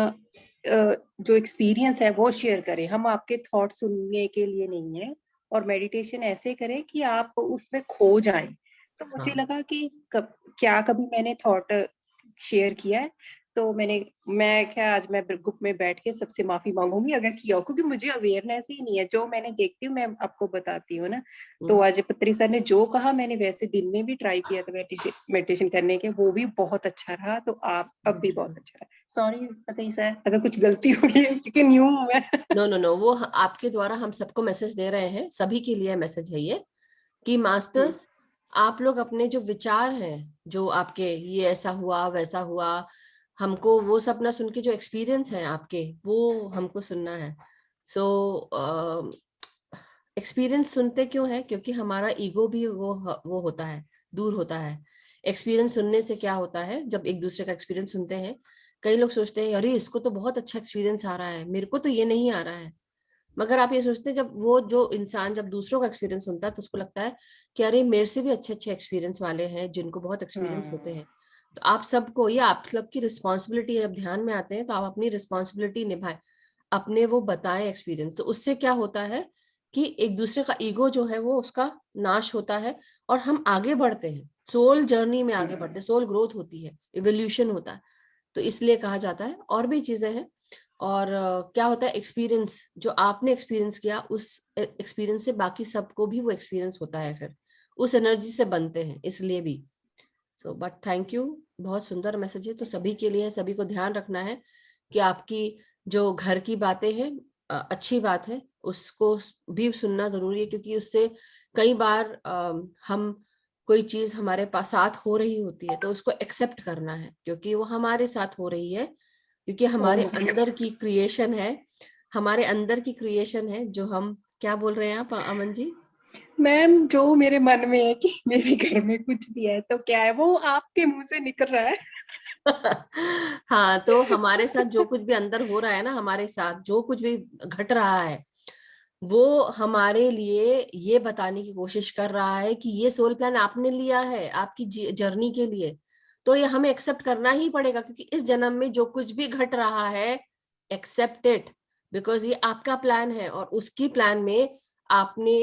जो एक्सपीरियंस है वो शेयर करें, हम आपके थॉट सुनने के लिए नहीं है, और मेडिटेशन ऐसे करें कि आप उसमें खो जाएं। तो मुझे हाँ लगा कि क्या कभी मैंने थॉट शेयर किया है, तो मैं क्या आज मैं ग्रुप में बैठ के सबसे माफी मांगूंगी अगर किया हो, क्योंकि मुझे अवेयरनेस ही नहीं है, जो मैंने देखती हूँ मैं आपको बताती हूँ ना। तो आज पत्री सर ने जो कहा, मैंने वैसे दिन में भी ट्राई किया था मेडिटेशन करने के, वो भी बहुत अच्छा रहा, तो आप अब भी बहुत अच्छा रहा। सॉरी पत्री सर अगर कुछ गलती हो गई, क्योंकि न्यू हूँ मैं। नो नो नो, वो आपके द्वारा हम सबको मैसेज दे रहे हैं, सभी के लिए मैसेज है ये कि मास्टर्स आप लोग अपने जो विचार हैं, जो आपके ये ऐसा हुआ वैसा हुआ, हमको वो सब ना सुन के, जो एक्सपीरियंस है आपके वो हमको सुनना है। सो एक्सपीरियंस सुनते क्यों है? क्योंकि हमारा ईगो भी वो होता है, दूर होता है। एक्सपीरियंस सुनने से क्या होता है, जब एक दूसरे का एक्सपीरियंस सुनते हैं, कई लोग सोचते हैं अरे इसको तो बहुत अच्छा एक्सपीरियंस आ रहा है, मेरे को तो ये नहीं आ रहा है। मगर आप ये सोचते हैं, जब वो जो इंसान जब दूसरों का एक्सपीरियंस सुनता है तो उसको लगता है कि अरे मेरे से भी अच्छे अच्छे एक्सपीरियंस वाले हैं जिनको बहुत एक्सपीरियंस होते हैं। तो आप सबको, ये आप सबकी रिस्पॉन्सिबिलिटी है, जब ध्यान में आते हैं तो आप अपनी रिस्पॉन्सिबिलिटी निभाएं, अपने वो बताएं एक्सपीरियंस। तो उससे क्या होता है कि एक दूसरे का ईगो जो है वो उसका नाश होता है और हम आगे बढ़ते हैं, सोल जर्नी में आगे बढ़ते हैं, सोल ग्रोथ होती है, इवोल्यूशन होता है। तो इसलिए कहा जाता है, और भी चीजें हैं। और क्या होता है, एक्सपीरियंस जो आपने एक्सपीरियंस किया, उस एक्सपीरियंस से बाकी सबको भी वो एक्सपीरियंस होता है, फिर उस एनर्जी से बनते हैं, इसलिए भी। सो बट थैंक यू, बहुत सुंदर मैसेज है, तो सभी के लिए, सभी को ध्यान रखना है कि आपकी जो घर की बातें हैं अच्छी बात है, उसको भी सुनना जरूरी है, क्योंकि उससे कई बार हम कोई चीज हमारे पास साथ हो रही होती है तो उसको एक्सेप्ट करना है, क्योंकि वो हमारे साथ हो रही है, क्योंकि हमारे अंदर की क्रिएशन है, हमारे अंदर की क्रिएशन है। जो हम क्या बोल रहे हैं आप अमन जी? मैम जो मेरे मन में है कि मेरे घर में कुछ भी है तो क्या है, वो आपके मुंह से निकल रहा है। हाँ, तो हमारे साथ जो कुछ भी अंदर हो रहा है ना, हमारे साथ जो कुछ भी घट रहा है, वो हमारे लिए ये बताने की कोशिश कर रहा है कि ये सोल प्लान आपने लिया है आपकी जर्नी के लिए। तो ये हमें एक्सेप्ट करना ही पड़ेगा, क्योंकि इस जन्म में जो कुछ भी घट रहा है, एक्सेप्ट इट, बिकॉज ये आपका प्लान है, और उसकी प्लान में आपने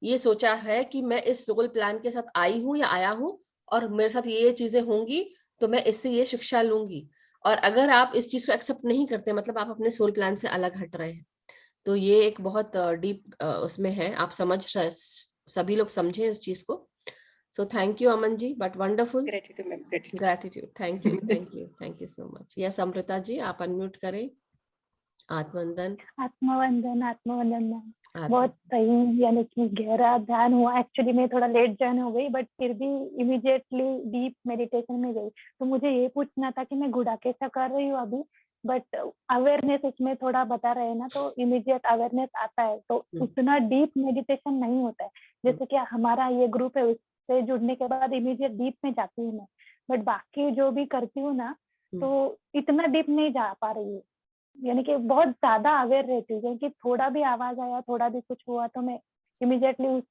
ये सोचा है कि मैं इस सोल प्लान के साथ आई हूँ या आया हूँ, और मेरे साथ ये चीजें होंगी, तो मैं इससे ये शिक्षा लूंगी। और अगर आप इस चीज को एक्सेप्ट नहीं करते, मतलब आप अपने सोल प्लान से अलग हट रहे हैं। तो ये एक बहुत डीप उसमें है, आप सभी लोग समझें इस चीज को। So thank you Aman ji, but wonderful. Gratitude ma'am, gratitude. Gratitude, thank you so much. Yes Amrita ji, आप अनम्यूट करें। आत्मवंदन। आत्मवंदन, आत्मवंदन मैम। आत्म- बहुत सही, यानी कि गहरा ध्यान हुआ। एक्चुअली मैं थोड़ा लेट ज्वाइन हो गई, बट फिर भी इमीडिएटली डीप मेडिटेशन में गई। तो मुझे ये पूछना था कि मैं गुड़ा कैसा कर रही हूँ अभी, बट अवेयरनेस उसमें थोड़ा बता रहे हैं ना, तो इमीडिएट अवेयरनेस आता है, तो उतना डीप मेडिटेशन नहीं होता है। जैसे कि हमारा ये ग्रुप है, उससे जुड़ने के बाद इमीडिएट डीप में जाती हूँ मैं, बट बाकी जो भी करती हूँ ना, तो इतना डीप नहीं जा पा रही हूँ। यानी कि बहुत ज्यादा अवेयर रहती हूँ, क्योंकि थोड़ा भी आवाज आया, थोड़ा भी कुछ हुआ, तो मैं इमीडिएटली उस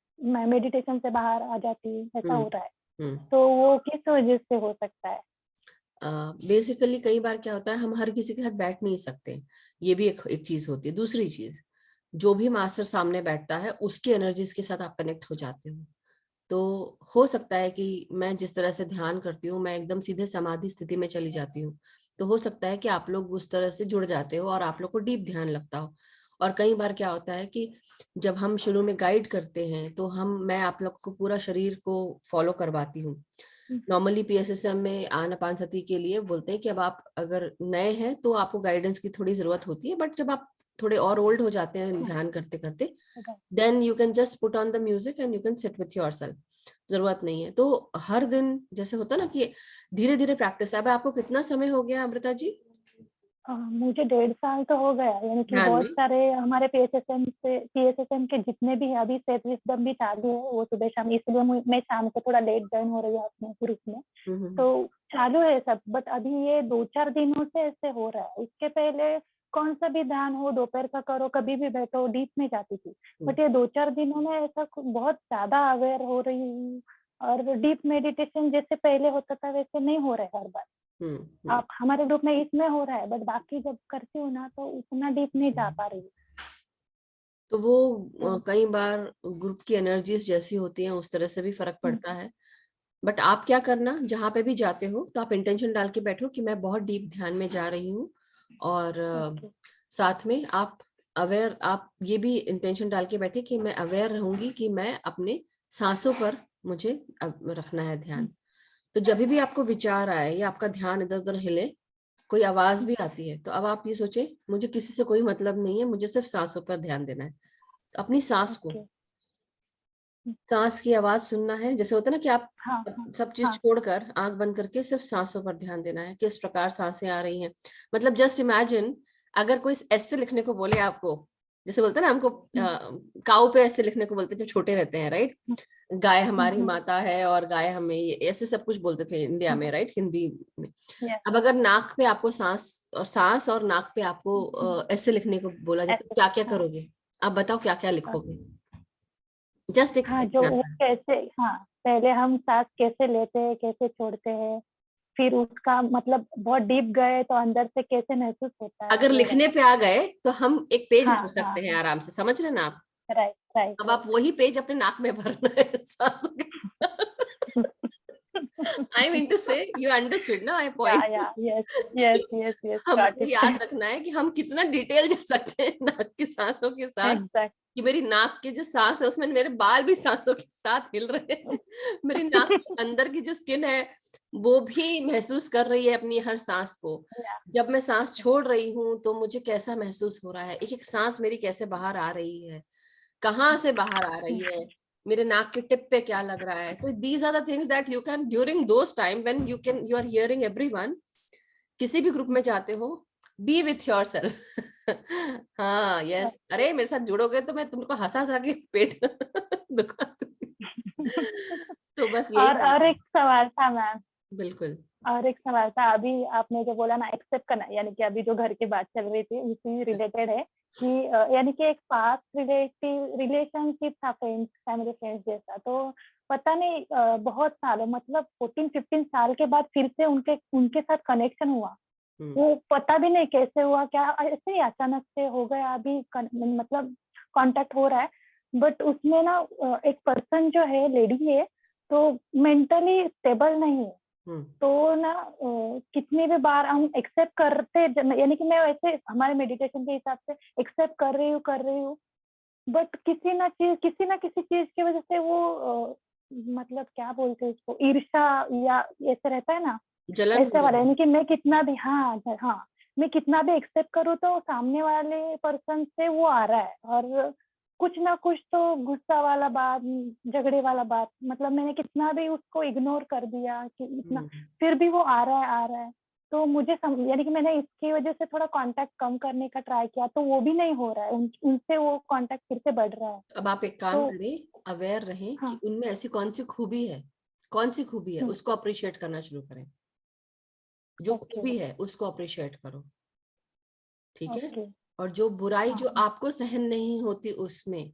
मेडिटेशन से बाहर आ जाती हूँ। ऐसा हो रहा है। तो वो किस वजह से हो सकता है? बेसिकली कई बार क्या होता है, हम हर किसी के साथ बैठ नहीं सकते, ये भी एक चीज होती है। दूसरी चीज, जो भी मास्टर सामने बैठता है उसकी एनर्जीज के साथ आप कनेक्ट हो जाते हो। तो हो सकता है कि मैं जिस तरह से ध्यान करती हूँ, मैं एकदम सीधे समाधि स्थिति में चली जाती हूँ, तो हो सकता है कि आप लोग उस तरह से जुड़ जाते हो और आप लोग को डीप ध्यान लगता हो। और कई बार क्या होता है कि जब हम शुरू में गाइड करते हैं, तो मैं आप लोग को पूरा शरीर को फॉलो करवाती हूँ। नॉर्मली पीएसएसएम में आनापानसती के लिए बोलते हैं कि अब आप अगर नए हैं तो आपको गाइडेंस की थोड़ी जरूरत होती है, बट जब आप थोड़े और ओल्ड हो जाते हैं ध्यान करते करते, then you can just put on the music and you can sit with yourself. जरूरत नहीं है। तो हर दिन जैसे होता है ना कि धीरे धीरे प्रैक्टिस। अब आपको कितना समय हो गया अमृता जी? मुझे 1.5 साल तो हो गया। यानी कि ध्यान बहुत में? सारे हमारे पीएसएसएम के जितने भी अभी सेट विजडम भी चालू है, वो सुबह शाम, इसलिए मैं शाम को थोड़ा लेट ज्वाइन हो रही हूँ अपने ग्रुप में। तो चालू है सब, बट अभी ये 2-4 दिनों से ऐसे हो रहा है। इसके पहले कौन सा भी ध्यान हो, दोपहर का करो, कभी भी बैठो, डीप में जाती थी। बट ये 2-4 दिनों में ऐसा बहुत ज्यादा अवेयर हो रही हूँ, और डीप मेडिटेशन जैसे पहले होता था वैसे नहीं हो रहा है हर बार। आप हमारे ग्रुप में इसमें हो रहा है, बट बाकी जब करती हूँ ना, तो उतना डीप नहीं जा पा रही। तो वो कई बार ग्रुप की एनर्जीज जैसी होती हैं, उस तरह से भी फर्क पड़ता है। बट आप क्या करना, जहां पे भी जाते हो तो आप इंटेंशन डाल के बैठो कि मैं बहुत डीप ध्यान में जा रही हूँ। और साथ में आप ये भी इंटेंशन डाल के बैठे कि मैं अवेयर रहूंगी कि मैं अपने सांसों पर मुझे रखना है ध्यान। तो जब भी आपको विचार आए या आपका ध्यान इधर उधर हिले, कोई आवाज भी आती है, तो अब आप ये सोचे मुझे किसी से कोई मतलब नहीं है, मुझे सिर्फ सांसों पर ध्यान देना है। अपनी सांस को, सांस की आवाज सुनना है। जैसे होता है ना कि आप सब चीज छोड़कर आंख बंद करके सिर्फ सांसों पर ध्यान देना है, किस प्रकार सांसें आ रही हैं। मतलब जस्ट इमेजिन, अगर कोई ऐसे लिखने को बोले आपको, जैसे बोलते हैं ना हमको काऊ पे ऐसे लिखने को बोलते हैं जब छोटे रहते हैं, राइट? गाय हमारी माता है और गाय हमें, ऐसे सब कुछ बोलते थे इंडिया में, राइट, हिंदी में। अब अगर नाक पे आपको सांस और नाक पे आपको ऐसे लिखने को बोला जाए, तो क्या क्या करोगे? आप बताओ क्या क्या लिखोगे? जस्ट एक जो वो कैसे, पहले हम सांस कैसे लेते हैं, कैसे छोड़ते हैं, फिर उसका मतलब बहुत डीप गए तो अंदर से कैसे महसूस होता है। अगर लिखने पे आ गए तो हम एक पेज भर सकते हैं आराम से, समझ रहे ना आप? राइट। अब आप वही पेज अपने नाक में भरना है सांसों के साथ। I mean to say, you understood ना my point? yes. हमको याद रखना है कि हम कितना डिटेल जा सकते हैं नाक की सांसों के साथ। कि मेरी नाक की जो सांस है उसमें मेरे बाल भी सांसों के साथ हिल रहे हैं। मेरी नाक के अंदर की जो स्किन है वो भी महसूस कर रही है अपनी हर सांस को। जब मैं सांस छोड़ रही हूँ तो मुझे कैसा महसूस हो रहा है, एक एक सांस मेरी कैसे बाहर आ रही है, कहाँ से बाहर आ रही है, मेरे नाक के टिप पे क्या लग रहा है। तो these are the things that you can during those time when you are hearing everyone, किसी भी ग्रुप में जाते हो, बी विथ योर सेल्फ। हाँ यस, अरे मेरे साथ जुड़ोगे तो मैं तुमको हंसा हंसा के पेट दुखा दूंगी। तो बस यही और एक सवाल था मैम। बिल्कुल। और एक सवाल था, अभी आपने जो बोला ना एक्सेप्ट करना, यानी कि अभी जो घर की बात चल रही थी उसी रिलेटेड है कि यानी कि एक पास्ट रिलेशनशिप था, फैमिली फ्रेंड्स जैसा। तो पता नहीं बहुत सालों मतलब 14-15 साल के बाद फिर से उनके साथ कनेक्शन हुआ। वो पता भी नहीं कैसे हुआ, क्या ऐसे ही अचानक से हो गया। अभी मतलब कांटेक्ट हो रहा है, बट उसमें ना एक पर्सन जो है, लेडी है, तो मेंटली स्टेबल नहीं है। तो ना कितनी भी बार हम एक्सेप्ट करते, यानी कि मैं वैसे हमारे मेडिटेशन के हिसाब से एक्सेप्ट कर रही हूँ, बट किसी ना किसी चीज की वजह से वो मतलब क्या बोलते हैं उसको, ईर्ष्या या ऐसे रहता है ना, जलन ऐसे वाला। यानी कि मैं कितना भी मैं कितना भी एक्सेप्ट करूँ तो सामने वाले पर्सन से वो आ रहा है, और कुछ ना कुछ तो गुस्सा वाला बात, झगड़े वाला बात, मतलब मैंने कितना भी उसको इग्नोर कर दिया कि इतना, फिर भी वो आ रहा है। तो मुझे यानी कि मैंने इसकी वजह से थोड़ा कांटेक्ट कम करने का ट्राई किया, तो वो भी नहीं हो रहा है, उनसे वो कांटेक्ट फिर से बढ़ रहा है। अब आप एक काम करें, अवेयर रहें कि हाँ। उनमें ऐसी कौन सी खूबी है, उसको अप्रिशिएट करना शुरू करें। जो खूबी है उसको अप्रिशिएट करो, ठीक है। और जो बुराई जो आपको सहन नहीं होती उसमें,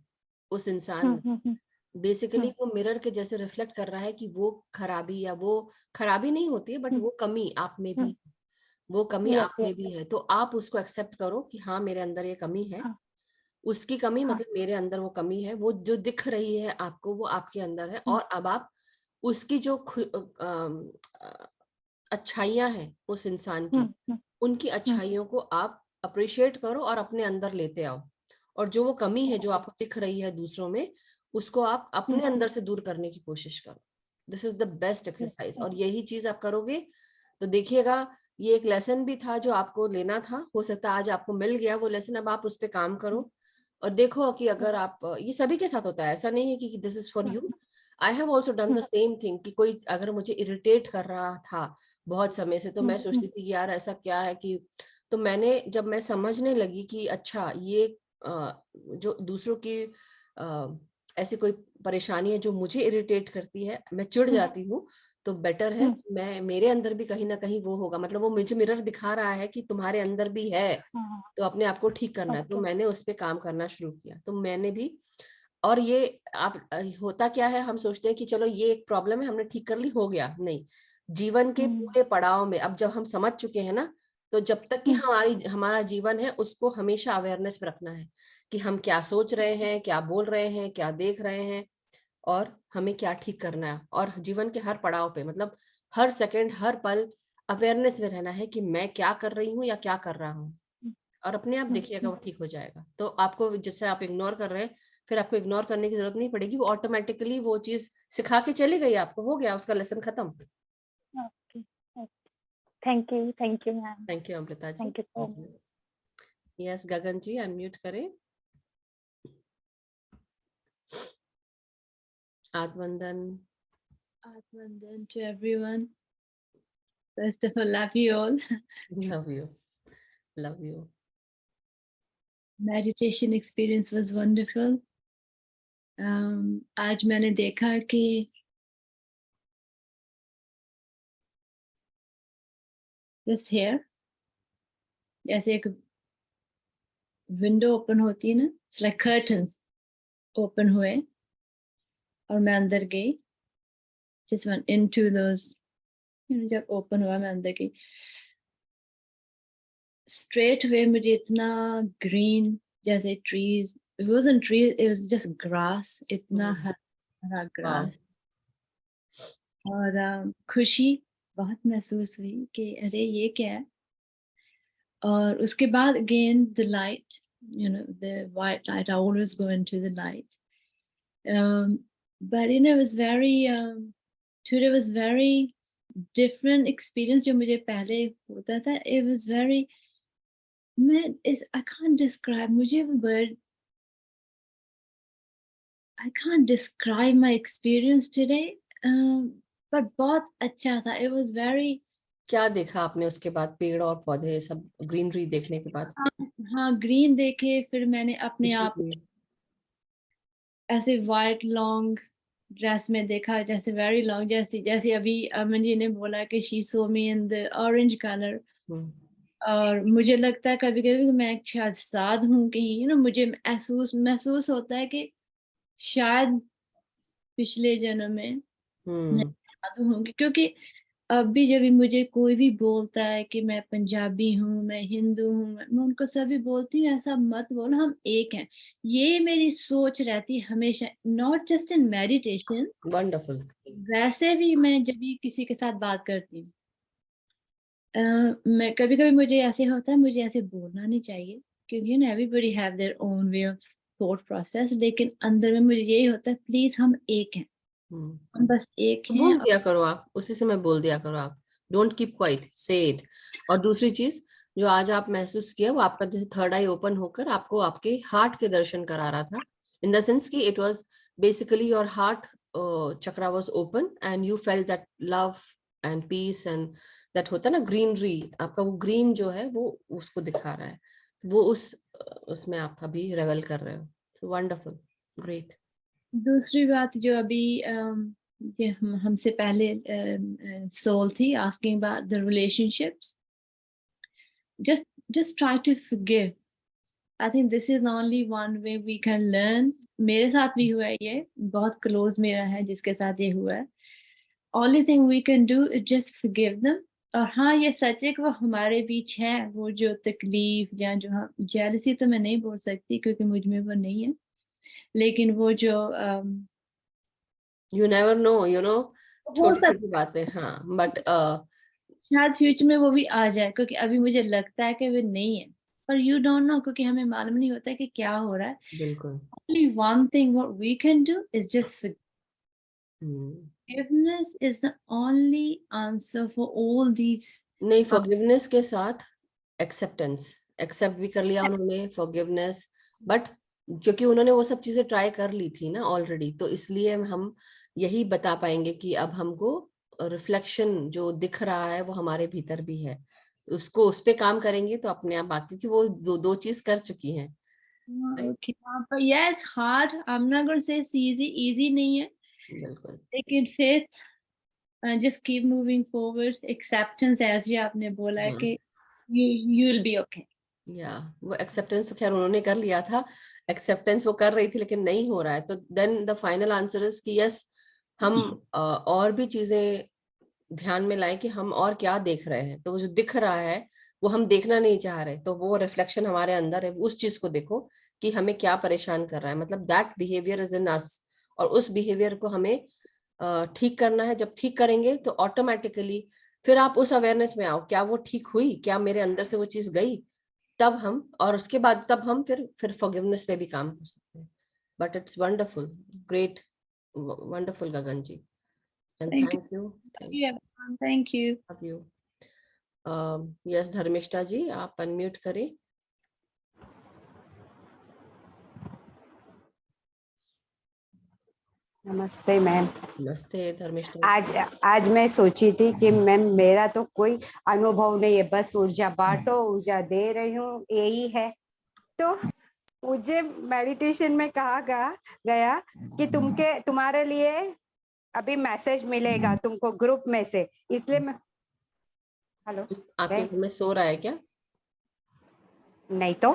उस इंसान में, बेसिकली वो मिरर के जैसे रिफ्लेक्ट कर रहा है कि वो खराबी, या वो खराबी नहीं होती है, बट वो कमी आप में भी, वो कमी आप में भी है। तो आप उसको एक्सेप्ट करो कि हाँ मेरे अंदर ये कमी है, उसकी कमी मतलब मेरे अंदर वो कमी है, वो जो दिख रही है आपको वो आपके अंदर है। और अब आप उसकी जो अच्छाइयां हैं उस इंसान की, उनकी अच्छाइयों को आप अप्रिशिएट करो और अपने अंदर लेते आओ। और जो वो कमी है जो आपको दिख रही है दूसरों में, उसको आप अपने अंदर से दूर करने की कोशिश करो। This is the best exercise. और यही चीज आप करोगे तो देखिएगा, ये एक लेसन भी था जो आपको लेना था, हो सकता है आज आपको मिल गया वो लेसन। अब आप उस पर काम करो और देखो कि अगर आप, ये सभी के साथ होता है, ऐसा नहीं है कि this is for you. I have also done the same thing कि कोई अगर मुझे इरिटेट कर रहा था बहुत समय से, तो मैं सोचती थी कि यार ऐसा क्या है कि, तो मैंने जब मैं समझने लगी कि अच्छा ये जो दूसरों की ऐसी कोई परेशानी है जो मुझे इरिटेट करती है, मैं चिढ़ जाती हूँ, तो बेटर है मैं, मेरे अंदर भी कहीं ना कहीं वो होगा, मतलब वो मुझे मिरर दिखा रहा है कि तुम्हारे अंदर भी है, तो अपने आप को ठीक करना है। तो मैंने उस पर काम करना शुरू किया, तो मैंने भी। और ये आप होता क्या है, हम सोचते हैं कि चलो ये एक प्रॉब्लम है हमने ठीक कर ली, हो गया। नहीं, जीवन के पूरे पड़ाव में अब जब हम समझ चुके हैं ना, तो जब तक कि हमारा जीवन है उसको हमेशा अवेयरनेस में रखना है कि हम क्या सोच रहे हैं, क्या बोल रहे हैं, क्या देख रहे हैं, और हमें क्या ठीक करना है। और जीवन के हर पड़ाव पे, मतलब हर सेकंड हर पल अवेयरनेस में रहना है कि मैं क्या कर रही हूँ या क्या कर रहा हूँ। और अपने आप देखिएगा वो ठीक हो जाएगा। तो आपको जैसे आप इग्नोर कर रहे हैं, फिर आपको इग्नोर करने की जरूरत नहीं पड़ेगी, वो ऑटोमेटिकली वो चीज सिखा के चली गई, आपको हो गया उसका लेसन खत्म। Thank you ma'am. Thank you Amrita ji. Thank you so much. Yes Gagan ji, unmute करें। आत्मवंदन। Atmandan to everyone. First of all, love you all. Love you, love you. Meditation experience was wonderful. आज मैंने देखा कि just here, जैसे एक window open होती है ना, it's like curtains open हुए और मैं अंदर गई, just went into those, जब open हुआ मैं अंदर गई, straight away मुझे इतना green जैसे trees, it wasn't trees, it was just grass, इतना हरा grass, और खुशी बहुत महसूस हुई कि अरे ये क्या है। और उसके बाद again the light, the white light, I always go into the light, but it was very today was very different experience जो मुझे पहले होता था। It was very, I can't describe, मुझे word, I can't describe my experience today, but बहुत अच्छा था। It was very, क्या देखा आपने उसके बाद, पेड़ और पौधे सब ग्रीनरी देखने के बाद? हाँ ग्रीन देखे, फिर मैंने अपने आप ऐसे वाइट लॉन्ग ड्रेस में देखा, जैसे वेरी लॉन्ग, जैसे अभी अमन जी ने बोला कि she so me in the orange colour, और मुझे लगता है कभी कभी मैं शायद साध हूँ कहीं, मुझे महसूस होता है कि शायद पिछले जन्म में मैं हम्म साधु होंगी, क्योंकि अब भी जब भी मुझे कोई भी बोलता है कि मैं पंजाबी हूँ, मैं हिंदू हूँ, मैं उनको सभी बोलती हूँ ऐसा मत बोलो, हम एक हैं। ये मेरी सोच रहती है हमेशा, not just in meditation, wonderful. वैसे भी मैं जब भी किसी के साथ बात करती हूँ, मैं कभी कभी मुझे ऐसे होता है, मुझे ऐसे बोलना नहीं चाहिए क्योंकि everybody have their own way of thought process, लेकिन अंदर में मुझे यही होता है, प्लीज हम एक हैं, हम बस एक हैं। बोल दिया करो आप, उसी समय बोल दिया करो आप, डोंट कीप क्वाइट, से इट। और दूसरी चीज जो आज आप महसूस किया, वो आपका जैसे थर्ड आई ओपन होकर आपको आपके हार्ट के दर्शन करा रहा था, इन द सेंस कि it was basically your heart chakra was open and you felt that love and peace and that होता है ना ग्रीनरी, आपका वो ग्रीन जो है वो उसको दिखा रहा है, वो उसमें आप अभी रेवल कर रहे हो। Wonderful, great. दूसरी बात जो अभी ये हमसे पहले सोल थी asking about the relationships, just try to forgive. I think this is the only one way we can learn. मेरे साथ भी हुआ है, ये बहुत क्लोज मेरा है जिसके साथ ये हुआ है। Only thing we can do is just forgive them. और हाँ, ये सच है कि वो हमारे बीच है, वो जो तकलीफ या जो हाँ जेलसी तो मैं नहीं बोल सकती क्योंकि मुझ में वो नहीं है, लेकिन वो जो you never know, you know, हो छोटी छोटी सकता बातें, हाँ, बट शायद फ्यूचर में वो भी आ जाए, क्योंकि अभी मुझे लगता है कि वो नहीं है, पर यू डोंट नो, क्योंकि हमें मालूम नहीं होता है कि क्या हो रहा है। बिल्कुल। Only one thing what we can do is just hmm. forgiveness is the only answer for all these. नहीं, फॉरगिवनेस के साथ एक्सेप्टेंस, एक्सेप्ट भी कर लिया उन्होंने, फॉरगिवनेस, बट क्योंकि उन्होंने वो सब चीजें ट्राई कर ली थी ना ऑलरेडी, तो इसलिए हम यही बता पाएंगे कि अब हमको रिफ्लेक्शन जो दिख रहा है वो हमारे भीतर भी है, उसको उस पे काम करेंगे तो अपने आप बाकी, क्योंकि वो दो चीज कर चुकी हैं। Okay, but yes, hard. I'm not going to say it's easy. Easy नहीं है, बिल्कुल। लेकिन faith, just keep moving forward. Acceptance, as ये आपने बोला है कि you'll be okay. या वो एक्सेप्टेंस तो खैर उन्होंने कर लिया था, एक्सेप्टेंस वो कर रही थी लेकिन नहीं हो रहा है, तो then the final answer is कि यस, हम और भी चीजें ध्यान में लाएं कि हम और क्या देख रहे हैं, तो वो जो दिख रहा है वो हम देखना नहीं चाह रहे, तो वो रिफ्लेक्शन हमारे अंदर है, उस चीज को देखो कि हमें क्या परेशान कर रहा है, मतलब दैट बिहेवियर इज इन अस, और उस बिहेवियर को हमें ठीक करना है। जब ठीक करेंगे तो ऑटोमेटिकली फिर आप उस अवेयरनेस में आओ, क्या वो ठीक हुई, क्या मेरे अंदर से वो चीज गई, तब हम, और उसके बाद तब हम फिर फॉरगिवनेस पे भी काम कर सकते हैं। But it's wonderful, great, wonderful Gagan ji, and Thank you. Thank you, Thank you, everyone. Thank you. Love you. Yes Dharmishtha ji, आप अनम्यूट करें। नमस्ते मैम। नमस्ते धर्मिष्ठा जी। आज मैं सोची थी कि मैम मेरा तो कोई अनुभव नहीं है, बस ऊर्जा बांटो, ऊर्जा दे रही हूँ, यही है। तो मुझे मेडिटेशन में कहा गया कि तुम्हारे लिए अभी मैसेज मिलेगा तुमको ग्रुप में से, इसलिए मैं हेलो आपके घर में सो रहा है क्या? नहीं तो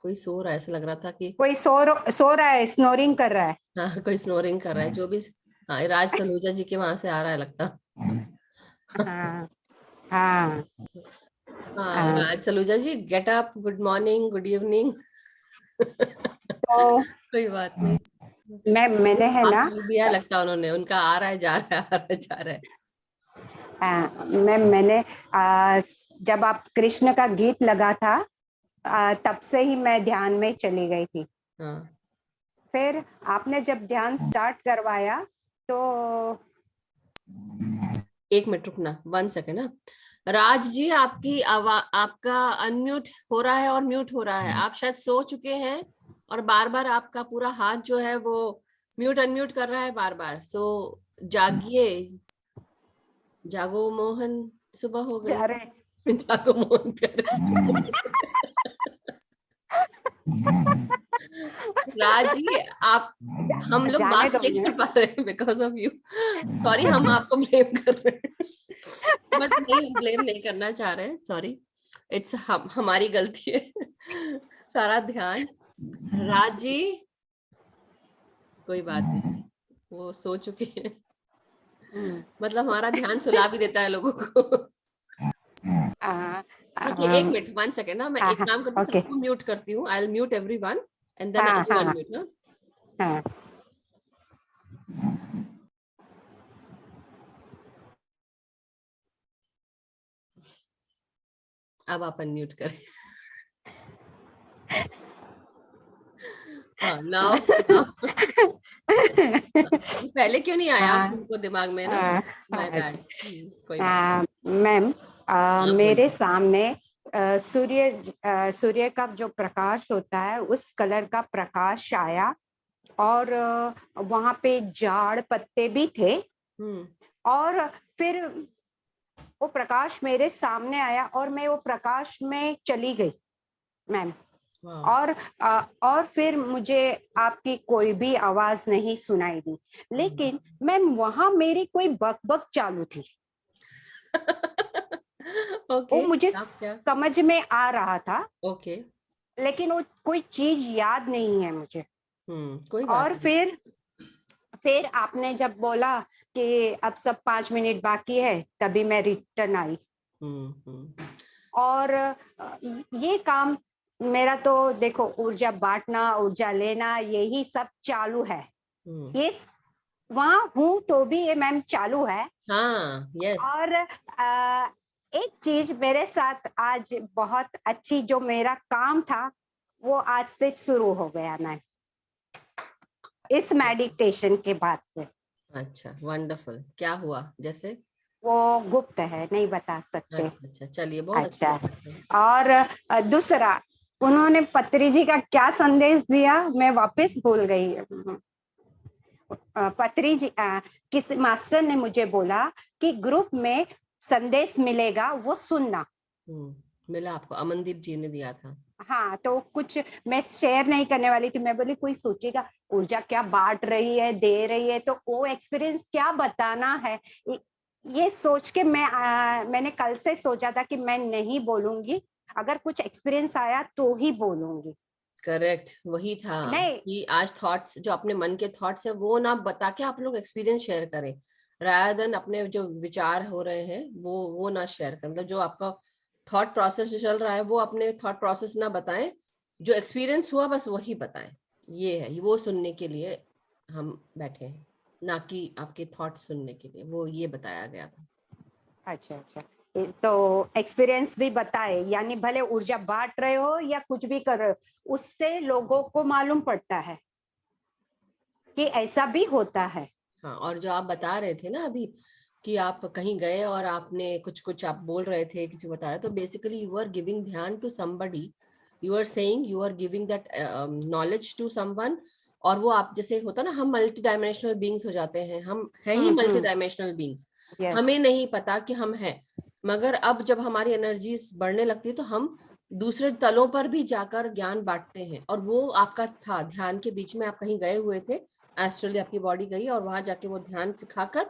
कोई सो रहा है, ऐसा लग रहा था कि कोई सो रहा है, स्नोरिंग कर रहा है। हाँ, कोई स्नोरिंग कर रहा है, जो भी। हाँ, राज सलूजा जी के वहां से आ रहा है लगता। हाँ हाँ हाँ, Raj Saluja ji, get up, good morning, good evening. तो कोई बात नहीं, मैंने है ना दिया लगता उन्होंने, उनका आ रहा है जा रहा है, आ रहा है जा रहा है। मैंने जब आप कृष्ण का गीत लगा था तब से ही मैं ध्यान में चली गई थी। हाँ, फिर आपने जब ध्यान स्टार्ट करवाया तो 1 मिनट रुकना, 1 सेकेंड ना। राज जी, आपका अनम्यूट हो रहा है और म्यूट हो रहा है, आप शायद सो चुके हैं और बार बार आपका पूरा हाथ जो है वो म्यूट अनम्यूट कर रहा है बार बार। सो जागिए, जागो मोहन, सुबह हो गई। अरे जागो मोहन प्यारे। राज जी, आप, हम लोग बात नहीं कर पा रहे हैं बिकॉज ऑफ यू, सॉरी, हम आपको ब्लेम कर रहे हैं, बट नहीं, ब्लेम नहीं करना चाह रहे हैं, सॉरी, इट्स हमारी गलती है। सारा ध्यान, राज जी, कोई बात नहीं, वो सो चुकी है। हम्म, मतलब हमारा ध्यान सुला भी देता है लोगों को। आ, रुकिए एक मिनट, 1 सेकेंड ना, मैं हाँ एक हाँ काम करती हूँ, ओके सबको म्यूट करती हूँ। I will mute everyone and then हाँ आई विल हाँ अनम्यूट ना। हाँ अब आप अनम्यूट करें। हाँ नाउ पहले क्यों नहीं आया हाँ उनको दिमाग में ना? हाँ, माय अच्छा। बैड। कोई बात मैम हाँ, मेरे बोलिए। सामने सूर्य का जो प्रकाश होता है उस कलर का प्रकाश आया और वहां पे झाड़ पत्ते भी थे हम्म और फिर वो प्रकाश मेरे सामने आया और मैं वो प्रकाश में चली गई मैम। वाह और फिर मुझे आपकी कोई भी आवाज नहीं सुनाई दी, लेकिन मैम वहां मेरी कोई बकबक चालू थी। वो ओके मुझे आप क्या? समझ में आ रहा था, ओके लेकिन वो कोई चीज याद नहीं है मुझे। कोई बात और नहीं। फिर आपने जब बोला कि अब सब 5 मिनट बाकी है, तभी मैं रिटर्न आई। हम्म और ये काम मेरा तो देखो, ऊर्जा बांटना ऊर्जा लेना यही सब चालू है। हम्म ये वहां हूं तो भी ये मैम चालू है। हाँ यस। और एक चीज मेरे साथ आज बहुत अच्छी, जो मेरा काम था वो आज से शुरू हो गया मैम, इस मेडिटेशन के बाद से। अच्छा वंडरफुल, क्या हुआ जैसे? वो गुप्त है, नहीं बता सकते। अच्छा अच्छा, चलिए बहुत अच्छी अच्छा। बात है। और दूसरा, उन्होंने पत्री जी का क्या संदेश दिया मैं वापस भूल गई। पत्री जी किस मास्टर ने मुझे बोला कि ग्रुप में संदेश मिलेगा वो सुनना। मिला आपको? अमनदीप जी ने दिया था। हाँ, तो कुछ मैं शेयर नहीं करने वाली थी। मैं बोली कोई सोचेगा ऊर्जा क्या बांट रही है, दे रही है, तो वो एक्सपीरियंस क्या बताना है। ये सोच के मैंने कल से सोचा था कि मैं नहीं बोलूंगी, अगर कुछ एक्सपीरियंस आया तो ही बोलूंगी। करेक्ट, वही था नहीं, कि आज थॉट्स, जो अपने मन के थॉट्स है वो ना बता के आप लोग एक्सपीरियंस शेयर करें, रादर देन अपने जो विचार हो रहे हैं वो ना शेयर करें। मतलब जो आपका थॉट प्रोसेस जो चल रहा है वो अपने थॉट प्रोसेस ना बताएं, जो एक्सपीरियंस हुआ बस वही बताएं। ये है, वो सुनने के लिए हम बैठे हैं, ना कि आपके थॉट्स सुनने के लिए। वो ये बताया गया था। अच्छा अच्छा, तो एक्सपीरियंस भी बताए, यानी भले ऊर्जा बांट रहे हो या कुछ भी कर रहे हो, उससे लोगों को मालूम पड़ता है कि ऐसा भी होता है। हाँ, और जो आप बता रहे थे ना अभी कि आप कहीं गए और आपने कुछ कुछ आप बोल रहे थे, किसी को बता रहे, तो basically you are giving dhyan to somebody, you are saying, you are giving that knowledge to someone. और वो आप जैसे होता ना, हम मल्टी डायमेंशनल बींग्स हो जाते हैं, हम हैं ही मल्टी डायमेंशनल बींग्स, यस हमें नहीं पता कि हम हैं। मगर अब जब हमारी एनर्जीज बढ़ने लगती है तो हम दूसरे तलों पर भी जाकर ज्ञान बांटते हैं। और वो आपका था ध्यान के बीच में, आप कहीं गए हुए थे, एस्ट्रली आपकी बॉडी गई और वहां जाके वो ध्यान सिखाकर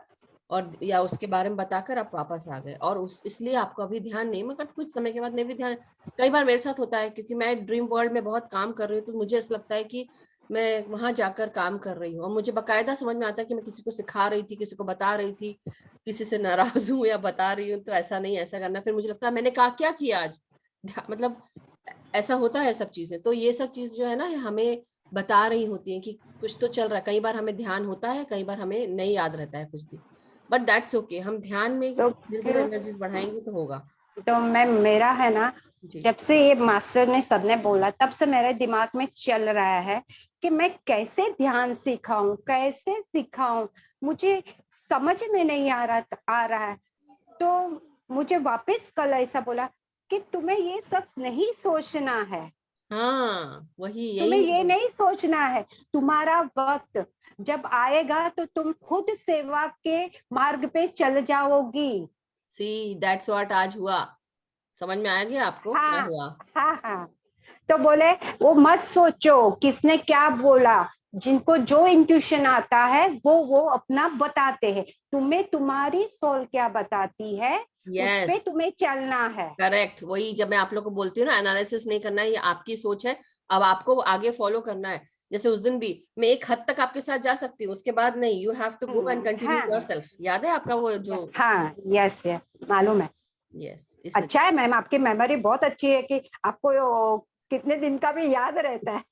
और या उसके बारे में बताकर आप वापस आ गए। और उस इसलिए आपको अभी ध्यान नहीं, मगर कुछ समय के बाद मैं भी ध्यान, कई बार मेरे साथ होता है क्योंकि मैं ड्रीम वर्ल्ड में बहुत काम कर रही हूँ, तो मुझे ऐसा लगता है कि मैं वहां जाकर काम कर रही हूँ और मुझे बकायदा समझ में आता है कि मैं किसी को सिखा रही थी, किसी को बता रही थी, किसी से नाराज हूँ या बता रही हूँ तो ऐसा नहीं, ऐसा करना। फिर मुझे लगता है मैंने कहा क्या किया आज, मतलब ऐसा होता है सब चीजें। तो ये सब चीज जो है ना हमें बता रही होती है कि कुछ तो चल रहा है। कई बार हमें ध्यान होता है, कई बार हमें नहीं याद रहता है कुछ भी, बट दैट्स ओके। हम ध्यान में तो धीरे धीरे एनर्जीज बढ़ाएंगे तो होगा। तो मैम मेरा है ना, जी जब से ये मास्टर ने सबने बोला तब से मेरे दिमाग में चल रहा है कि मैं कैसे ध्यान सिखाऊं, कैसे सिखाऊं, मुझे समझ में नहीं आ रहा है। तो मुझे वापस कल ऐसा बोला कि तुम्हें ये सब नहीं सोचना है, हाँ, वही तुम्हें यही ये है। नहीं सोचना है। तुम्हारा वक्त जब आएगा तो तुम खुद सेवा के मार्ग पे चल जाओगी। सी दैट्स व्हाट आज हुआ। समझ में आ गया आपको क्या हाँ हुआ? हाँ हाँ। तो बोले वो मत सोचो किसने क्या बोला, जिनको जो इंट्यूशन आता है वो अपना बताते हैं, तुम्हें तुम्हारी सोल क्या बताती है उस पे यस तुम्हें चलना है। करेक्ट, वही जब मैं आप लोग को बोलती हूँ ना, एनालिसिस नहीं करना है, ये आपकी सोच है, अब आपको आगे फॉलो करना है। जैसे उस दिन भी मैं एक हद तक आपके साथ जा सकती हूँ, उसके बाद नहीं, you have to go and continue हाँ। योरसेल्फ। याद है आपका वो जो? हाँ, यस यस मालूम है। यस, अच्छा है मैम, आपकी मेमोरी बहुत अच्छी है कि आपको कितने दिन का भी याद रहता है।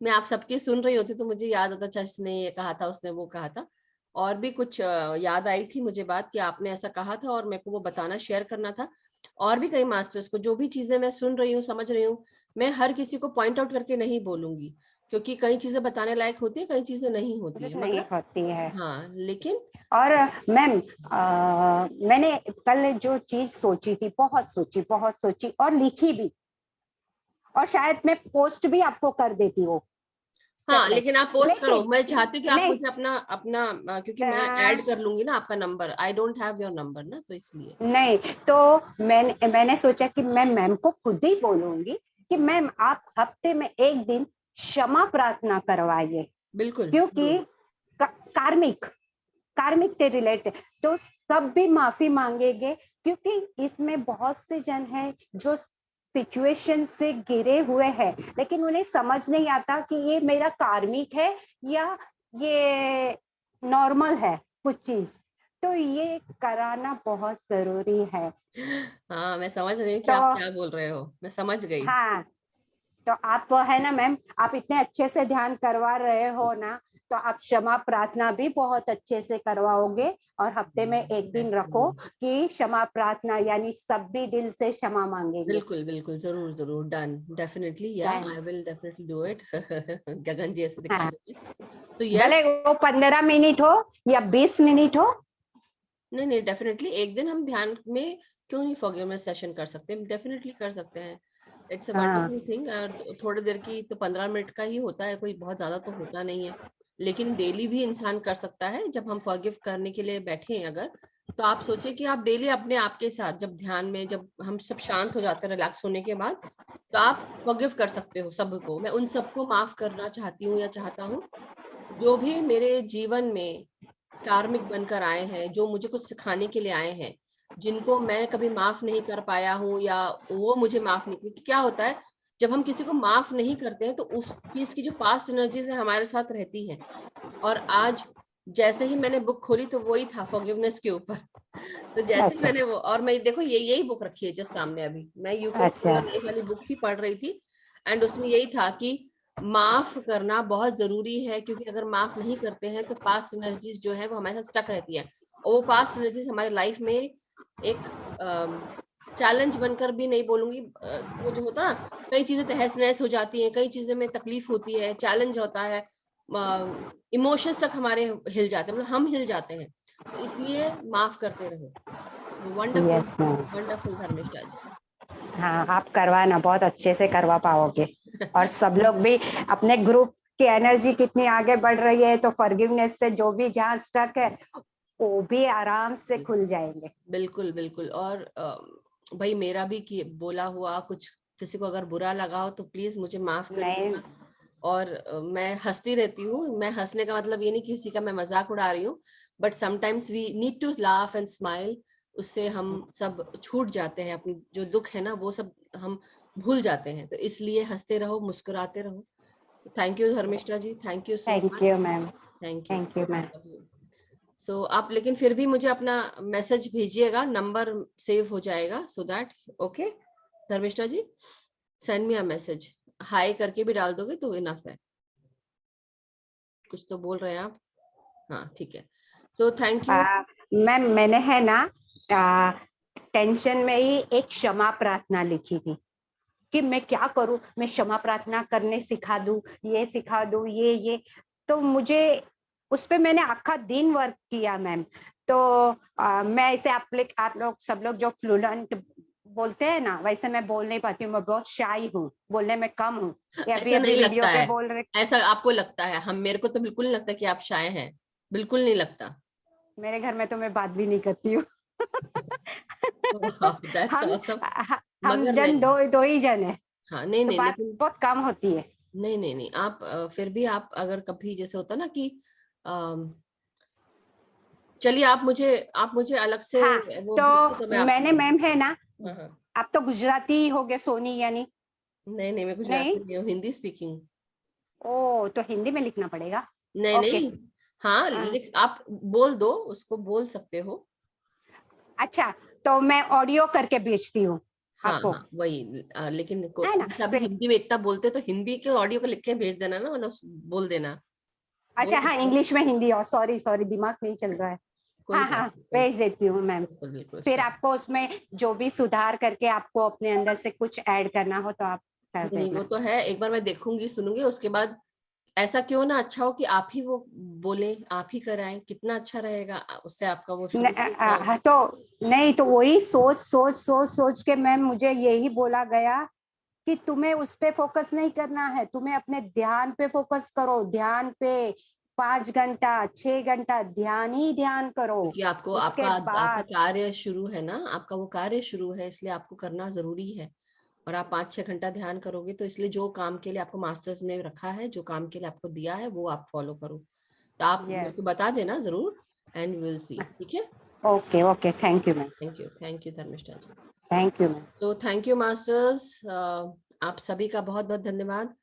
मैं आप सबकी सुन रही होती तो मुझे याद होता, अच्छा इसने ये कहा था, उसने वो कहा था। और भी कुछ याद आई थी मुझे बात कि आपने ऐसा कहा था और मेरे को वो बताना, शेयर करना था। और भी कई मास्टर्स को जो भी चीजें मैं सुन रही हूँ, समझ रही हूँ, मैं हर किसी को पॉइंट आउट करके नहीं बोलूंगी, क्योंकि कई चीजें बताने लायक होती है, कई चीजें नहीं होती है, नहीं मगर होती है। हाँ, लेकिन और मैम मैंने कल जो चीज सोची थी, बहुत सोची और लिखी भी, और शायद मैं पोस्ट भी आपको कर देती वो। हाँ, लेकिन आप पोस्ट करो, लेकिन मैं चाहती हूँ कि आप नहीं, मुझे अपना अपना क्योंकि मैं ऐड कर लूंगी ना आपका number, I don't have your number ना, तो इसलिए। नहीं तो मैंने सोचा कि मैं मैम को खुद ही बोलूंगी कि मैम आप हफ्ते में एक दिन क्षमा प्रार्थना करवाइए, बिल्कुल, क्योंकि कार्मिक कार्मिक से रिलेटेड तो सब भी माफी मांगेंगे, क्योंकि इसमें बहुत से जन हैं जो सिचुएशन से घिरे हुए हैं, लेकिन उन्हें समझ नहीं आता कि ये मेरा कार्मिक है या ये नॉर्मल है कुछ चीज, तो ये कराना बहुत जरूरी है। हाँ, मैं समझ रही हूँ कि तो आप क्या बोल रहे हो, मैं समझ गई। हाँ, तो आप है ना मैम, आप इतने अच्छे से ध्यान करवा रहे हो ना, तो आप क्षमा प्रार्थना भी बहुत अच्छे से करवाओगे, और हफ्ते में एक दिन रखो कि क्षमा प्रार्थना, यानी सब भी दिल से क्षमा मांगेंगे। बिल्कुल बिल्कुल, जरूर जरूर, done, definitely, yeah Done. I will definitely do it. Gagan ji ऐसे दिखा हाँ, रहे थे, तो यस। भले वो 15 मिनट हो या 20 मिनट हो। नहीं नहीं, डेफिनेटली एक दिन हम ध्यान में क्यों नहीं फॉरगिवनेस सेशन कर सकते हैं, डेफिनेटली कर सकते हैं। इट्स अ हाँ, वंडरफुल थिंग। थोड़ी देर की तो 15 मिनट का ही होता है, कोई बहुत ज्यादा तो होता नहीं है, लेकिन डेली भी इंसान कर सकता है। जब हम फॉरगिव करने के लिए बैठे हैं अगर, तो आप सोचिए कि आप डेली अपने आप के साथ जब ध्यान में, जब हम सब शांत हो जाते हैं रिलैक्स होने के बाद, तो आप फॉरगिव कर सकते हो सबको। मैं उन सबको माफ करना चाहती हूँ या चाहता हूँ जो भी मेरे जीवन में कार्मिक बनकर आए हैं, जो मुझे कुछ सिखाने के लिए आए हैं, जिनको मैं कभी माफ नहीं कर पाया हूँ या वो मुझे माफ नहीं, क्योंकि क्या होता है जब हम किसी को माफ नहीं करते हैं तो उस चीज की जो पास्ट एनर्जीज है हमारे साथ रहती है। और आज जैसे ही मैंने बुक खोली तो वही था फॉरगिवनेस के ऊपर। तो जैसे ही अच्छा मैंने वो, और मैं देखो यही बुक रखी है जस्ट सामने, अभी मैं यू कैन सी अच्छा योर लाइफ वाली बुक ही पढ़ रही थी, एंड उसमें यही था कि माफ करना बहुत जरूरी है, क्योंकि अगर माफ नहीं करते हैं तो पास्ट एनर्जीज जो है वो हमारे साथ स्टक रहती है, और वो पास्ट एनर्जीज हमारे लाइफ में एक चैलेंज बनकर भी नहीं बोलूंगी, वो जो होता है ना, कई चीजें तहस नहस हो जाती हैं, कई चीजें में तकलीफ होती है, चैलेंज होता है, इमोशंस तक हमारे हिल जाते हैं, मतलब हम हिल जाते हैं। तो इसलिए माफ करते रहो। Wonderful, yes ma'am. Wonderful Dharmishtha ji. हाँ, आप करवाना, बहुत अच्छे से करवा पाओगे, और सब लोग भी अपने ग्रुप की एनर्जी कितनी आगे बढ़ रही है, तो फॉरगिवनेस से जो भी जहाँ स्टक है वो भी आराम से खुल जाएंगे। बिल्कुल बिल्कुल। और भाई मेरा भी बोला हुआ कुछ किसी को अगर बुरा लगा हो तो प्लीज मुझे माफ नहीं, करिएगा। और मैं हंसती रहती हूँ, मैं हंसने का मतलब ये नहीं किसी का मैं मजाक उड़ा रही हूँ, but sometimes we need to laugh and smile. उससे हम सब छूट जाते हैं, अपनी जो दुख है ना वो सब हम भूल जाते हैं, तो इसलिए हंसते रहो, मुस्कुराते रहो। Thank you Dharmishtha ji, thank you so thank much. You ma'am, thank you. Thank you ma'am. So आप लेकिन फिर भी मुझे अपना मैसेज भेजिएगा, नंबर सेव हो जाएगा, so that okay Dharmishtha ji, send me a message, hi करके भी डाल दोगे तो इनफ है। कुछ तो बोल रहे हैं आप, हाँ ठीक है, सो थैंक यू। मैम मैंने है ना टेंशन में ही एक क्षमा प्रार्थना लिखी थी कि मैं क्या करूं, मैं क्षमा प्रार्थना करने सिखा दूं, ये सिखा दूं, ये तो मुझे उस पे मैंने आखा दिन वर्क किया मैम। तो मैं ऐसे आप लोग सब लोग जो फ्लुएंट बोलते हैं ना, वैसे मैं बोल नहीं पाती हूँ, मैं बहुत शाई हूँ, बोलने में कम हूँ, ये अभी ऐसा अभी नहीं वीडियो लगता पे है, बोल रहे। ऐसा आपको लगता है, हम मेरे को तो बिल्कुल नहीं लगता कि आप शाय हैं, बिल्कुल नहीं लगता। मेरे घर में तो मैं बात भी नहीं करती हूँ। दैट्स हम ऑसम। हम मगर जन नहीं, दो ही जन है, हाँ नहीं तो नहीं, बात लेकिन बहुत कम होती है। नहीं नहीं नहीं, आप फिर भी आप अगर कभी जैसे होता ना कि चलिए आप मुझे अलग से हाँ, वो भेजिए तो तो मैं आपको मैंने मैम है ना, हाँ हाँ। आप तो गुजराती हो गए सोनी, यानी नहीं नहीं, मैं नहीं, गुजराती नहीं हूँ, हिंदी स्पीकिंग। ओ, तो हिंदी में लिखना पड़ेगा? नहीं ओके। नहीं, हाँ हाँ। आप बोल दो, उसको बोल सकते हो। अच्छा, तो मैं ऑडियो करके भेजती हूँ हाँ आपको, हाँ वही, लेकिन है ना? जैसे आप फिर हिंदी में इतना बोलते तो हिंदी के ऑडियो को लिख के भेज देना ना, मतलब बोल देना। अच्छा, बोल हाँ, सकते हो? इंग्लिश में हिंदी, और सॉरी सॉरी, दिमाग नहीं चल रहा है। कोई हाँ बात हाँ, नहीं, भेज देती हूँ मैम। बिल्कुल बिल्कुल फिर sure। आपको उसमें जो भी सुधार करके आपको अपने अंदर से कुछ ऐड करना हो तो आप कर नहीं वो देना। तो है, एक बार मैं देखूंगी सुनूंगी, उसके बाद ऐसा क्यों ना अच्छा हो कि आप ही वो बोले, आप ही कराएं, कितना अच्छा रहेगा, उससे आपका वो शुरू हाँ, तो नहीं, तो वही सोच सोच सोच सोच के मैम मुझे यही बोला गया कि तुम्हें उस पे फोकस नहीं करना है, तुम्हें अपने ध्यान पे फोकस करो, ध्यान पे 5 घंटा 6 घंटा ध्यान ही ध्यान करो। क्योंकि आपको उसके आपका बाद कार्य शुरू है ना, आपका वो कार्य शुरू है, इसलिए आपको करना जरूरी है। और आप 5-6 घंटा ध्यान करोगे तो इसलिए जो काम के लिए आपको मास्टर्स ने रखा है, जो काम के लिए आपको दिया है, वो आप फॉलो करो। तो आप मेरे को यस, बता देना जरूर, एंड विल सी, ठीक है। Okay okay, thank you ma'am, thank you Dharmishtha ji. Thank you ma'am. तो थैंक यू मास्टर्स, आप सभी का बहुत बहुत धन्यवाद।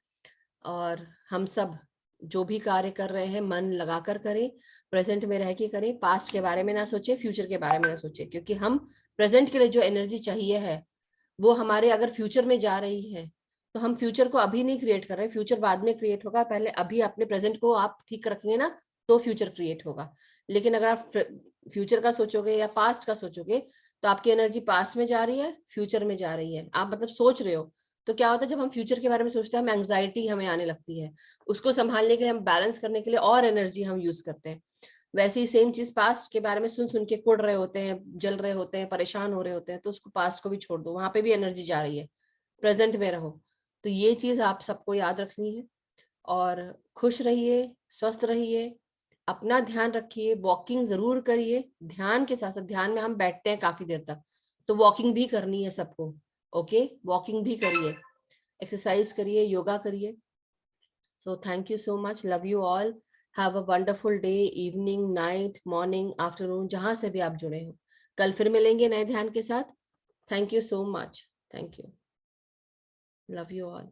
और हम सब जो भी कार्य कर रहे हैं मन लगाकर करें, प्रेजेंट में रह के करें, पास्ट के बारे में ना सोचे, फ्यूचर के बारे में ना सोचे, क्योंकि हम प्रेजेंट के लिए जो एनर्जी चाहिए है वो हमारे अगर फ्यूचर में जा रही है तो हम फ्यूचर को अभी नहीं क्रिएट कर रहे, फ्यूचर बाद में क्रिएट होगा, पहले अभी अपने प्रेजेंट को आप ठीक रखेंगे ना तो फ्यूचर क्रिएट होगा। लेकिन अगर आप फ्यूचर का सोचोगे या पास्ट का सोचोगे तो आपकी एनर्जी पास्ट में जा रही है, फ्यूचर में जा रही है, आप मतलब सोच रहे हो। तो क्या होता है, जब हम फ्यूचर के बारे में सोचते हैं हमें एंग्जाइटी हमें आने लगती है, उसको संभालने के लिए हम बैलेंस करने के लिए और एनर्जी हम यूज करते हैं। वैसे ही सेम चीज पास्ट के बारे में सुन सुन के कुड़ रहे होते हैं, जल रहे होते हैं, परेशान हो रहे होते हैं, तो उसको पास्ट को भी छोड़ दो, वहां पे भी एनर्जी जा रही है, प्रेजेंट में रहो। तो ये चीज आप सबको याद रखनी है। और खुश रहिए, स्वस्थ रहिए, अपना ध्यान रखिए, वॉकिंग जरूर करिए, ध्यान के साथ साथ, ध्यान में हम बैठते हैं काफी देर तक, तो वॉकिंग भी करनी है सबको। ओके, वॉकिंग भी करिए, एक्सरसाइज करिए, योगा करिए। So thank you so much. Love you all. Have a wonderful day, evening, night, morning, afternoon, जहां से भी आप जुड़े हो। कल फिर मिलेंगे नए ध्यान के साथ। Thank you so much. Thank you. Love you all.